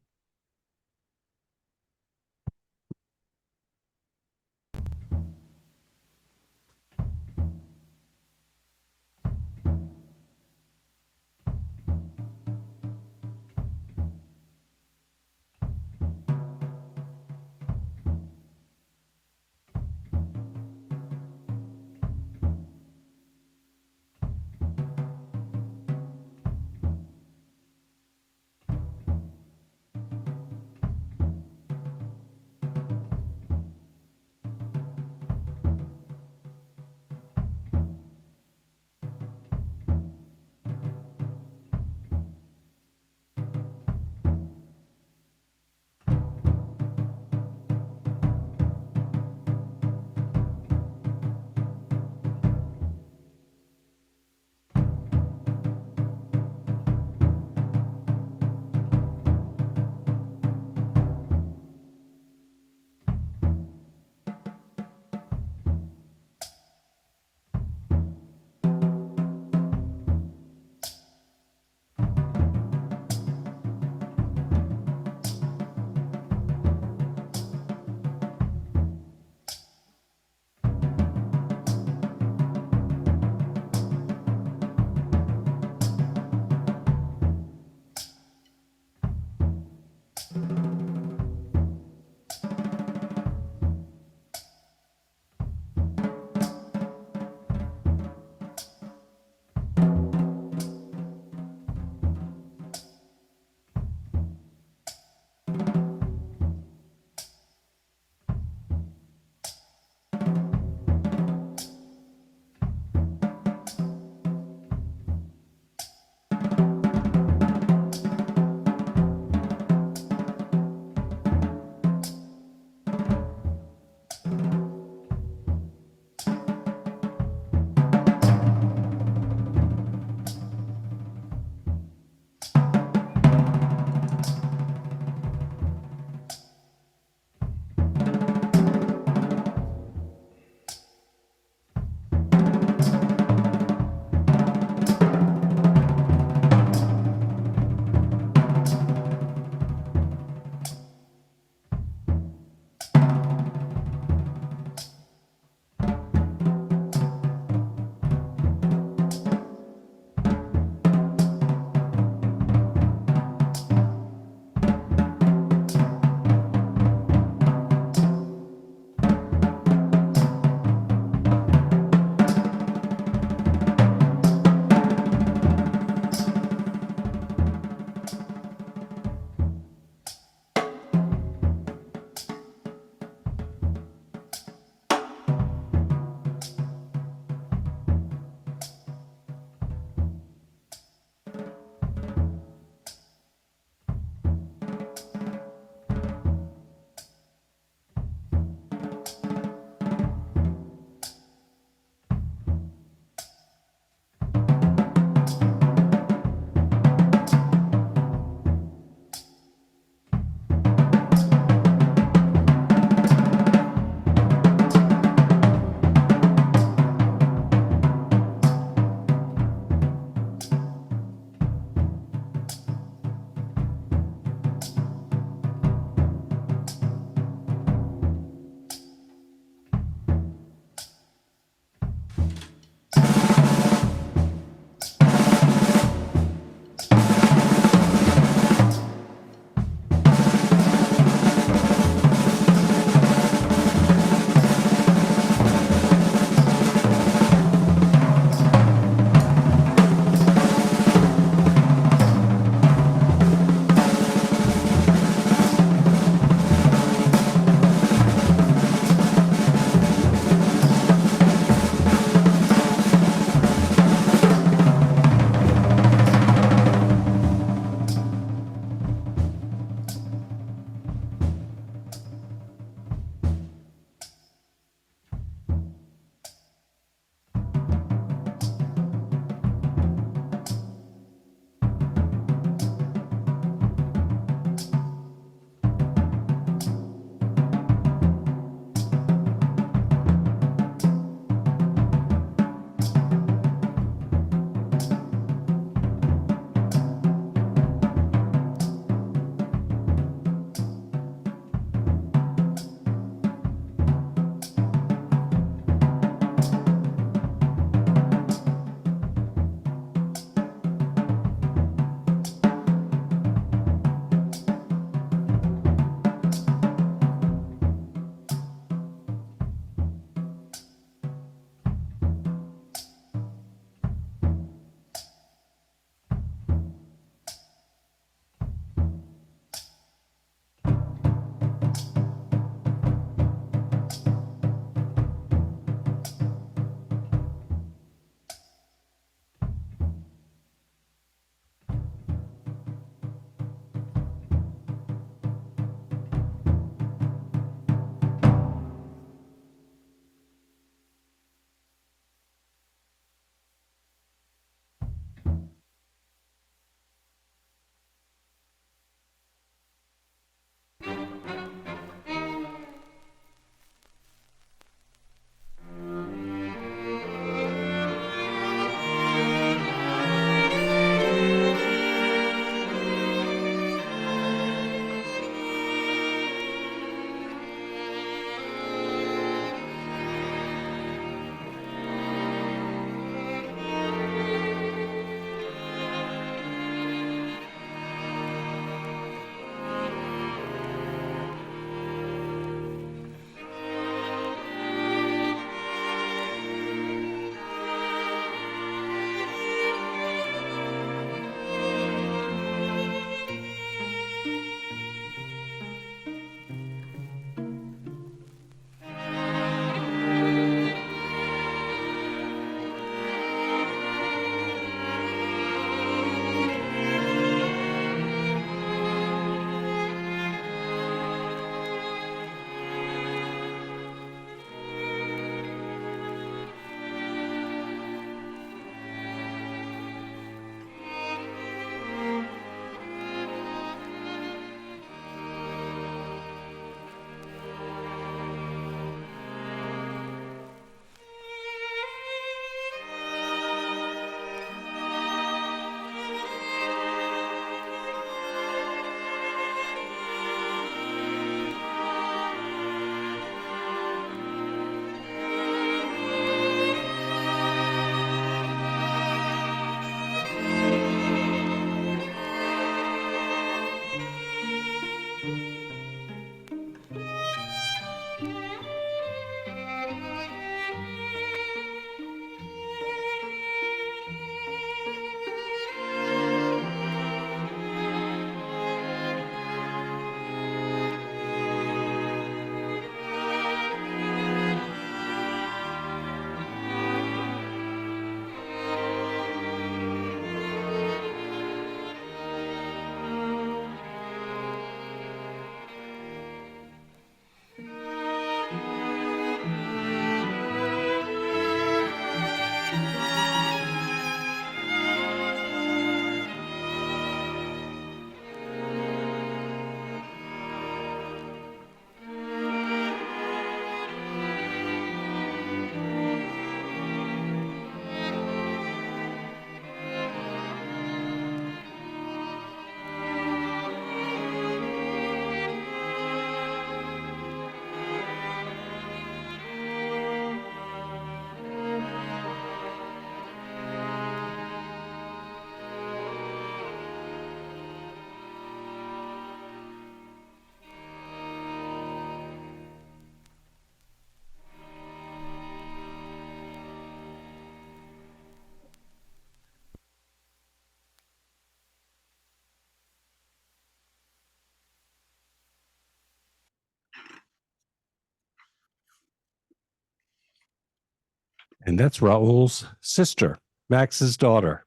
A: And that's Raul's sister, Max's daughter.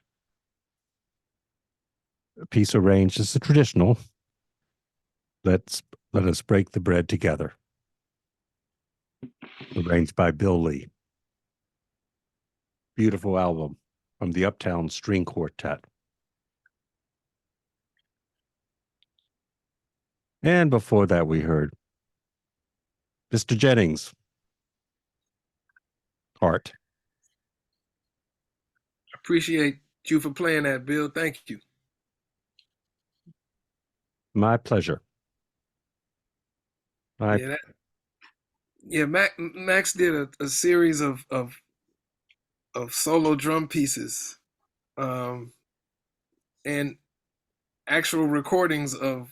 A: A piece arranged as a traditional. Let us break the bread together. Arranged by Bill Lee. Beautiful album from the Uptown String Quartet. And before that, we heard Mr. Jennings, Heart.
B: Appreciate you for playing that, Bill. Thank you.
A: My pleasure.
B: Max did a series of solo drum pieces, and actual recordings of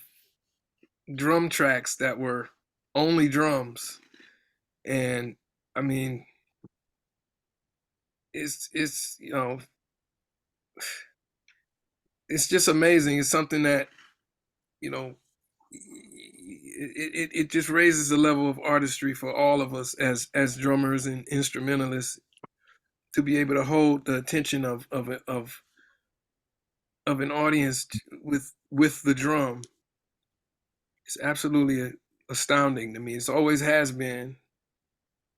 B: drum tracks that were only drums. And I mean, it's you know, it's just amazing. It's something that, you know, it just raises the level of artistry for all of us as drummers and instrumentalists, to be able to hold the attention of an audience with the drum. It's absolutely astounding to me. It always has been,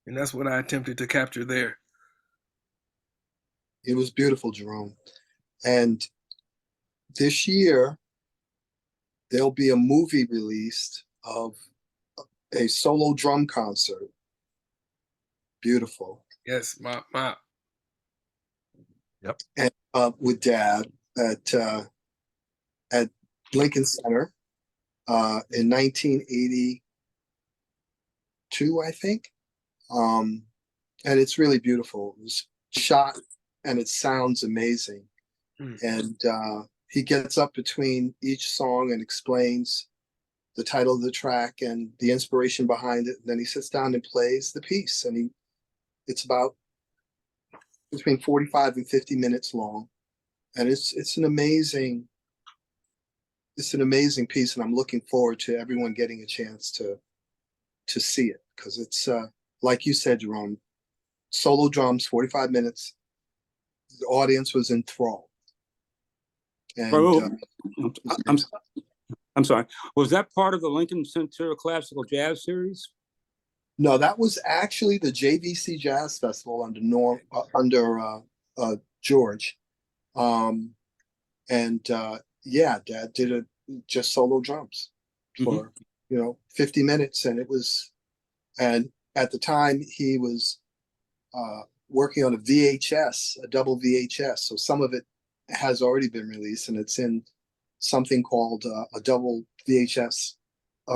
B: and that's what I attempted to capture there.
C: It was beautiful, Jerome. And this year, there'll be a movie released of a solo drum concert. Beautiful.
B: Yes, my.
A: Yep.
C: And with Dad at Lincoln Center in 1982, I think. And it's really beautiful. It was shot and it sounds amazing. And he gets up between each song and explains the title of the track and the inspiration behind it. Then he sits down and plays the piece, and it's about between 45 and 50 minutes long. And it's an amazing piece, and I'm looking forward to everyone getting a chance to see it, because it's like you said, Jerome, solo drums, 45 minutes. The audience was enthralled. And
I: I'm sorry. Was that part of the Lincoln Center Classical Jazz Series?
C: No, that was actually the JVC Jazz Festival under George. Dad did just solo drums for 50 minutes, and at the time he was working on a VHS, a double VHS. So some of it has already been released, and it's in something called a double VHS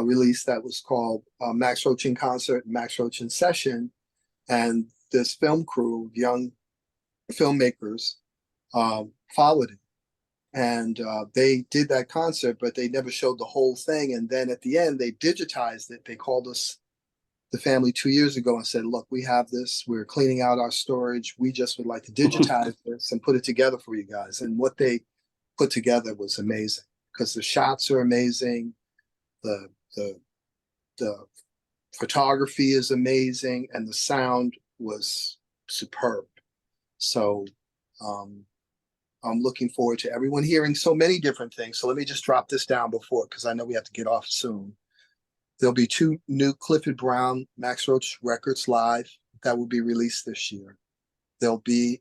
C: release that was called Max Roach in Concert, Max Roach in Session. And this film crew, young filmmakers, followed it. And they did that concert, but they never showed the whole thing. And then at the end, they digitized it. They called us, the family, 2 years ago and said, look, we have this. We're cleaning out our storage. We just would like to digitize this and put it together for you guys. And what they put together was amazing, because the shots are amazing. The photography is amazing, and the sound was superb. So I'm looking forward to everyone hearing so many different things. So let me just drop this down because I know we have to get off soon. There'll be 2 new Clifford Brown Max Roach records live that will be released this year. There'll be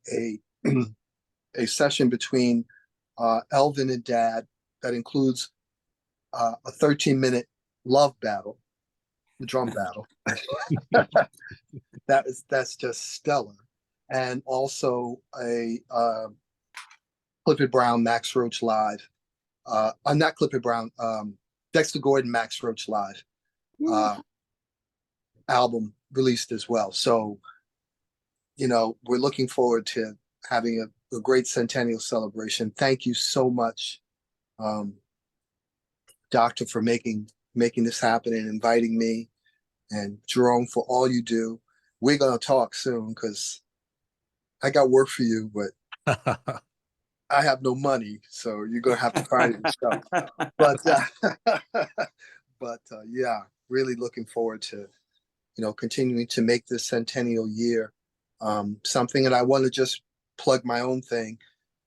C: a session between Elvin and Dad that includes a 13-minute love battle, the drum battle. That's just stellar. And also a Clifford Brown Max Roach live. Not Clifford Brown, Dexter Gordon Max Roach live album released as well. So, we're looking forward to having a great centennial celebration. Thank you so much, Doctor, for making this happen and inviting me, and Jerome for all you do. We're going to talk soon, because I got work for you, but I have no money, so you're going to have to find it yourself. But yeah, really looking forward to, continuing to make this centennial year something, and I want to just plug my own thing.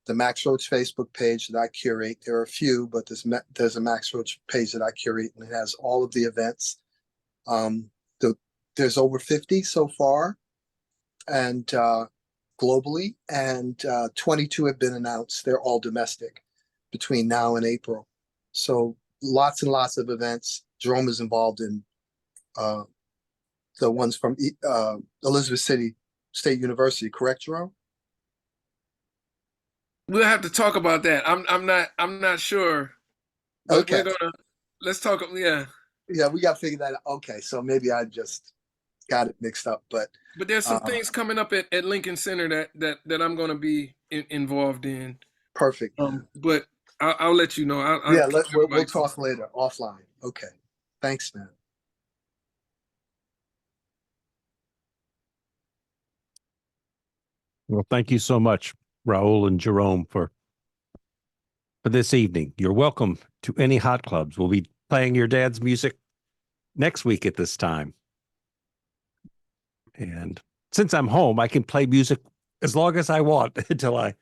C: The Max Roach Facebook page that I curate. There are a few, but there's a Max Roach page that I curate, and it has all of the events. There's over 50 so far, and globally, and 22 have been announced. They're all domestic between now and April. So lots and lots of events. Jerome is involved in the ones from Elizabeth City State University, correct, Jerome?
B: We'll have to talk about that. I'm not sure. But
C: Okay.
B: let's talk. Yeah.
C: Yeah, we got to figure that out. Okay, so maybe I just got it mixed up, but
B: there's some things coming up at Lincoln Center that I'm going to be involved in.
C: Perfect.
B: But I'll let you know.
C: We'll talk later offline. Okay. Thanks, man.
A: Well, thank you so much, Raul and Jerome, for this evening. You're welcome to any hot clubs. We'll be playing your dad's music next week at this time. And since I'm home, I can play music as long as I want until I...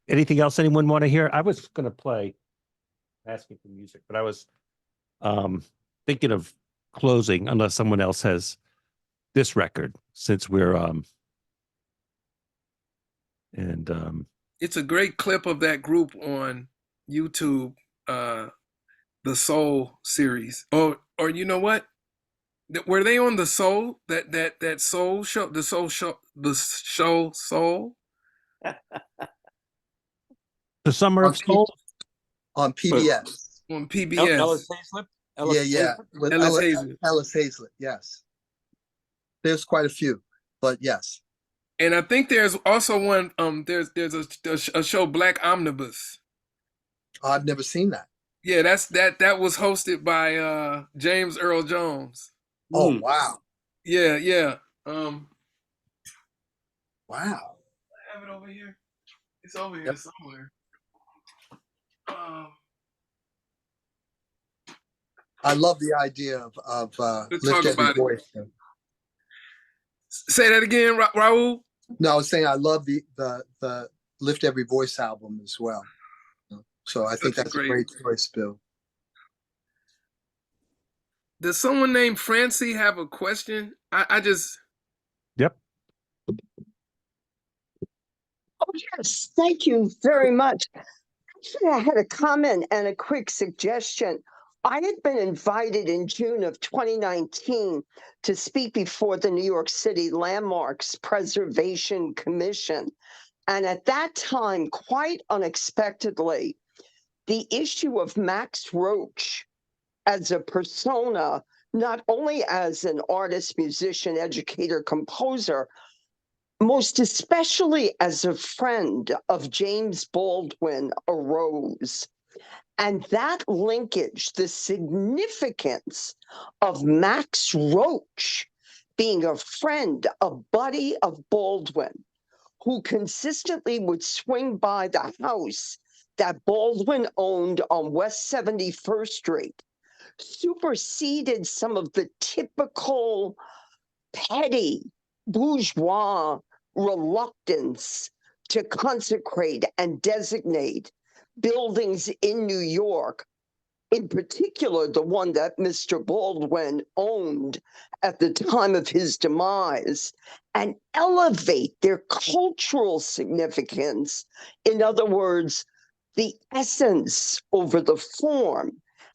A: Anything else anyone want to hear? I was going to play, asking for music, but I was thinking of closing unless someone else has this record, since we're...
B: It's a great clip of that group on YouTube, the Soul series. Or you know what? Were they on the Soul? That Soul show, the Soul Soul?
A: The Summer of Soul?
C: On PBS.
B: On PBS.
I: Ellis Hazlett?
C: Yeah. With
B: Ellis Hazlett.
C: Ellis Hazlett, yes. There's quite a few, but yes.
B: And I think there's also one, there's a show, Black Omnibus.
C: I've never seen that.
B: Yeah, that was hosted by James Earl Jones.
C: Oh, wow.
B: Yeah.
C: Wow.
B: I have it over here. It's over here somewhere.
C: I love the idea of lift every voice.
B: Say that again, Raul.
C: No, I was saying I love the Lift Every Voice album as well. So I think that's a great choice, Bill.
B: Does someone named Francie have a question? I just...
A: Yep.
K: Oh, yes. Thank you very much. Actually, I had a comment and a quick suggestion. I had been invited in June of 2019 to speak before the New York City Landmarks Preservation Commission. And at that time, quite unexpectedly, the issue of Max Roach as a persona, not only as an artist, musician, educator, composer, most especially as a friend of James Baldwin, arose. And that linkage, the significance of Max Roach being a friend, a buddy of Baldwin, who consistently would swing by the house that Baldwin owned on West 71st Street, superseded some of the typical petty bourgeois reluctance to consecrate and designate buildings in New York, in particular the one that Mr. Baldwin owned at the time of his demise, and elevate their cultural significance. In other words, the essence over the form.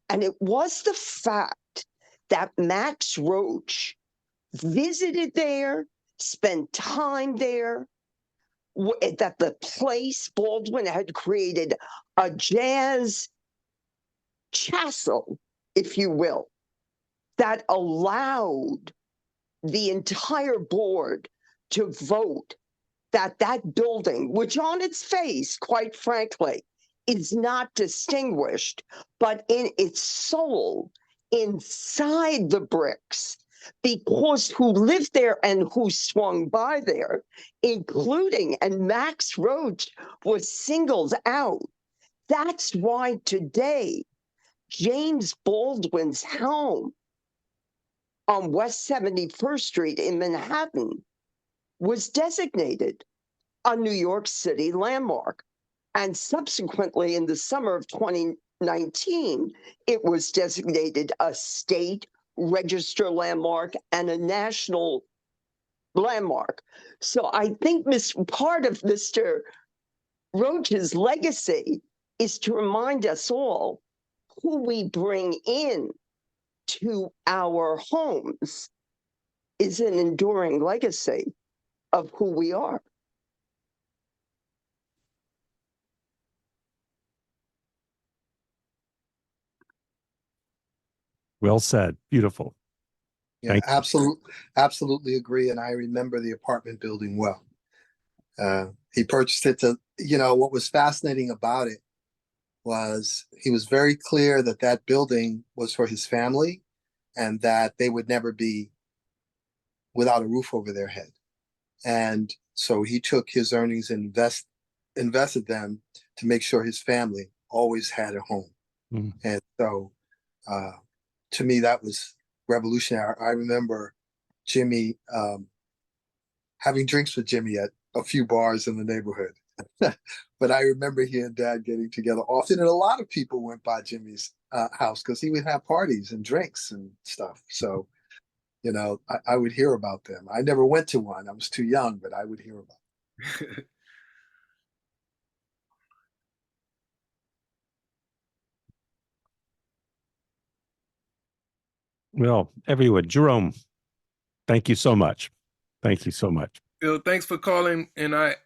K: And it was the fact that Max Roach visited there, spent time there, that the place Baldwin had created a jazz chasel, if you will, that allowed the entire board to vote that that building, which on its face, quite frankly, is not distinguished, but in its soul, inside the bricks, because who lived there and who swung by there, including, and Max Roach was singled out. That's why today, James Baldwin's home on West 71st Street in Manhattan was designated a New York City landmark. And subsequently, in the summer of 2019, it was designated a state register landmark and a national landmark. So I think part of Mr. Roach's legacy is to remind us all who we bring in to our homes is an enduring legacy of who we are.
A: Well said. Beautiful.
C: Yeah,
A: Thank you.
C: absolutely agree. And I remember the apartment building well. He purchased it what was fascinating about it was he was very clear that that building was for his family and that they would never be without a roof over their head. And so he took his earnings and invested them to make sure his family always had a home.
A: Mm.
C: And so to me, that was revolutionary. I remember Jimmy having drinks with Jimmy at a few bars in the neighborhood. But I remember he and Dad getting together often, and a lot of people went by Jimmy's house because he would have parties and drinks and stuff. So, I would hear about them. I never went to one. I was too young, but I would hear about them.
A: Well, everyone, Jerome, thank you so much. Thank you so much.
B: Bill, thanks for calling, and I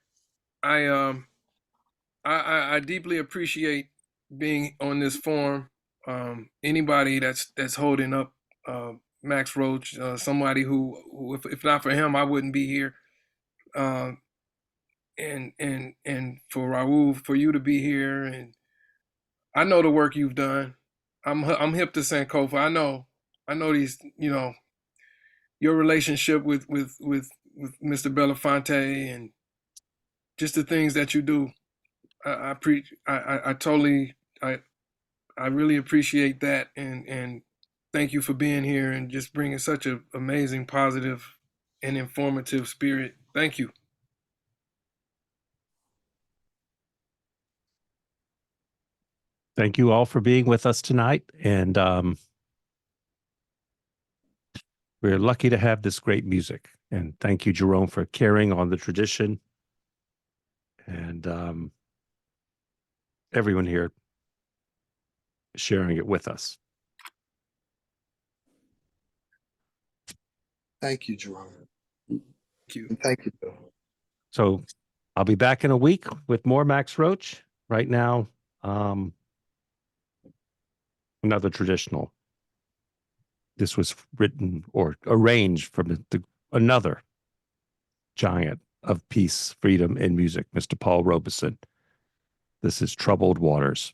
B: deeply appreciate being on this forum. Anybody that's holding up Max Roach, somebody who if not for him, I wouldn't be here. And for Raul, for you to be here, and I know the work you've done. I'm hip to Sankofa. I know these. Your relationship with Mr. Belafonte and just the things that you do. I really appreciate that, and thank you for being here and just bringing such an amazing, positive, and informative spirit. Thank you.
A: Thank you all for being with us tonight, and we're lucky to have this great music. And thank you, Jerome, for carrying on the tradition, and everyone here sharing it with us.
C: Thank you, Jerome.
B: Thank you.
C: And thank you, Bill.
A: So I'll be back in a week with more Max Roach. Right now, another traditional. This was written or arranged from another giant of peace, freedom, and music, Mr. Paul Robeson. This is Troubled Waters.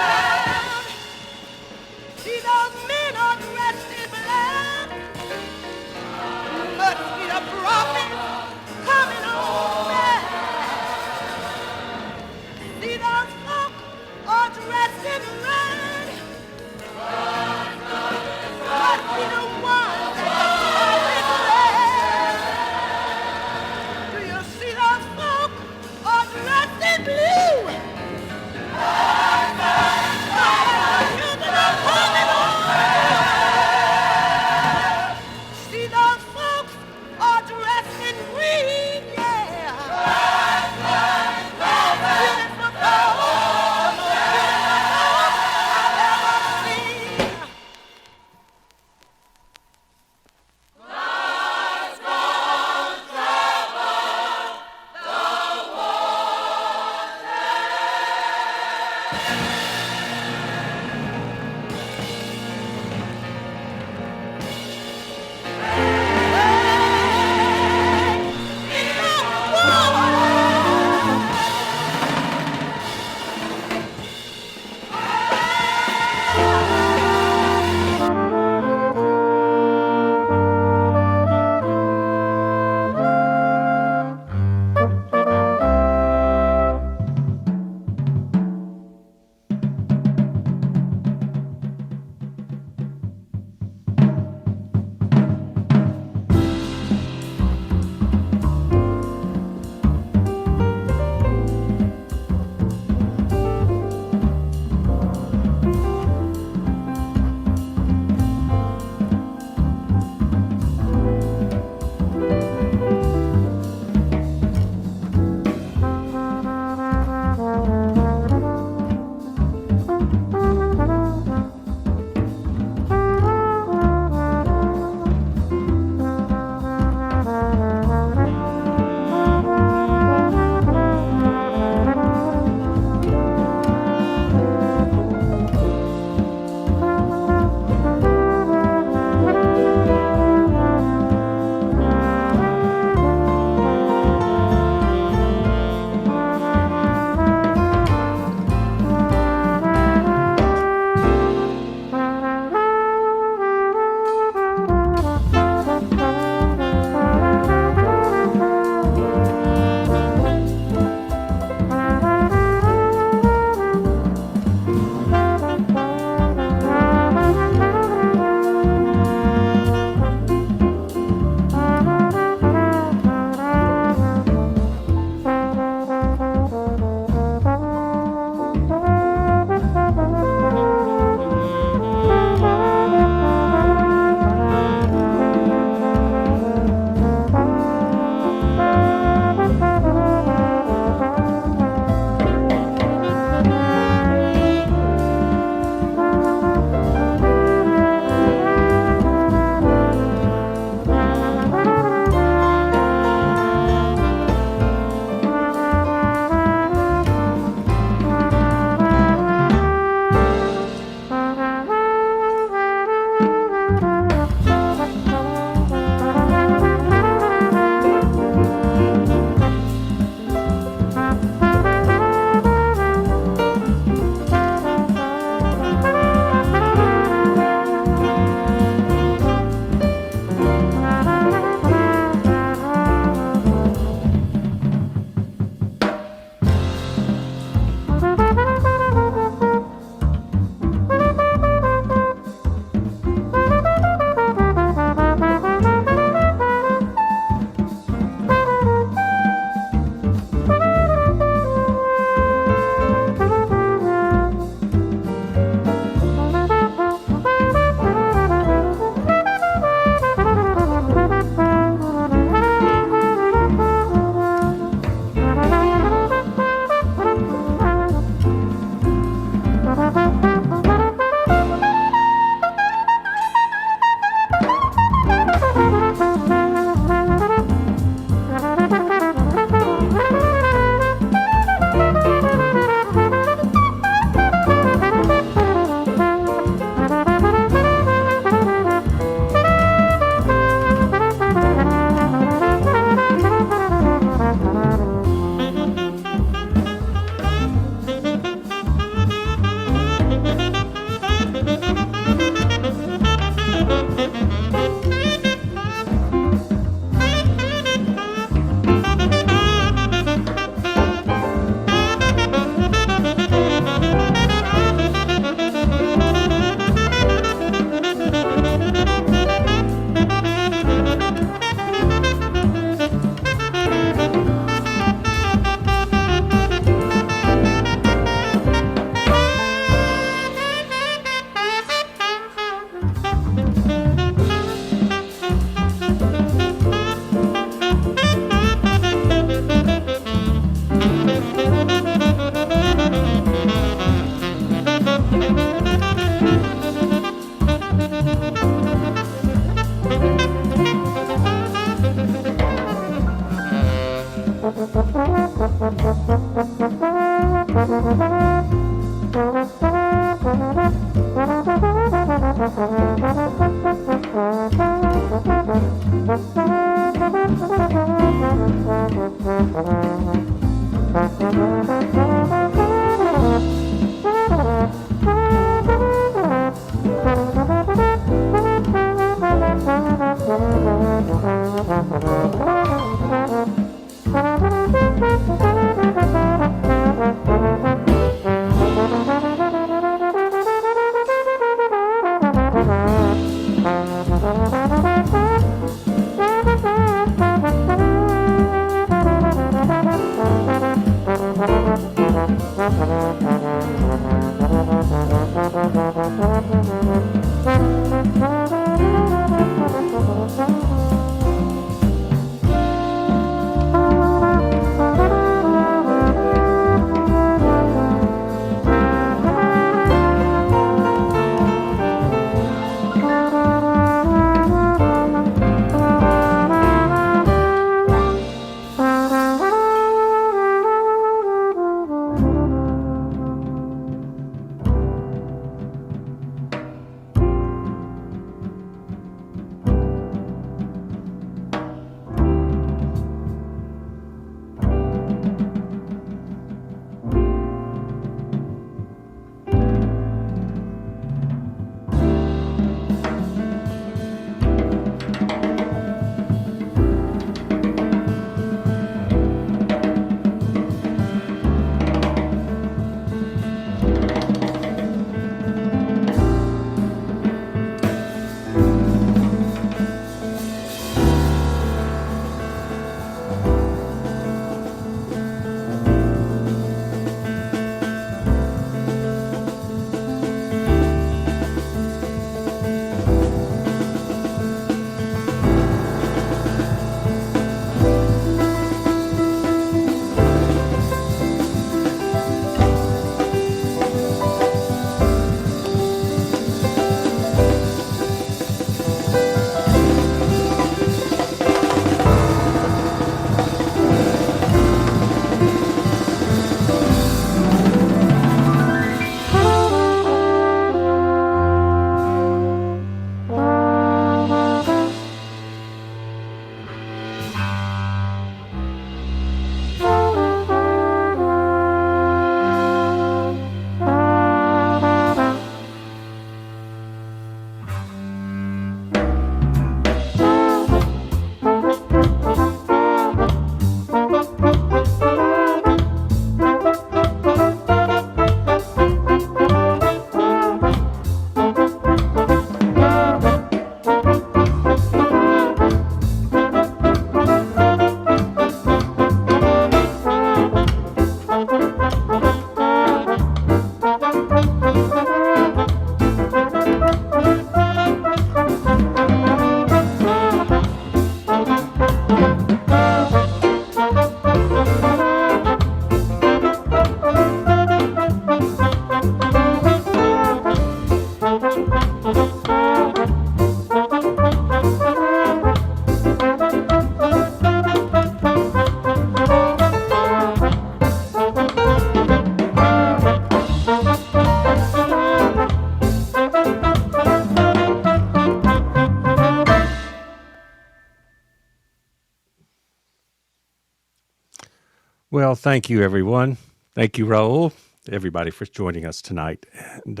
A: Well, thank you, everyone. Thank you, Raul, everybody, for joining us tonight. And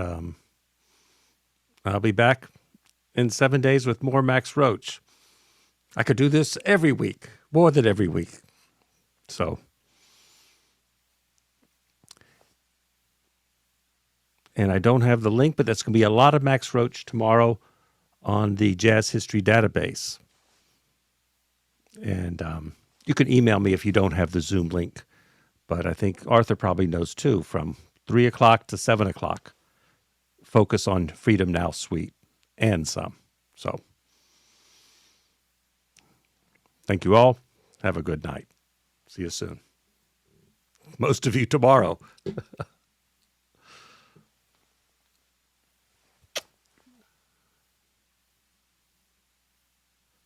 A: I'll be back in 7 days with more Max Roach. I could do this every week, more than every week. So, and I don't have the link, but that's going to be a lot of Max Roach tomorrow on the Jazz History Database. And you can email me if you don't have the Zoom link. But I think Arthur probably knows too, from 3 o'clock to 7 o'clock. Focus on Freedom Now Suite and some. So, thank you all. Have a good night. See you soon. Most of you tomorrow.